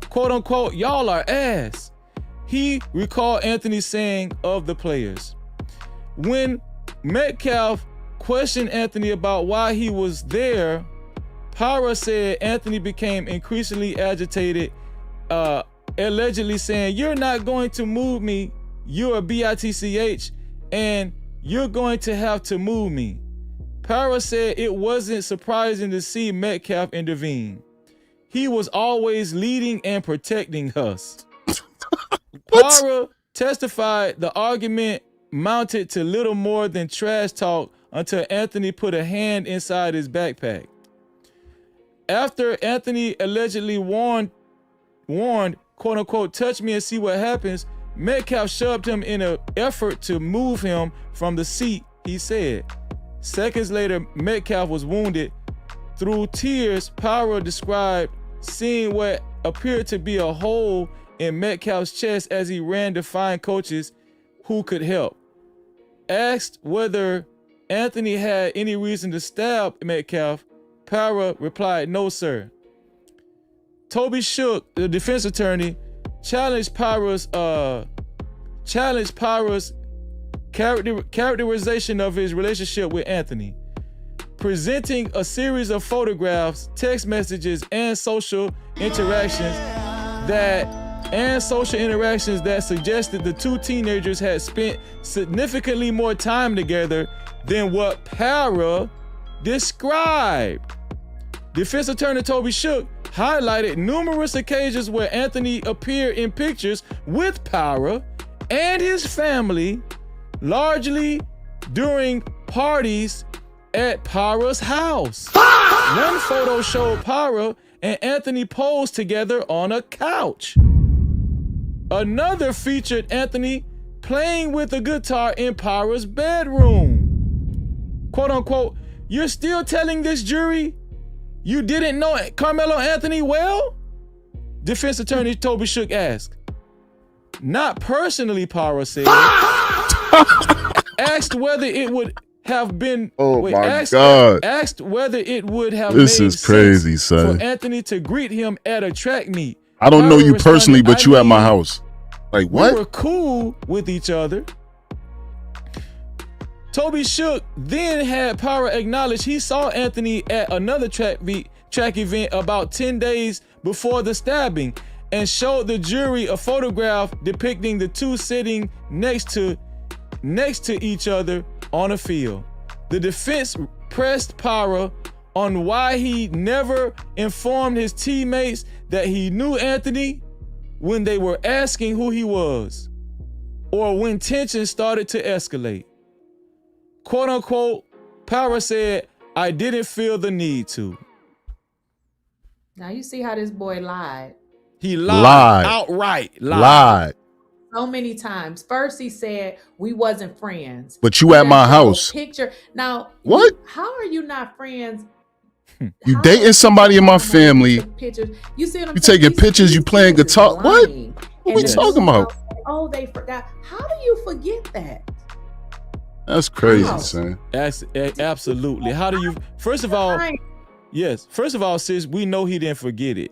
Quote unquote, y'all are ass. He recalled Anthony saying of the players. When Metcalf questioned Anthony about why he was there, Parra said Anthony became increasingly agitated, allegedly saying, "You're not going to move me. You're a bitch, and you're going to have to move me." Parra said it wasn't surprising to see Metcalf intervene. He was always leading and protecting us. Parra testified the argument mounted to little more than trash talk until Anthony put a hand inside his backpack. After Anthony allegedly warned, quote unquote, touch me and see what happens, Metcalf shoved him in an effort to move him from the seat, he said. Seconds later, Metcalf was wounded. Through tears, Parra described seeing what appeared to be a hole in Metcalf's chest as he ran to find coaches who could help. Asked whether Anthony had any reason to stab Metcalf, Parra replied, "No, sir." Toby Shook, the defense attorney, challenged Parra's characterization of his relationship with Anthony, presenting a series of photographs, text messages, and social interactions that suggested the two teenagers had spent significantly more time together than what Parra described. Defense attorney Toby Shook highlighted numerous occasions where Anthony appeared in pictures with Parra and his family, largely during parties at Parra's house. One photo showed Parra and Anthony posed together on a couch. Another featured Anthony playing with a guitar in Parra's bedroom. Quote unquote, "You're still telling this jury you didn't know Karmelo Anthony well?" Defense attorney Toby Shook asked. "Not personally," Parra said. Asked whether it would have been. Asked whether it would have. This is crazy, son. For Anthony to greet him at a track meet. I don't know you personally, but you at my house. Like what? We were cool with each other. Toby Shook then had Parra acknowledge he saw Anthony at another track event about 10 days before the stabbing and showed the jury a photograph depicting the two sitting next to each other on a field. The defense pressed Parra on why he never informed his teammates that he knew Anthony when they were asking who he was, or when tension started to escalate. Quote unquote, Parra said, "I didn't feel the need to." Now you see how this boy lied. He lied. Outright lied. So many times. First he said we wasn't friends. But you at my house. Picture. Now what? How are you not friends? You dating somebody in my family. Pictures. You see what I'm you saying? taking pictures, you playing guitar. What? What we talking about? Oh, they forgot. How do you forget that? That's crazy, son. Absolutely. How do you, first of all, sis, we know he didn't forget it.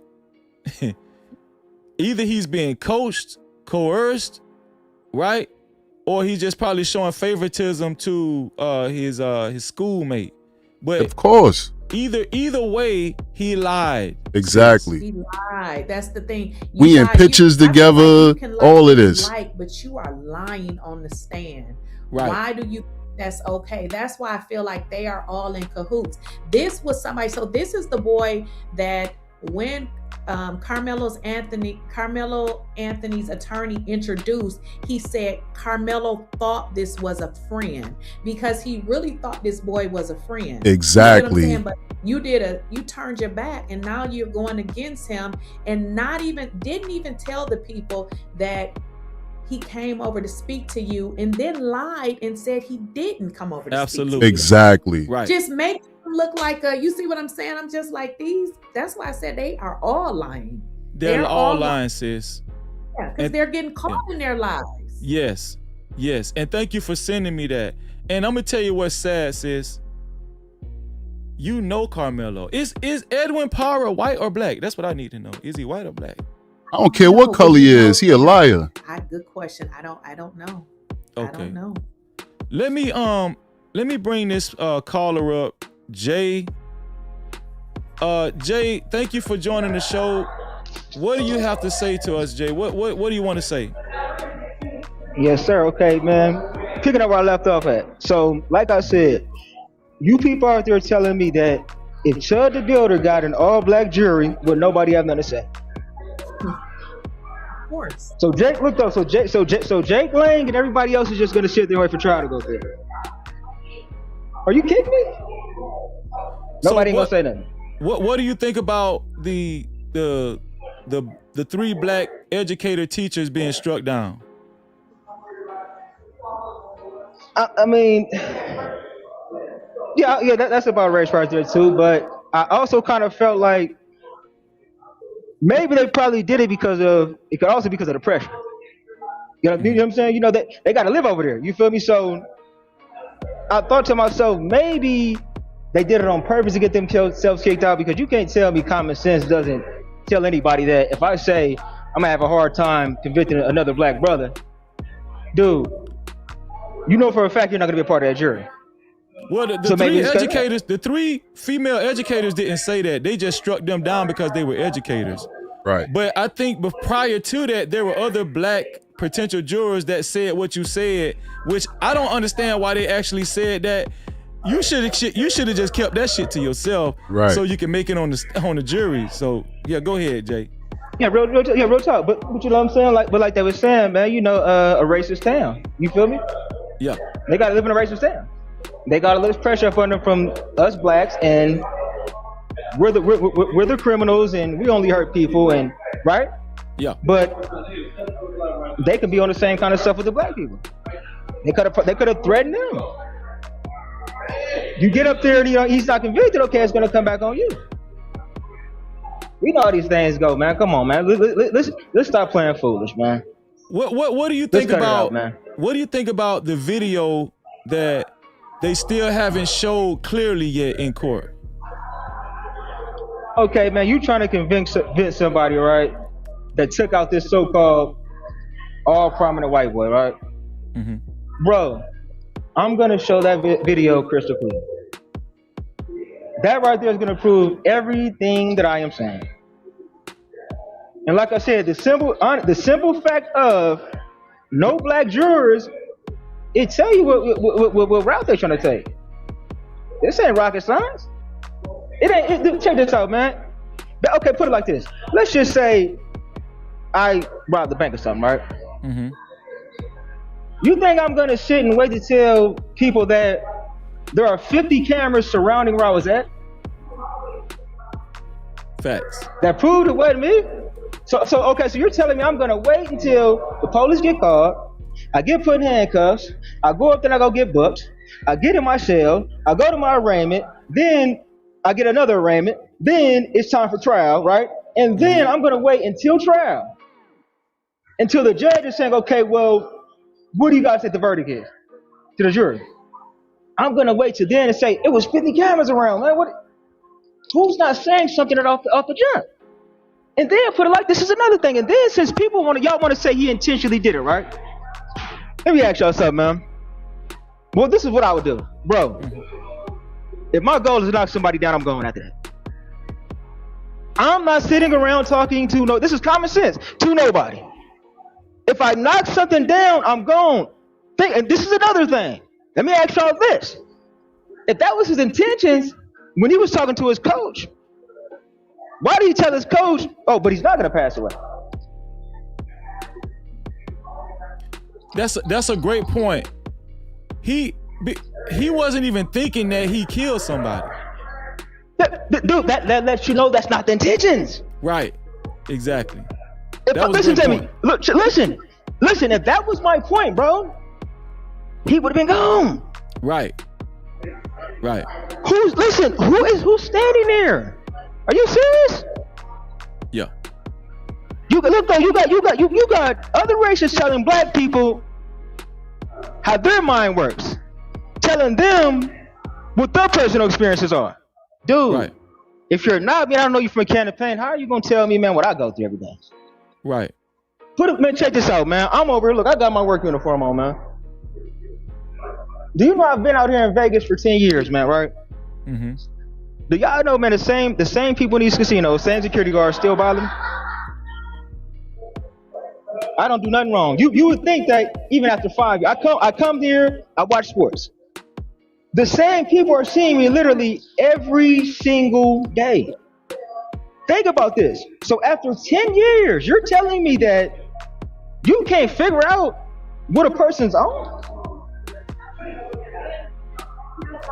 Either he's being coached, coerced, right? Or he's just probably showing favoritism to his schoolmate. But of course, either way, he lied. Exactly. He lied. That's the thing. We in pictures together. All of this. But you are lying on the stand. Right. Why do you think that's okay? That's why I feel like they are all in cahoots. This was somebody. So this is the boy that when Carmelo Anthony's attorney introduced, he said Carmelo thought this was a friend because he really thought this boy was a friend. Exactly. You know what I'm saying? But you turned your back, and now you're going against him, and didn't even tell the people that he came over to speak to you, and then lied and said he didn't come over to speak to you. Exactly. Right. Just make him look like you see what I'm saying? I'm just like these. That's why I said they are all lying. They're all lying, sis. Yeah, because they're getting caught in their lies. Yes. And thank you for sending me that. And I'm gonna tell you what's sad, sis. You know Karmelo. Is Edwin Parra white or black? That's what I need to know. Is he white or black? I don't care what color he is. He a liar. Good question. I don't know. Okay. I don't know. Let me bring this caller up, Jay. Jay, thank you for joining the show. What do you have to say to us, Jay? What do you want to say? Yes, sir. Okay, man. Picking up where I left off at. So, like I said, you people out there telling me that if Chud the Builder got an all-black jury, would nobody have nothing to say? Of course. So Jake looked up. So Jake Lang and everybody else is just gonna sit there and wait for trial to go through. Are you kidding me? Nobody gonna say nothing. What do you think about the 3 black educator teachers being struck down? I mean, yeah, that's about race right there too. But I also kind of felt like maybe they probably did it because of the pressure. You know what I'm saying? You know, they got to live over there. You feel me? So I thought to myself, maybe they did it on purpose to get themselves kicked out, because you can't tell me common sense doesn't tell anybody that if I say I'm gonna have a hard time convicting another black brother, dude, you know for a fact you're not gonna be a part of that jury. Well, the 3 female educators didn't say that. They just struck them down because they were educators. Right. But I think prior to that, there were other black potential jurors that said what you said, which I don't understand why they actually said that. You should have just kept that shit to yourself, right? So you can make it on the jury. So yeah, go ahead, Jay. Yeah, real talk. But you know what I'm saying? Like they were saying, man, you know, a racist town. You feel me? Yeah. They gotta live in a racist town. They got a little pressure upon them from us blacks, and we're the criminals, and we only hurt people, and right? Yeah. But they could be on the same kind of stuff with the black people. They could have threatened them. You get up there and, you know, he's not convicted, okay, it's gonna come back on you. We know how these things go, man. Come on, man. Let's stop playing foolish, man. What do you think about, man? What do you think about the video that they still haven't showed clearly yet in court? Okay, man, you trying to convince somebody, right, that took out this so-called all prominent white boy, right? Mm-hmm. Bro, I'm gonna show that video crystal clear. That right there is gonna prove everything that I am saying. And like I said, the simple fact of no black jurors, it tell you what route they're trying to take. This ain't rocket science. It ain't. Check this out, man. Okay, put it like this. Let's just say I robbed the bank or something, right? Mm-hmm. You think I'm gonna sit and wait to tell people that there are 50 cameras surrounding where I was at? Facts. That proved it wasn't me. So you're telling me I'm gonna wait until the police get called, I get put in handcuffs, I go up there and I go get booked, I get in my cell, I go to my arraignment, then I get another arraignment, then it's time for trial, right? And then I'm gonna wait until trial, until the judge is saying, okay, well, what do you guys think the verdict is to the jury? I'm gonna wait till then and say it was 50 cameras around, man. Who's not saying something off the jump? And then put it like this is another thing. And then since y'all want to say he intentionally did it, right? Let me ask y'all something, man. Well, this is what I would do, bro. If my goal is to knock somebody down, I'm going after that. I'm not sitting around talking to this is common sense, to nobody. If I knock something down, I'm gone. And this is another thing. Let me ask y'all this. If that was his intentions when he was talking to his coach, Why do you tell his coach, oh, but he's not gonna pass away? That's a great point. He wasn't even thinking that he killed somebody. Dude, that lets you know that's not the intentions. Right. Exactly. Listen to me. Look, listen. If that was my point, bro, he would have been gone. Right. Who's standing there? Are you serious? Yeah. You got other races telling black people how their mind works, telling them what their personal experiences are. Dude, right. If you're not, I don't know you from a can of paint. How are you gonna tell me, man, what I go through every day? Right. Man, check this out, man. I'm over here. Look, I got my work uniform on, man. Do you know I've been out here in Vegas for 10 years, man, right? Mm-hmm. Do y'all know, man, the same people in these casinos, same security guards still bother me? I don't do nothing wrong. You would think that even after 5 years, I come here, I watch sports. The same people are seeing me literally every single day. Think about this. So after 10 years, you're telling me that you can't figure out what a person's on?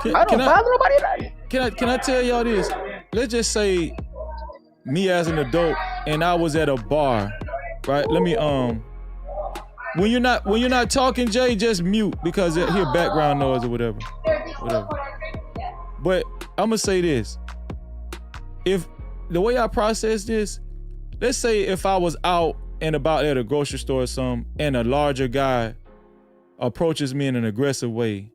I don't bother nobody about it. Can I tell y'all this? Let's just say me as an adult and I was at a bar, right? Let me when you're not talking, Jay, just mute because you hear background noise or whatever. But I'm gonna say this. If the way I process this, let's say if I was out and about at a grocery store or something and a larger guy approaches me in an aggressive way,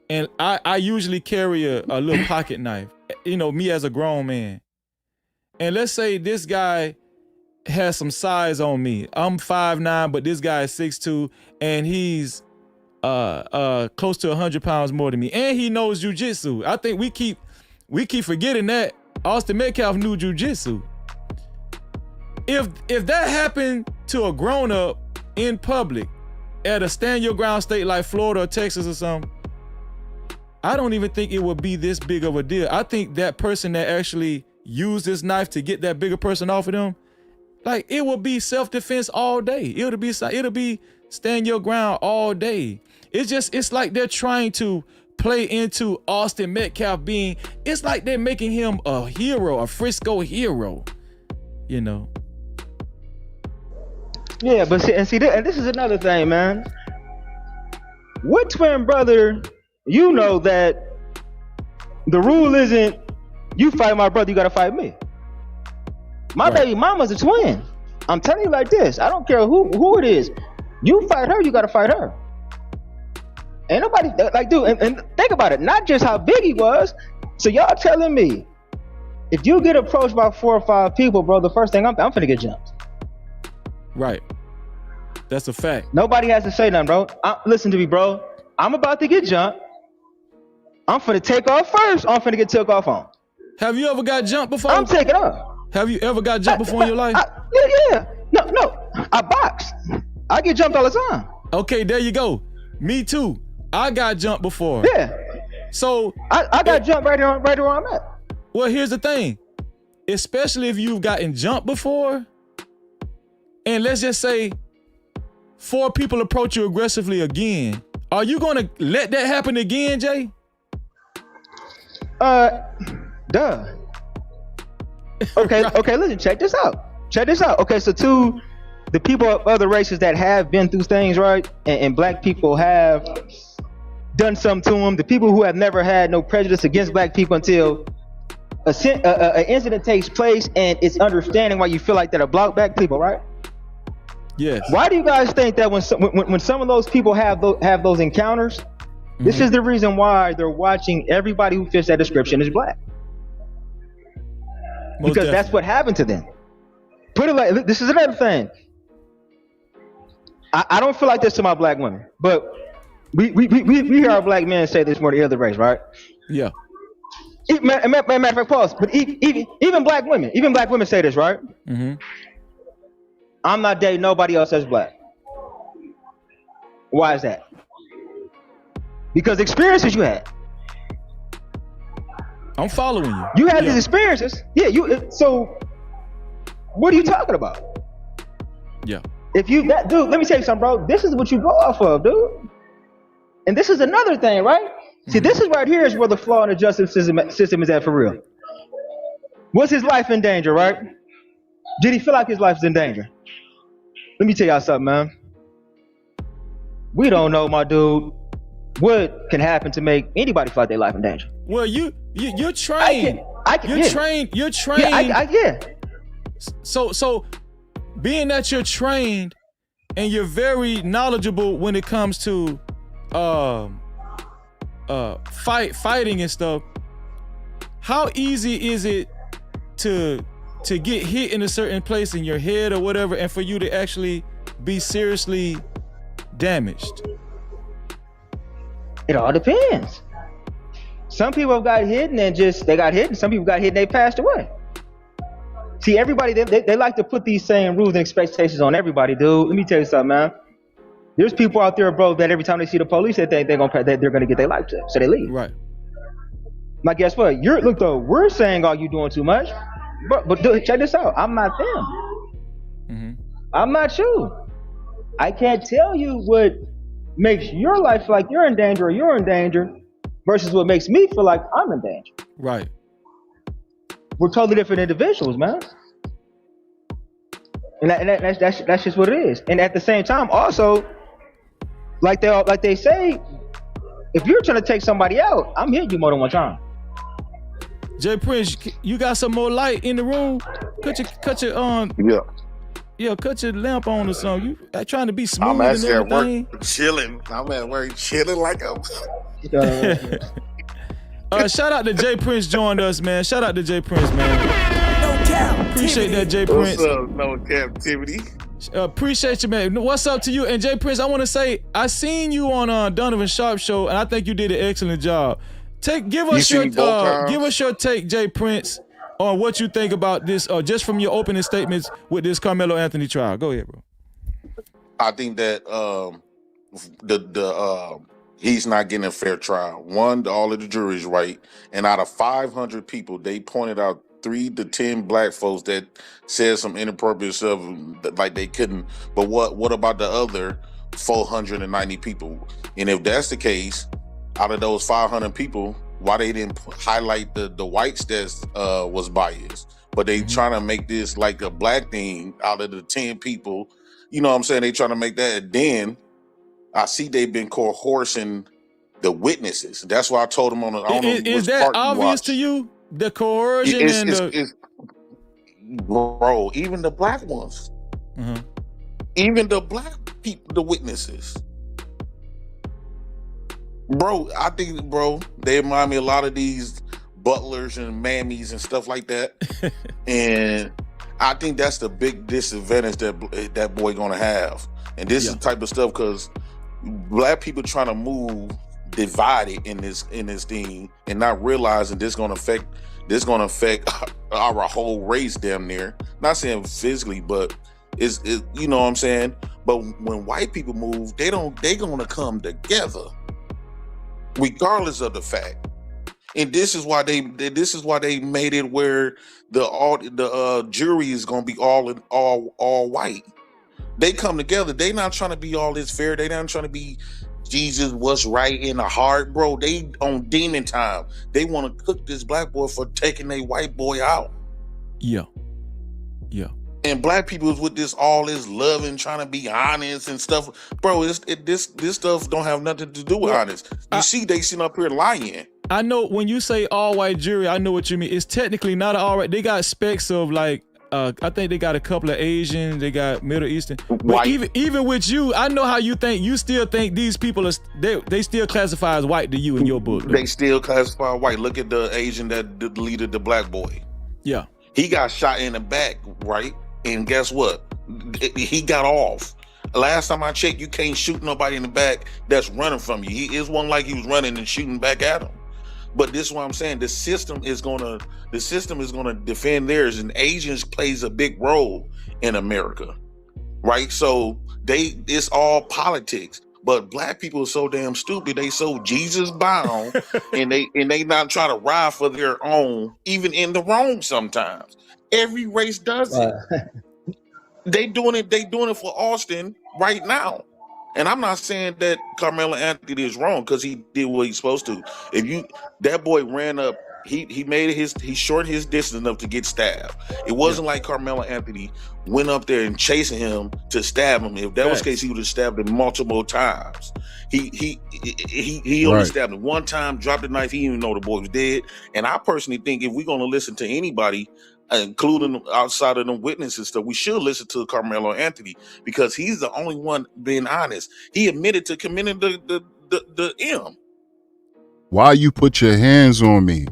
and I usually carry a little pocket knife, me as a grown man. And let's say this guy has some size on me. I'm 5'9", but this guy is 6'2", and he's close to 100 pounds more than me. And he knows jiu-jitsu. I think we keep forgetting that Austin Metcalf knew jiu-jitsu. If that happened to a grown-up in public at a stand your ground state like Florida or Texas or something, I don't even think it would be this big of a deal. I think that person that actually used this knife to get that bigger person off of them, like, it would be self-defense all day. It'll be stand your ground all day. It's like they're trying to play into Austin Metcalf it's like they're making him a hero, a Frisco hero, Yeah, but see, and this is another thing, man. What twin brother, that the rule isn't you fight my brother, you gotta fight me. My baby mama's a twin. I'm telling you like this. I don't care who it is. You fight her, you gotta fight her. Ain't nobody dude. And think about it. Not just how big he was. So y'all telling me, if you get approached by 4 or 5 people, bro, the first thing I'm finna get jumped. Right. That's a fact. Nobody has to say nothing, bro. Listen to me, bro. I'm about to get jumped. I'm finna take off first. I'm finna get took off on. Have you ever got jumped before? I'm taking off. Have you ever got jumped before in your life? Yeah. No. I box. I get jumped all the time. Okay, there you go. Me too. I got jumped before. Yeah. So I got jumped right where I'm at. Well, here's the thing. Especially if you've gotten jumped before, and let's just say 4 people approach you aggressively again, are you gonna let that happen again, Jay? Duh. Okay, right. Okay, listen, check this out. Okay, so to the people of other races that have been through things, right? And black people have done something to them. The people who have never had no prejudice against black people until an incident takes place and it's understanding why you feel like that about black people, right? Yes. Why do you guys think that when some of those people have those encounters, this is the reason why they're watching everybody who fits that description is black? Because that's what happened to them. Put it like this is another thing. I don't feel like this to my black women, but we hear our black men say this more to the other race, right? Yeah. Matter of fact, pause. But even black women say this, right? Mm-hmm. I'm not dating nobody else that's black. Why is that? Because experiences you had. I'm following you. You had these experiences. Yeah, so what are you talking about? Yeah. If you that dude, let me tell you something, bro. This is what you go off of, dude. And this is another thing, right? See, this is right here is where the flaw in the justice system is at for real. Was his life in danger, right? Did he feel like his life is in danger? Let me tell y'all something, man. We don't know, my dude, what can happen to make anybody feel like their life in danger. Well, you're trained. You're trained. Yeah. So being that you're trained and you're very knowledgeable when it comes to fighting and stuff, how easy is it to get hit in a certain place in your head or whatever, and for you to actually be seriously damaged? It all depends. Some people have got hit and they got hit, and some people got hit and they passed away. See, everybody, they like to put these same rules and expectations on everybody, dude. Let me tell you something, man. There's people out there, bro, that every time they see the police, they think they're gonna get their life took, so they leave. Right. Now, guess what? Look though, we're saying, "Oh, you doing too much?" But dude, check this out. I'm not them. Mm-hmm. I'm not you. I can't tell you what makes your life feel like you're in danger or you're in danger versus what makes me feel like I'm in danger. Right. We're totally different individuals, man. And that's just what it is. And at the same time, also, like they say, if you're trying to take somebody out, I'm hitting you more than one time. Jay Prince, you got some more light in the room? Cut your lamp on or something. You trying to be smooth. I'm and actually everything. at work chilling. I'm at work chilling like a. Shout out to Jay Prince joined us, man. Shout out to Jay Prince, man. No Cap-tivity. Appreciate that, Jay Prince. What's up? No Cap-tivity. Appreciate you, man. What's up to you? And Jay Prince, I want to say, I seen you on Donovan Sharp show, and I think you did an excellent job. Give us your take, Jay Prince, on what you think about this, just from your opening statements with this Karmelo Anthony trial. Go ahead, bro. I think that he's not getting a fair trial. One, all of the jury's right, and out of 500 people, they pointed out 3 to 10 black folks that said some inappropriate stuff, like they couldn't. But what about the other 490 people? And if that's the case, out of those 500 people, why they didn't highlight the whites that was biased? But they trying to make this like a black thing out of the 10 people. You know what I'm saying? They trying to make that. And then I see they've been coercing the witnesses. That's why I told them on the. I don't know is that obvious to you? The coercion bro, even the black ones, even the black people, the witnesses. Bro, I think, they remind me a lot of these butlers and mammies and stuff like that. And I think that's the big disadvantage that boy gonna have. And this is the type of stuff, because black people trying to move divided in this thing and not realizing this gonna affect our whole race damn near. Not saying physically, but it's you know what I'm saying? But when white people move, they gonna come together, regardless of the fact. And this is why they made it where the jury is gonna be all white. They come together. They not trying to be all this fair. They not trying to be Jesus, what's right in the heart, bro. They on demon time. They want to cook this black boy for taking a white boy out. Yeah. And black people is with all this love and trying to be honest and stuff, bro. This stuff don't have nothing to do with honest. You see, they sitting up here lying. I know when you say all white jury, I know what you mean. It's technically not all white. They got specks of like. I think they got a couple of Asian, they got Middle Eastern. But even with you, I know how you think. You still think these people they still classify as white to you in your book. They still classify white. Look at the Asian that deleted the black boy. Yeah. He got shot in the back, right? And guess what? He got off. Last time I checked, you can't shoot nobody in the back that's running from you. It wasn't like he was running and shooting back at him. But this is what I'm saying. The system is gonna defend theirs, and Asians plays a big role in America, right? So it's all politics. But black people are so damn stupid. They so Jesus bound, and they not try to ride for their own, even in the wrong sometimes. Every race does it. They doing it for Austin right now. And I'm not saying that Karmelo Anthony is wrong because he did what he's supposed to. That boy ran up, he shortened his distance enough to get stabbed. It wasn't like Karmelo Anthony went up there and chasing him to stab him. If that was the case, he would have stabbed him multiple times. He only stabbed him one time, dropped the knife. He didn't even know the boy was dead. And I personally think if we're gonna listen to anybody, including outside of the witnesses stuff, we should listen to Karmelo Anthony because he's the only one being honest. He admitted to committing the M. Why you put your hands on me?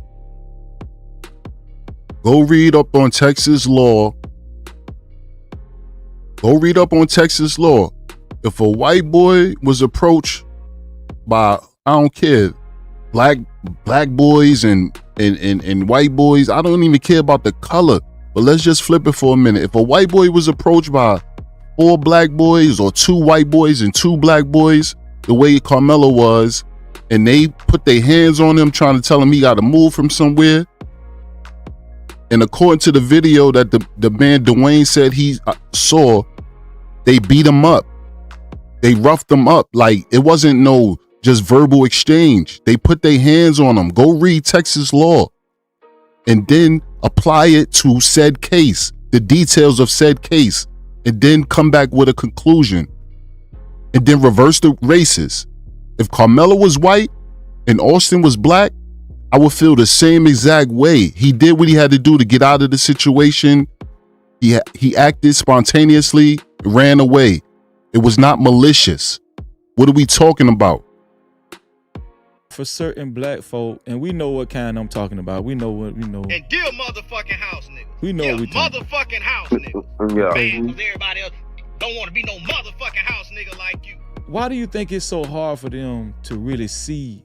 Go read up on Texas law. If a white boy was approached by, I don't care, black boys and white boys, I don't even care about the color, but let's just flip it for a minute. If a white boy was approached by 4 black boys or 2 white boys and 2 black boys, the way Karmelo was, and they put their hands on him trying to tell him he got to move from somewhere, and according to the video that the man Dwayne said he saw, they beat him up. They roughed him up. Like, it wasn't no just verbal exchange. They put their hands on him. Go read Texas law and then apply it to said case, the details of said case, and then come back with a conclusion and then reverse the races. If Karmelo was white and Austin was black, I would feel the same exact way. He did what he had to do to get out of the situation. He acted spontaneously, ran away. It was not malicious. What are we talking about? For certain black folk, and we know what kind I'm talking about. We know. And dear motherfucking house niggas. We know what we motherfucking house niggas. Man, because everybody else don't want to be no motherfucking house nigga like you. Why do you think it's so hard for them to really see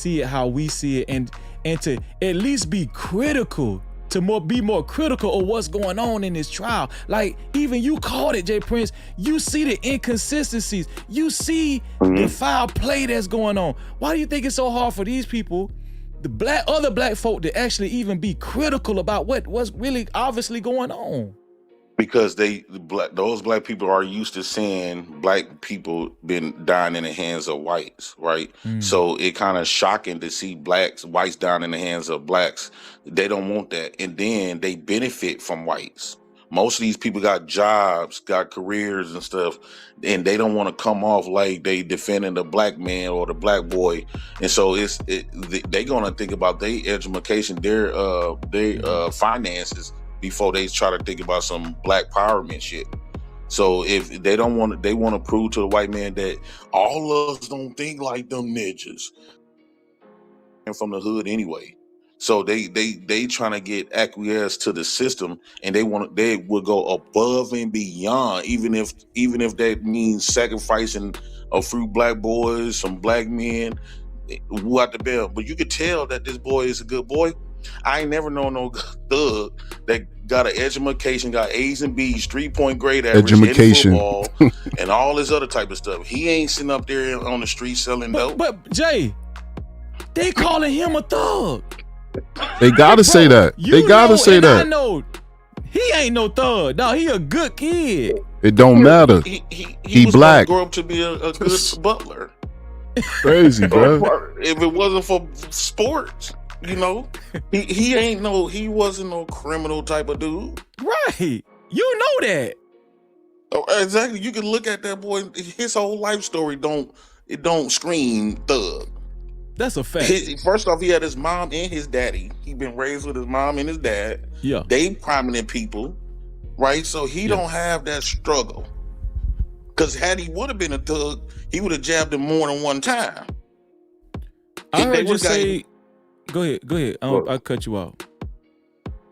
it how we see it, and to at least be critical, to be more critical of what's going on in this trial? Like, even you called it, Jay Prince. You see the inconsistencies. You see the foul play that's going on. Why do you think it's so hard for these people, other black folk, to actually even be critical about what's really obviously going on? Because those black people are used to seeing black people been dying in the hands of whites, right? So it kind of shocking to see whites dying in the hands of blacks. They don't want that. And then they benefit from whites. Most of these people got jobs, got careers and stuff, and they don't want to come off like they defending the black man or the black boy. And so they gonna think about their education, their finances, before they try to think about some black empowerment shit. So if they don't want they want to prove to the white man that all of us don't think like them ninjas and from the hood anyway. So they trying to get acquiesced to the system, and they will go above and beyond, even if that means sacrificing a few black boys, some black men, who out the bell. But you could tell that this boy is a good boy. I ain't never known no thug that got an education, got A's and B's, 3-point grade average, education, football, and all this other type of stuff. He ain't sitting up there on the street selling dope. But Jay, they calling him a thug. They gotta say that. They gotta say that. I know he ain't no thug. No, he a good kid. It don't matter. He was black. Grow up to be a good butler. Crazy, bro. If it wasn't for sports. You know, he wasn't no criminal type of dude. Right. You know that. Oh, exactly. You can look at that boy, his whole life story don't scream thug. That's a fact. First off, he had his mom and his daddy. He been raised with his mom and his dad. Yeah. They prominent people, right? So he don't have that struggle. Because had he would have been a thug, he would have jabbed him more than one time. I heard you say... Go ahead. I'll cut you off.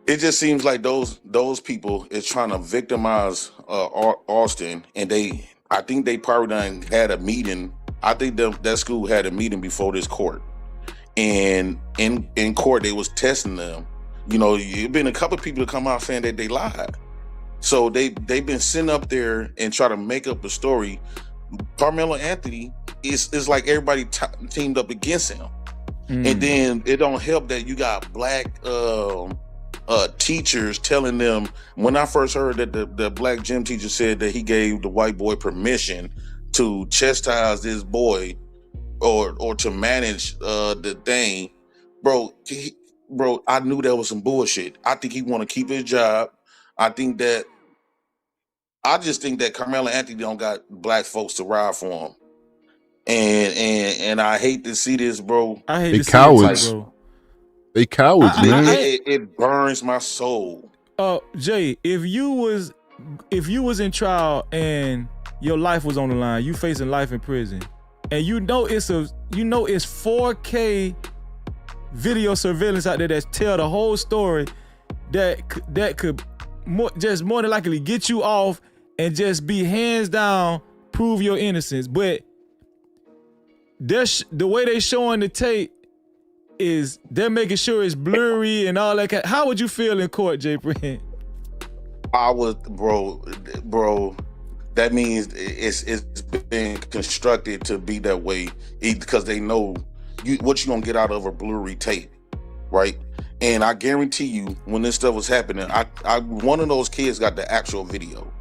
It just seems like those people is trying to victimize Austin, and I think they probably done had a meeting. I think that school had a meeting before this court, and in court they was testing them. You know, it been a couple of people to come out saying that they lied, so they've been sitting up there and try to make up a story. Karmelo Anthony it's like everybody teamed up against him. And then it don't help that you got black teachers telling them. When I first heard that the black gym teacher said that he gave the white boy permission to chastise this boy or to manage the thing, bro, I knew that was some bullshit. I think he want to keep his job. I just think that Karmelo Anthony don't got black folks to ride for him. And I hate to see this, bro. I hate they to see cowards. it, bro. They cowards, man. It burns my soul. Jay, if you was in trial and your life was on the line, you facing life in prison, and you know it's 4K video surveillance out there that tell the whole story, that could more than likely get you off and just be hands down prove your innocence. But the way they showing the tape is they're making sure it's blurry and all that. How would you feel in court, Jay Brent? I would, bro. That means it's been constructed to be that way because they know what you gonna get out of a blurry tape, right? And I guarantee you, when this stuff was happening, one of those kids got the actual video,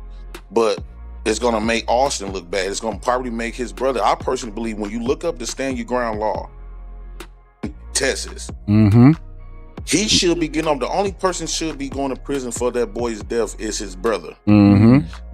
but it's gonna make Austin look bad. It's gonna probably make his brother. I personally believe when you look up the stand your ground law in Texas, he should be getting off. The only person should be going to prison for that boy's death is his brother.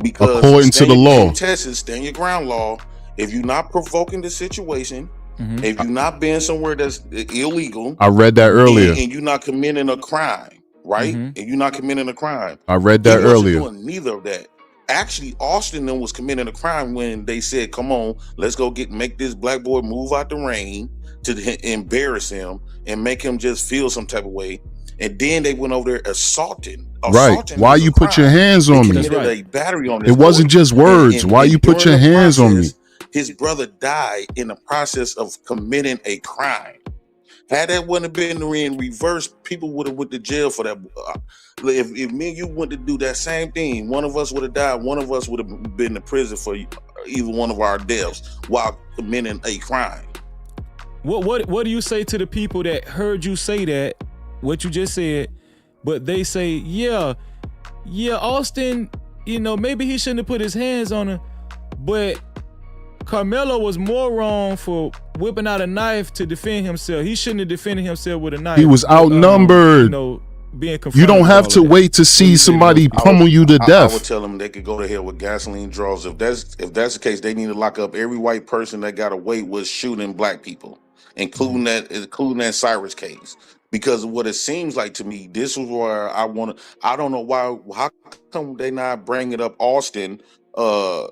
Because according to the law, in Texas, stand your ground law. If you're not provoking the situation, if you're not being somewhere that's illegal, I read that earlier, and you're not committing a crime, right? And you're not committing a crime. I read that earlier. Doing neither of that. Actually, Austin then was committing a crime when they said, "Come on, let's go make this black boy move out the rain to embarrass him and make him just feel some type of way." And then they went over there assaulting. Right? Why you put your hands on me? A battery on this it wasn't just words. Why you put your hands on me? His brother died in the process of committing a crime. Had that wouldn't have been in reverse, people would have went to jail for that. If me and you went to do that same thing, one of us would have died. One of us would have been in prison for either one of our deaths while committing a crime. What do you say to the people that heard you say that, what you just said, but they say, yeah, Austin, maybe he shouldn't have put his hands on her, but Karmelo was more wrong for whipping out a knife to defend himself. He shouldn't have defended himself with a knife. He was outnumbered. Being you don't have to wait to see somebody pummel you to death. I would tell them they could go to hell with gasoline draws. If that's the case, they need to lock up every white person that got away with shooting black people, including that Cyrus case. Because what it seems like to me, this is where I don't know why. How come they not bringing up Austin? How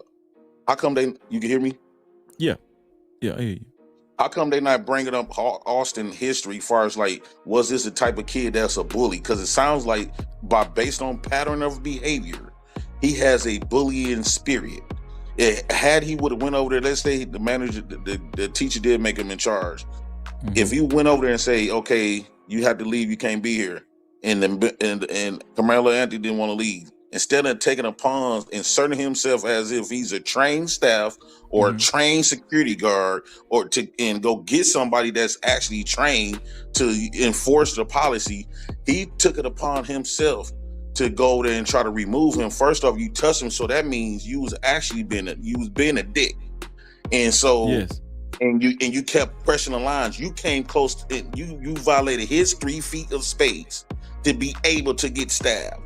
come you can hear me? Yeah, I hear you. How come they not bringing up Austin history as far as like, was this the type of kid that's a bully? Because it sounds like, based on pattern of behavior, he has a bullying spirit. Had he would have went over there, let's say the manager, the teacher did make him in charge. If he went over there and say, okay, you have to leave, you can't be here, and Karmelo Anthony didn't want to leave, instead of taking upon inserting himself as if he's a trained staff or a trained security guard, and go get somebody that's actually trained to enforce the policy, he took it upon himself to go there and try to remove him. First off, you touched him, so that means you was being a dick, and so yes. And you kept pressing the lines. You came close. You violated his 3 feet of space to be able to get stabbed.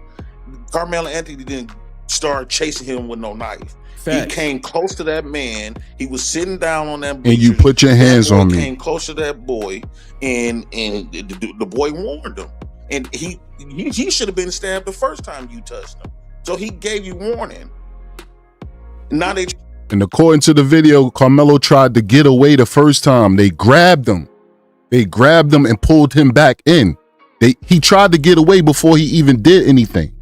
Karmelo Anthony didn't start chasing him with no knife. Facts. He came close to that man. He was sitting down on that. And you put your hands on me. Came close to that boy, and the boy warned him. And he should have been stabbed the first time you touched him. So he gave you warning. Now they. And according to the video, Karmelo tried to get away the first time. They grabbed him. And pulled him back in. He tried to get away before he even did anything.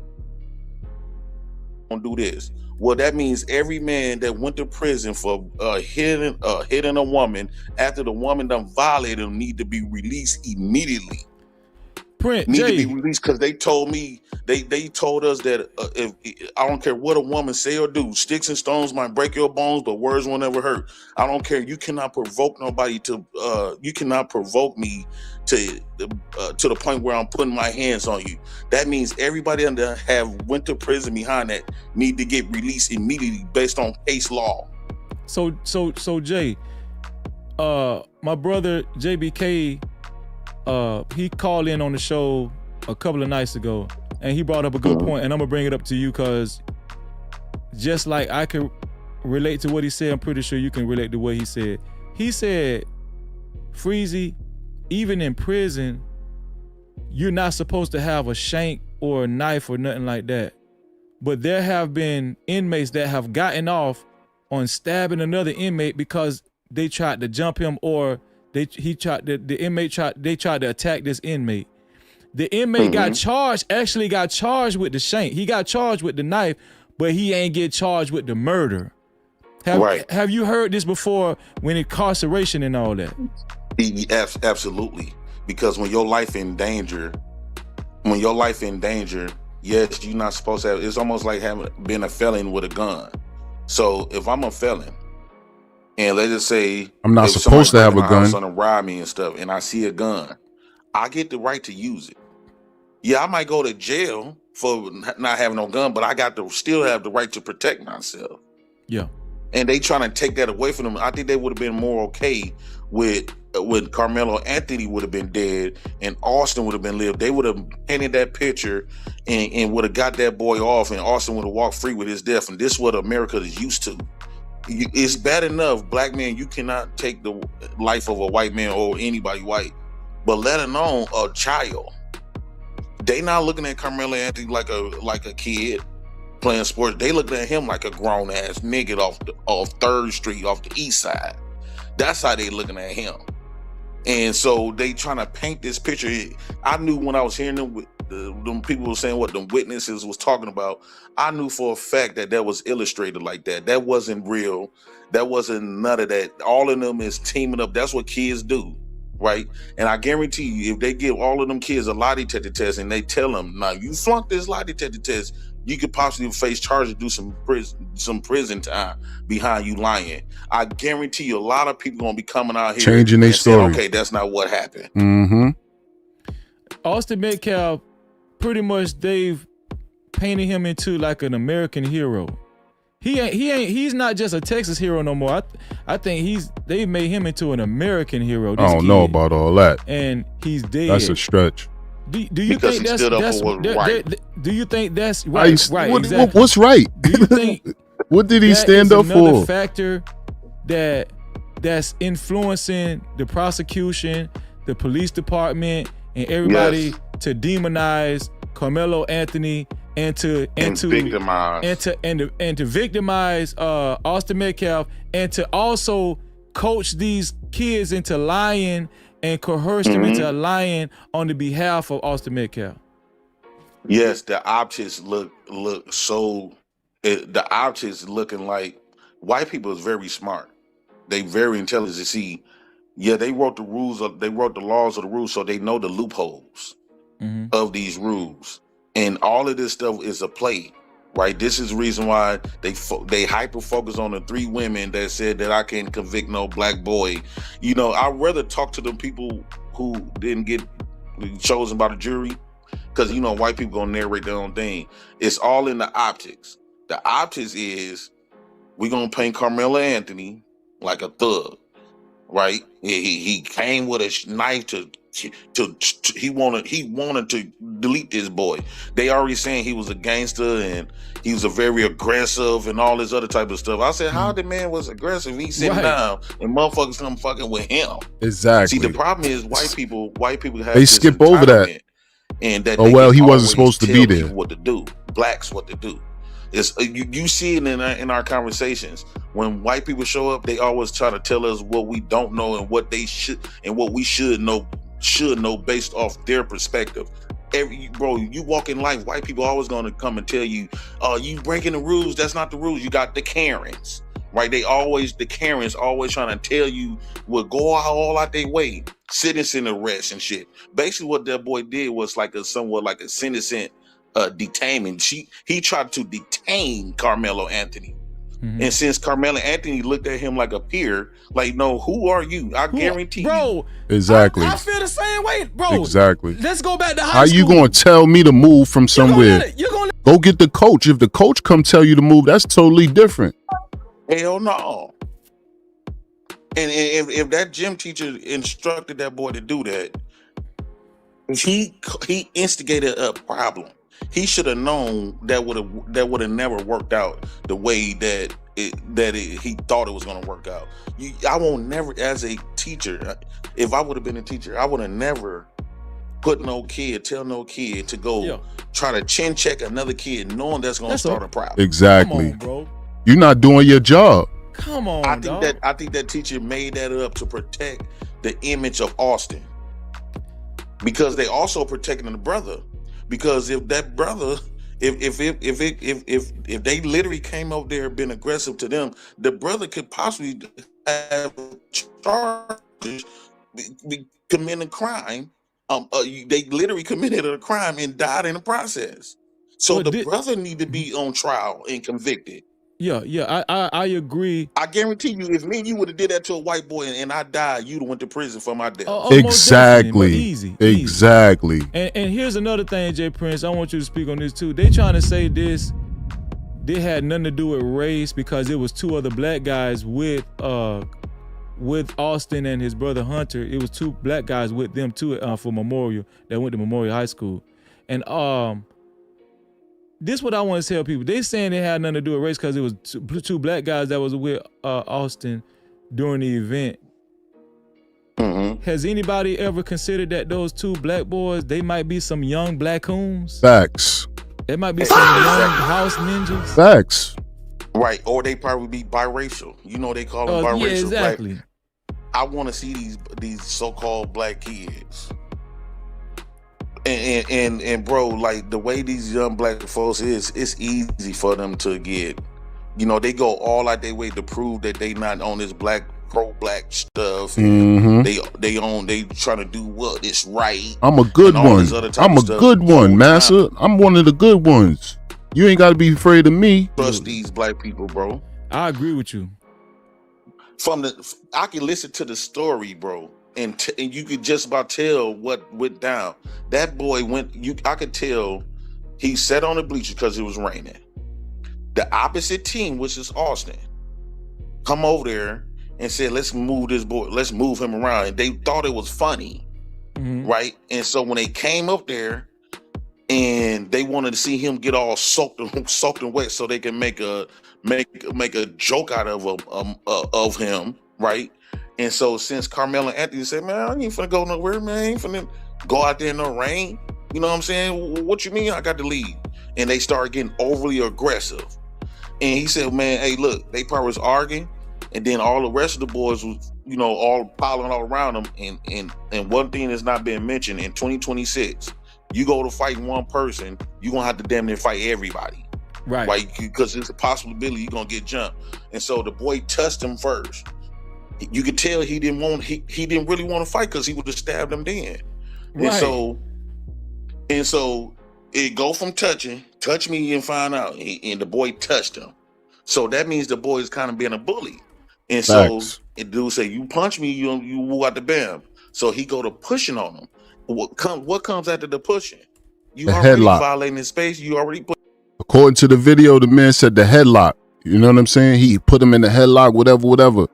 Don't do this. Well, that means every man that went to prison for hitting a woman after the woman done violated him need to be released immediately. need to be released because they told me they told us that if I don't care what a woman say or do, sticks and stones might break your bones, but words will never hurt. I don't care. You cannot provoke nobody to. You cannot provoke me to the point where I'm putting my hands on you. That means everybody that have went to prison behind that need to get released immediately based on case law. So Jay, my brother JBK, he called in on the show a couple of nights ago, and he brought up a good point, and I'm gonna bring it up to you because just like I can relate to what he said, I'm pretty sure you can relate to what he said. He said, Freezy, even in prison, you're not supposed to have a shank or a knife or nothing like that. But there have been inmates that have gotten off on stabbing another inmate because they tried to jump him, or they tried to attack this inmate. The inmate got charged with the shank. He got charged with the knife, but he ain't get charged with the murder. Have you heard this before when incarceration and all that? Absolutely. Because when your life in danger, yes, you're not supposed to have, it's almost like being a felon with a gun. So if I'm a felon, and let's just say I'm not supposed to have a gun, to rob me and stuff, and I see a gun, I get the right to use it. Yeah, I might go to jail for not having no gun, but I got to still have the right to protect myself. Yeah. And they trying to take that away from them. I think they would have been more okay with when Karmelo Anthony would have been dead and Austin would have been lived. They would have painted that picture and would have got that boy off, and Austin would have walked free with his death. And this is what America is used to. It's bad enough, black man, you cannot take the life of a white man or anybody white, but let alone a child. They not looking at Karmelo Anthony like a kid playing sports. They looking at him like a grown ass nigga off 3rd Street off the east side. That's how they looking at him. And so they trying to paint this picture. I knew when I was hearing them people were saying what the witnesses was talking about, I knew for a fact that was illustrated like that. That wasn't real. That wasn't none of that. All of them is teaming up. That's what kids do, right? And I guarantee you, if they give all of them kids a lie detector test and they tell them, now you flunked this lie detector test, you could possibly face charges, do some prison time behind you lying. I guarantee you a lot of people gonna be coming out here changing their story. Saying, okay, that's not what happened. Austin Metcalf, pretty much they've painted him into like an American hero. He's not just a Texas hero no more. I think they've made him into an American hero. I don't know about all that. And he's dead. That's a stretch. Do you think that's right? Do you think that's right? Exactly. What's right? Do you think what did he stand up for? Another factor that's influencing the prosecution, the police department, and everybody to demonize Karmelo Anthony and to victimize Austin Metcalf, and to also coach these kids into lying and coerce them into lying on the behalf of Austin Metcalf. Yes, the optics look so. The optics looking like white people is very smart. They very intelligent. See, yeah, they wrote the rules. They wrote the laws of the rules, so they know the loopholes of these rules. And all of this stuff is a play, right? This is the reason why they hyper focus on the 3 women that said that I can't convict no black boy. You know, I'd rather talk to the people who didn't get chosen by the jury, because you know white people gonna narrate their own thing. It's all in the optics. The optics is we're gonna paint Karmelo Anthony like a thug, right? He came with a knife he wanted to delete this boy. They already saying he was a gangster and he was a very aggressive and all this other type of stuff. I said, how the man was aggressive? He's sitting down and motherfuckers come fucking with him. Exactly. See, the problem is white people have they skip over that. And that he wasn't supposed to be there. What to do? Blacks what to do. It's you see it in our conversations. When white people show up, they always try to tell us what we don't know and what they should and what we should know based off their perspective. You walk in life, white people always gonna come and tell you, you breaking the rules. That's not the rules. You got the Karens. right? The Karens always trying to tell you go all out their way, citizen arrest and shit. Basically, what that boy did was somewhat like a citizen detainment. He tried to detain Karmelo Anthony. Mm-hmm. And since Karmelo Anthony looked at him like a peer, no, who are you? I guarantee you. Exactly. I feel the same way, bro. Exactly. Let's go back to high school. How you going to tell me to move from somewhere? Go get the coach. If the coach come tell you to move, that's totally different. Hell no. And if that gym teacher instructed that boy to do that, he instigated a problem. He should have known that would have never worked out the way that he thought it was going to work out. I won't never, as a teacher, if I would have been a teacher, I would have never tell no kid to go try to chin check another kid, knowing that's going to start a problem. Exactly. Come on, bro. You're not doing your job. Come on, I think that teacher made that up to protect the image of Austin, because they also protecting the brother. Because if that brother, if they literally came over there and been aggressive to them, the brother could possibly have charges, commit a crime. They literally committed a crime and died in the process. So the brother need to be on trial and convicted. Yeah, I agree. I guarantee you, if me and you would have did that to a white boy and I died, you'd have went to prison for my death. Exactly. Easy. Exactly. And here's another thing, Jay Prince. I want you to speak on this too. They trying to say this had nothing to do with race because it was two other black guys with Austin and his brother Hunter. It was two black guys with them too for Memorial that went to Memorial High School, and this is what I want to tell people. They saying it had nothing to do with race because it was two black guys that was with Austin during the event. Mm-hmm. Has anybody ever considered that those two black boys, they might be some young black coons? Facts. They might be some young house ninjas. Facts. Right, or they probably be biracial. They call them biracial. Yeah, exactly. Black. I want to see these so-called black kids. And bro, the way these young black folks it's easy for them to get, they go all out their way to prove that they not on this pro-black stuff. Mm-hmm. They trying to do what is right. I'm a good one. I'm a good one, Massa. I'm one of the good ones. You ain't got to be afraid of me. Trust these black people, bro. I agree with you. I can listen to the story, bro. And you could just about tell what went down. That boy I could tell he sat on the bleachers because it was raining. The opposite team, which is Austin, come over there and said, let's move this boy, let's move him around. And they thought it was funny, right? And so when they came up there and they wanted to see him get all soaked and wet so they can make a joke out of him, right? And so since Karmelo Anthony said, man, I ain't finna go nowhere, man. I ain't finna go out there in the rain. You know what I'm saying? What you mean I got to leave? And they started getting overly aggressive. And he said, man, hey, look, they probably was arguing. And then all the rest of the boys was, all piling all around them. And one thing that's not being mentioned, in 2026, you go to fight one person, you're going to have to damn near fight everybody. Right. Because there's a possibility you're going to get jumped. And so the boy touched him first. You could tell he didn't really want to fight because he would have stabbed him then. Right. And so it go from touch me and find out. And the boy touched him. So that means the boy is kind of being a bully. And so the dude say, you punch me, you move out the bam. So he go to pushing on him. What comes after the pushing? You already violating his space. You already put. According to the video, the man said the headlock. You know what I'm saying? He put him in the headlock, whatever.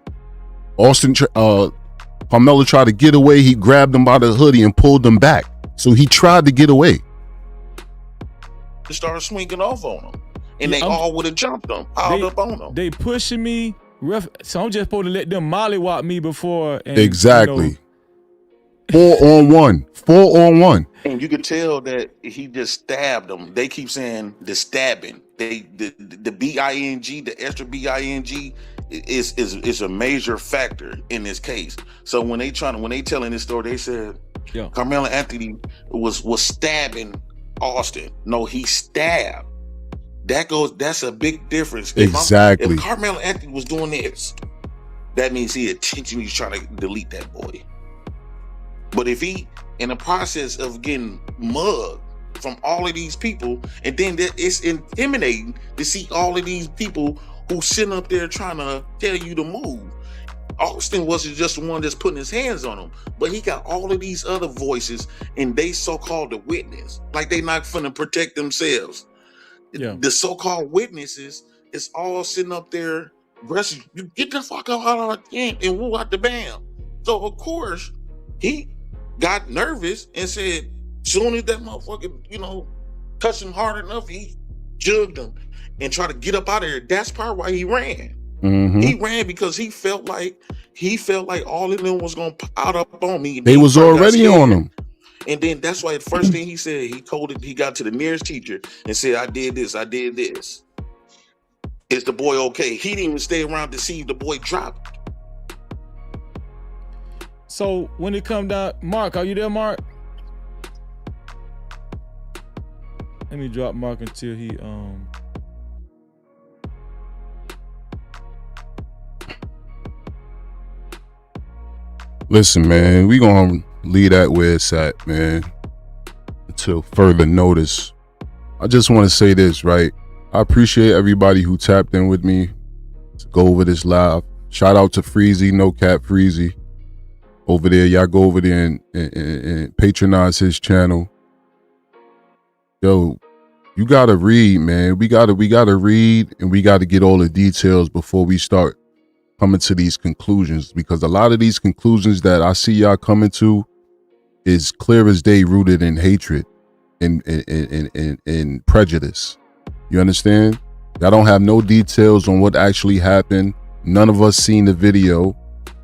Austin, Karmelo tried to get away. He grabbed him by the hoodie and pulled him back. So he tried to get away. They started swinging off on him. And they all would have jumped him, piled up on him. They pushing me. So I'm just supposed to let them mollywop me before. And, exactly. 4-on-1. And you could tell that he just stabbed them. They keep saying the stabbing. The B-I-N-G, the extra B-I-N-G is a major factor in this case. So when they telling this story, they said Karmelo Anthony was stabbing Austin. No, he stabbed. That's a big difference. Exactly. If Karmelo Anthony was doing this, that means he intentionally trying to delete that boy. But if he, in the process of getting mugged from all of these people, and then it's intimidating to see all of these people who sitting up there trying to tell you to move. Austin wasn't just the one that's putting his hands on him, but he got all of these other voices, and they so-called the witness, like they not finna protect themselves. Yeah. The so-called witnesses is all sitting up there, you get the fuck out of the camp and woo out the bam. So of course he got nervous and said, soon as that motherfucker, touched him hard enough, he jugged him and tried to get up out of there. That's part why he ran. Mm-hmm. He ran because he felt like all of them was gonna out up on me. They was already on him. And then that's why the first thing he said, he got to the nearest teacher and said, I did this. Is the boy okay? He didn't even stay around to see if the boy dropped. So when it come down, Mark, are you there, Mark? Let me drop Mark until he Listen, man, we gonna leave that where it's at, man, until further notice. I just want to say this, right? I appreciate everybody who tapped in with me to go over this live. Shout out to Freezy, No Cap Freezy. Over there, y'all go over there and patronize his channel. Yo, you gotta read, man. We gotta read, and we gotta get all the details before we start coming to these conclusions, because a lot of these conclusions that I see y'all coming to is clear as day, rooted in hatred and prejudice. You understand? Y'all don't have no details on what actually happened. None of us seen the video.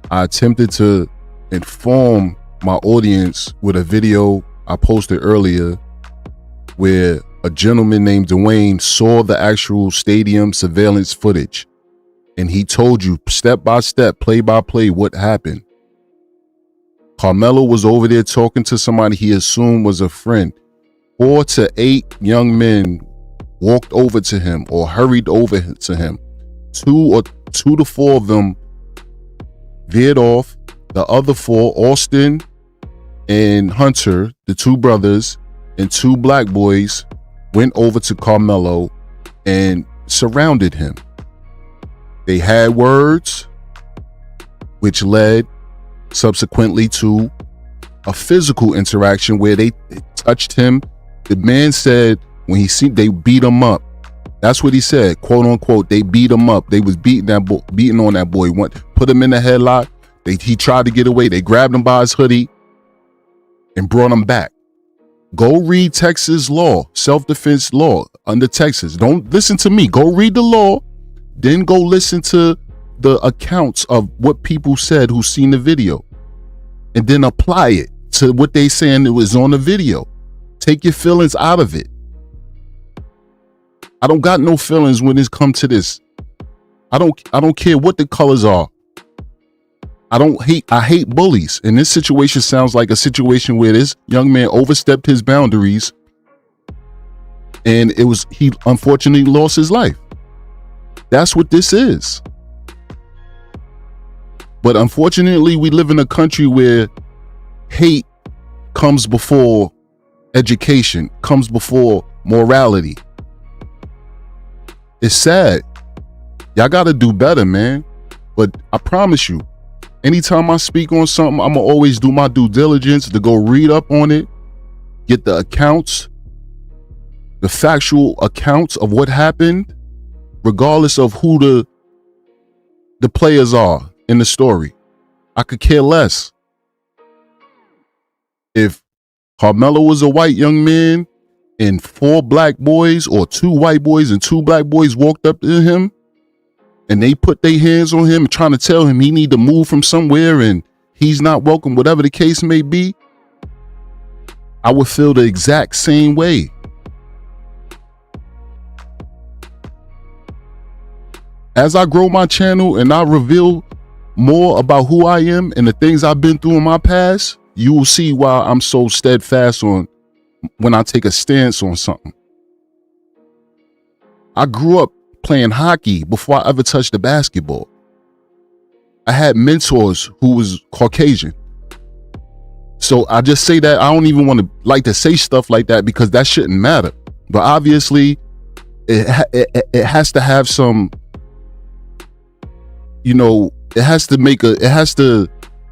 I attempted to inform my audience with a video I posted earlier where a gentleman named Dwayne saw the actual stadium surveillance footage, and he told you step by step, play by play, what happened. Karmelo was over there talking to somebody he assumed was a friend. 4 to 8 young men walked over to him or hurried over to him. 2 to 4 of them veered off. The other 4, Austin and Hunter, the 2 brothers, and 2 black boys, went over to Karmelo and surrounded him. They had words, which led subsequently to a physical interaction where they touched him. The man said when they beat him up. That's what he said, quote unquote. They beat him up. They was beating on that boy. Put him in the headlock. He tried to get away. They grabbed him by his hoodie and brought him back. Go read Texas law, self-defense law under Texas. Don't listen to me. Go read the law. Then go listen to the accounts of what people said who seen the video, and then apply it to what they saying it was on the video. Take your feelings out of it. I don't got no feelings when it's come to this. I don't care what the colors are. I hate bullies. And this situation sounds like a situation where this young man overstepped his boundaries, and he unfortunately lost his life. That's what this is. But unfortunately, we live in a country where hate comes before education, comes before morality. It's sad. Y'all got to do better, man. But I promise you, anytime I speak on something, I'm going to always do my due diligence to go read up on it, get the accounts, the factual accounts of what happened, regardless of who the players are in the story. I could care less. If Karmelo was a white young man and 4 black boys, or 2 white boys and 2 black boys walked up to him and they put their hands on him trying to tell him he need to move from somewhere and he's not welcome, whatever the case may be, I would feel the exact same way. As I grow my channel and I reveal more about who I am and the things I've been through in my past, you will see why I'm so steadfast on when I take a stance on something. I grew up playing hockey before I ever touched the basketball. I had mentors who was Caucasian. So I just say that I don't even want to like to say stuff like that because that shouldn't matter. But obviously, it has to have some, you know, it has to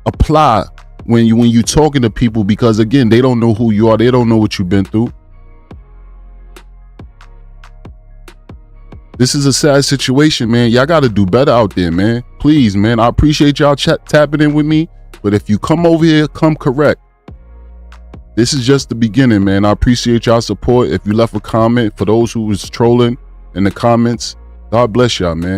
apply when you talking to people, because again, they don't know who you are, they don't know what you've been through. This is a sad situation, man. Y'all got to do better out there, man. Please, man. I appreciate y'all tapping in with me, but if you come over here, come correct. This is just the beginning, man. I appreciate y'all support. If you left a comment, for those who was trolling in the comments, God bless y'all, man.